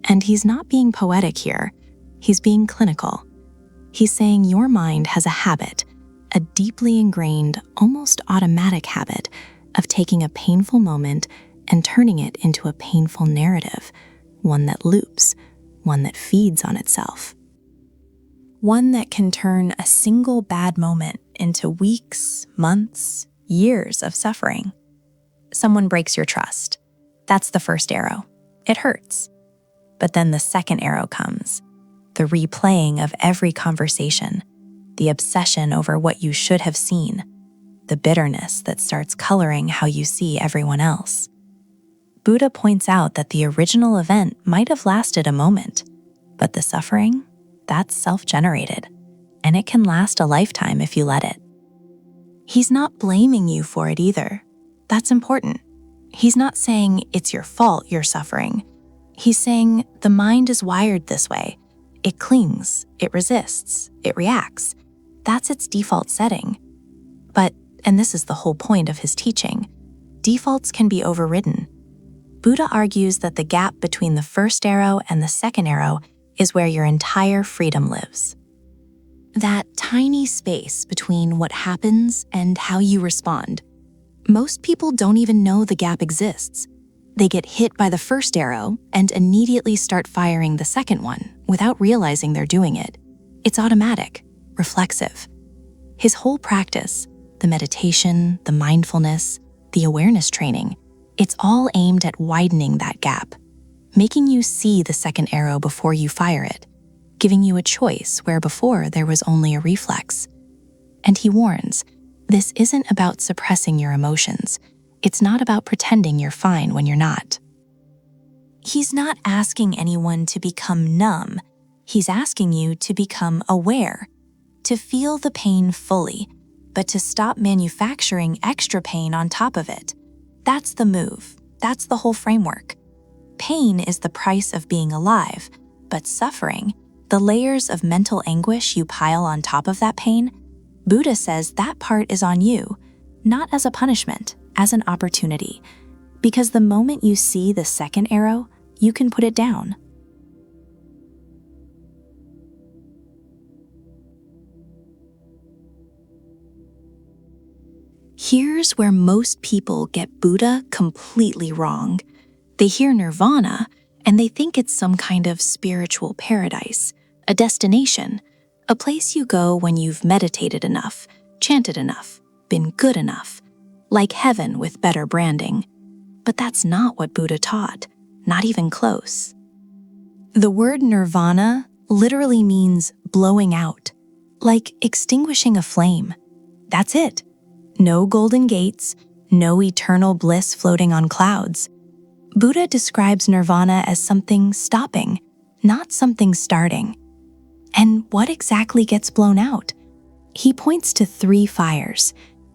And he's not being poetic here, he's being clinical. He's saying your mind has a habit, a deeply ingrained, almost automatic habit of taking a painful moment and turning it into a painful narrative, one that loops, one that feeds on itself. One that can turn a single bad moment into weeks, months, years of suffering. Someone breaks your trust. That's the first arrow. It hurts. But then the second arrow comes, the replaying of every conversation, the obsession over what you should have seen, the bitterness that starts coloring how you see everyone else. Buddha points out that the original event might have lasted a moment, but the suffering, that's self-generated, and it can last a lifetime if you let it. He's not blaming you for it either. That's important. He's not saying it's your fault you're suffering. He's saying the mind is wired this way. It clings, it resists, it reacts. That's its default setting. But, and this is the whole point of his teaching, defaults can be overridden. Buddha argues that the gap between the first arrow and the second arrow is where your entire freedom lives. That tiny space between what happens and how you respond. Most people don't even know the gap exists. They get hit by the first arrow and immediately start firing the second one without realizing they're doing it. It's automatic, reflexive. His whole practice, the meditation, the mindfulness, the awareness training, it's all aimed at widening that gap, making you see the second arrow before you fire it, giving you a choice where before there was only a reflex. And he warns, This isn't about suppressing your emotions. It's not about pretending you're fine when you're not. He's not asking anyone to become numb. He's asking you to become aware, to feel the pain fully, but to stop manufacturing extra pain on top of it. That's the move. That's the whole framework. Pain is the price of being alive, but suffering, the layers of mental anguish you pile on top of that pain, Buddha says that part is on you, not as a punishment, as an opportunity. Because the moment you see the second arrow, you can put it down. Here's where most people get Buddha completely wrong. They hear Nirvana, and they think it's some kind of spiritual paradise, a destination, a place you go when you've meditated enough, chanted enough, been good enough, like heaven with better branding. But that's not what Buddha taught, not even close. The word nirvana literally means blowing out, like extinguishing a flame. That's it. No golden gates, no eternal bliss floating on clouds. Buddha describes nirvana as something stopping, not something starting. And what exactly gets blown out? He points to 3 fires: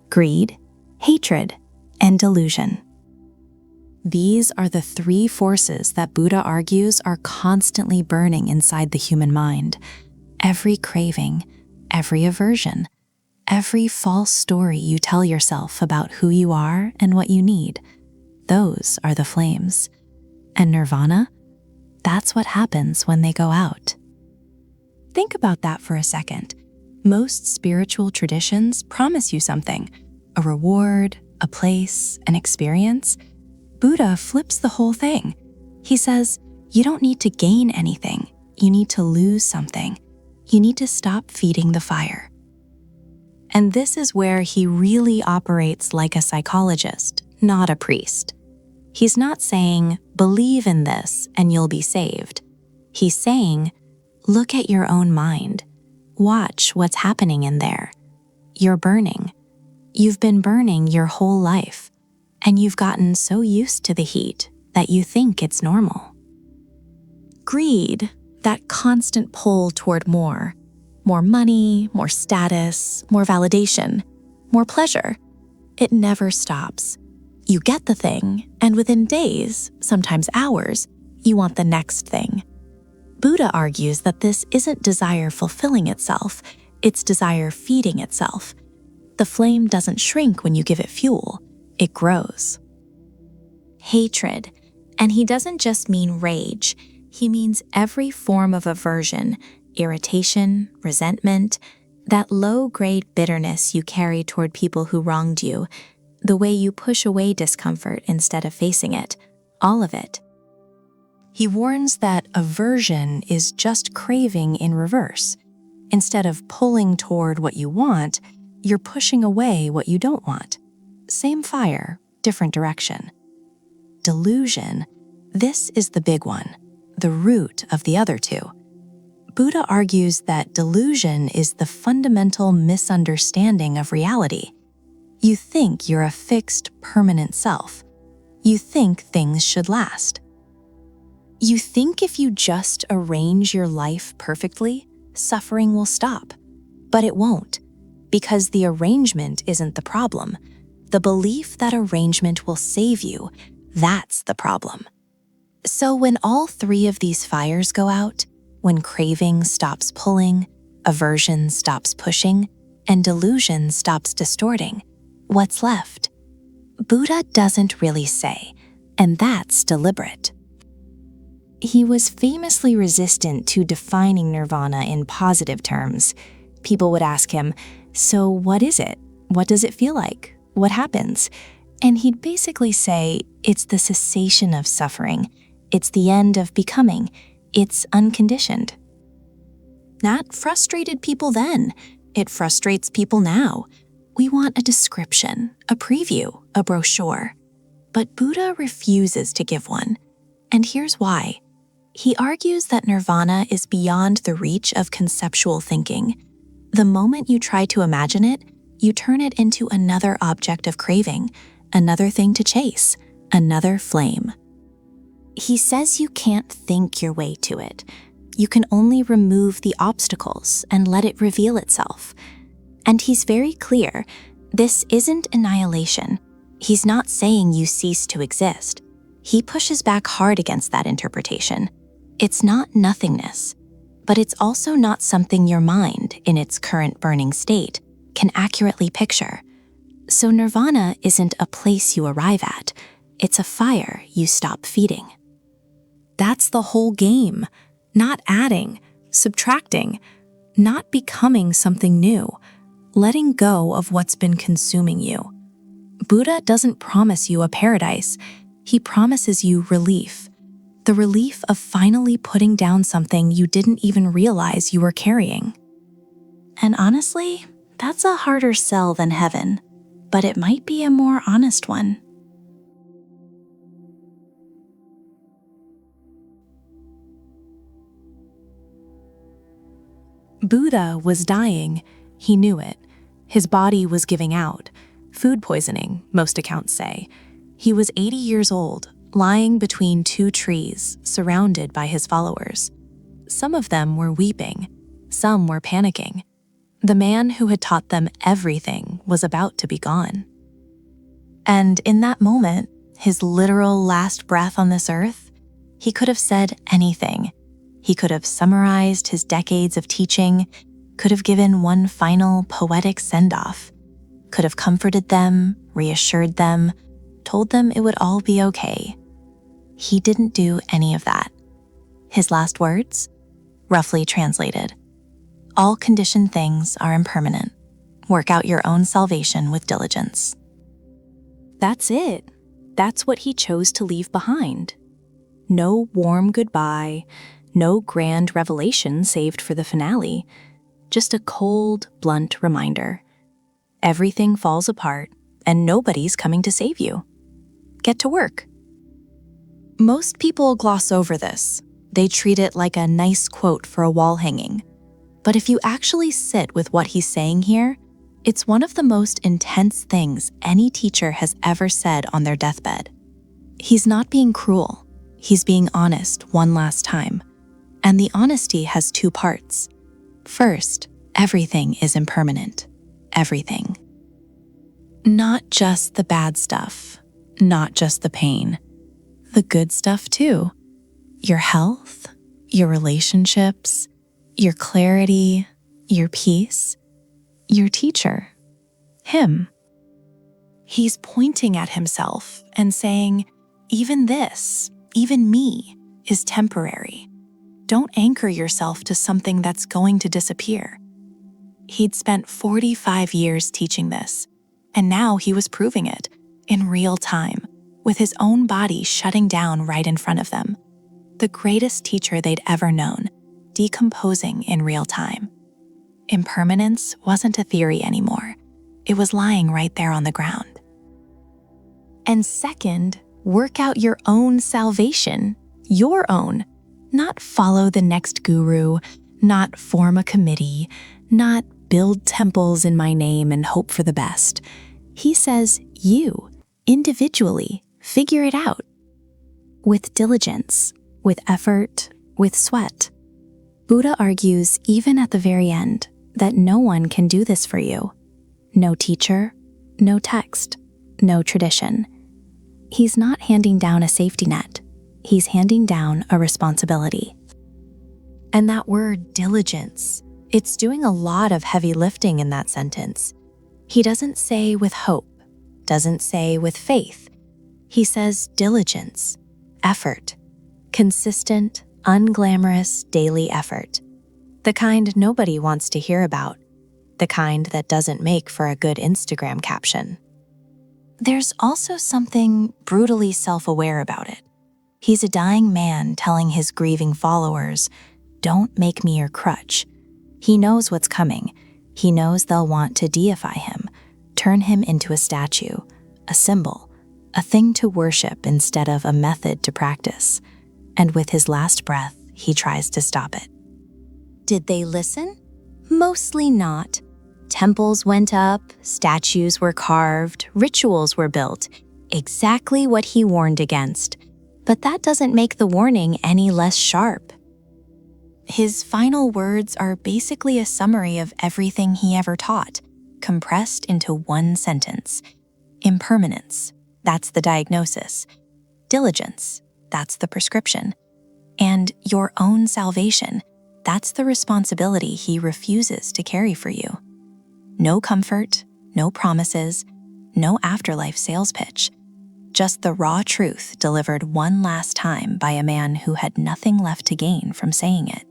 greed, hatred, and delusion. These are the 3 forces that Buddha argues are constantly burning inside the human mind. Every craving, every aversion, every false story you tell yourself about who you are and what you need, those are the flames. And nirvana, that's what happens when they go out. Think about that for a second. Most spiritual traditions promise you something, a reward, a place, an experience. Buddha flips the whole thing. He says, you don't need to gain anything. You need to lose something. You need to stop feeding the fire. And this is where he really operates like a psychologist, not a priest. He's not saying, believe in this and you'll be saved. He's saying, look at your own mind. Watch what's happening in there. You're burning. You've been burning your whole life, and you've gotten so used to the heat that you think it's normal. Greed, that constant pull toward more money, more status, more validation, more pleasure. It never stops. You get the thing, and within days, sometimes hours, you want the next thing. Buddha argues that this isn't desire fulfilling itself, it's desire feeding itself. The flame doesn't shrink when you give it fuel, it grows. Hatred, and he doesn't just mean rage, he means every form of aversion, irritation, resentment, that low-grade bitterness you carry toward people who wronged you, the way you push away discomfort instead of facing it, all of it. He warns that aversion is just craving in reverse. Instead of pulling toward what you want, you're pushing away what you don't want. Same fire, different direction. Delusion, this is the big one, the root of the other 2. Buddha argues that delusion is the fundamental misunderstanding of reality. You think you're a fixed, permanent self. You think things should last. You think if you just arrange your life perfectly, suffering will stop. But it won't, because the arrangement isn't the problem. The belief that arrangement will save you, that's the problem. So when all 3 of these fires go out, when craving stops pulling, aversion stops pushing, and delusion stops distorting, what's left? Buddha doesn't really say, and that's deliberate. He was famously resistant to defining nirvana in positive terms. People would ask him, so what is it? What does it feel like? What happens? And he'd basically say, it's the cessation of suffering. It's the end of becoming. It's unconditioned. That frustrated people then. It frustrates people now. We want a description, a preview, a brochure. But Buddha refuses to give one. And here's why. He argues that nirvana is beyond the reach of conceptual thinking. The moment you try to imagine it, you turn it into another object of craving, another thing to chase, another flame. He says you can't think your way to it. You can only remove the obstacles and let it reveal itself. And he's very clear, this isn't annihilation. He's not saying you cease to exist. He pushes back hard against that interpretation. It's not nothingness, but it's also not something your mind, in its current burning state, can accurately picture. So nirvana isn't a place you arrive at. It's a fire you stop feeding. That's the whole game. Not adding, subtracting, not becoming something new, letting go of what's been consuming you. Buddha doesn't promise you a paradise. He promises you relief. The relief of finally putting down something you didn't even realize you were carrying. And honestly, that's a harder sell than heaven, but it might be a more honest one. Buddha was dying. He knew it. His body was giving out. Food poisoning, most accounts say. He was 80 years old, lying between two trees, surrounded by his followers. Some of them were weeping. Some were panicking. The man who had taught them everything was about to be gone. And in that moment, his literal last breath on this earth, he could have said anything. He could have summarized his decades of teaching, could have given one final poetic send-off, could have comforted them, reassured them, told them it would all be okay. He didn't do any of that. His last words, roughly translated, all conditioned things are impermanent. Work out your own salvation with diligence. That's it. That's what he chose to leave behind. No warm goodbye, no grand revelation saved for the finale, just a cold, blunt reminder. Everything falls apart and nobody's coming to save you. Get to work. Most people gloss over this. They treat it like a nice quote for a wall hanging. But if you actually sit with what he's saying here, it's one of the most intense things any teacher has ever said on their deathbed. He's not being cruel. He's being honest one last time. And the honesty has two parts. First, everything is impermanent. Everything. Not just the bad stuff, not just the pain. The good stuff too. Your health, your relationships, your clarity, your peace, your teacher, him. He's pointing at himself and saying, even this, even me, is temporary. Don't anchor yourself to something that's going to disappear. He'd spent 45 years teaching this, and now he was proving it in real time, with his own body shutting down right in front of them. The greatest teacher they'd ever known, decomposing in real time. Impermanence wasn't a theory anymore. It was lying right there on the ground. And second, work out your own salvation, your own. Not follow the next guru, not form a committee, not build temples in my name and hope for the best. He says you, individually, figure it out. With diligence, with effort, with sweat. Buddha argues even at the very end that no one can do this for you. No teacher, no text, no tradition. He's not handing down a safety net. He's handing down a responsibility. And that word diligence, it's doing a lot of heavy lifting in that sentence. He doesn't say with hope, doesn't say with faith. He says diligence, effort, consistent, unglamorous daily effort. The kind nobody wants to hear about, the kind that doesn't make for a good Instagram caption. There's also something brutally self-aware about it. He's a dying man telling his grieving followers, don't make me your crutch. He knows what's coming. He knows they'll want to deify him, turn him into a statue, a symbol, a thing to worship instead of a method to practice. And with his last breath, he tries to stop it. Did they listen? Mostly not. Temples went up, statues were carved, rituals were built, exactly what he warned against. But that doesn't make the warning any less sharp. His final words are basically a summary of everything he ever taught, compressed into one sentence. Impermanence, that's the diagnosis. Diligence, that's the prescription. And your own salvation, that's the responsibility he refuses to carry for you. No comfort, no promises, no afterlife sales pitch. Just the raw truth delivered one last time by a man who had nothing left to gain from saying it.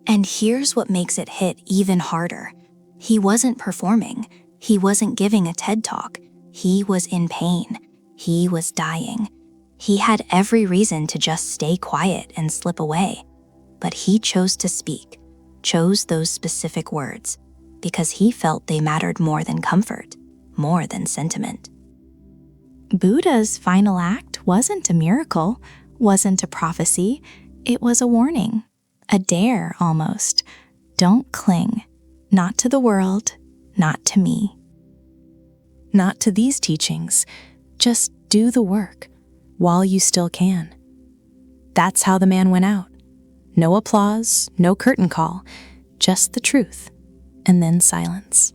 And here's what makes it hit even harder. He wasn't performing. He wasn't giving a TED Talk. He was in pain. He was dying. He had every reason to just stay quiet and slip away. But he chose to speak, chose those specific words, because he felt they mattered more than comfort, more than sentiment. Buddha's final act wasn't a miracle, wasn't a prophecy. It was a warning, a dare almost. Don't cling, not to the world, not to me. Not to these teachings, just do the work while you still can. That's how the man went out. No applause, no curtain call, just the truth, and then silence.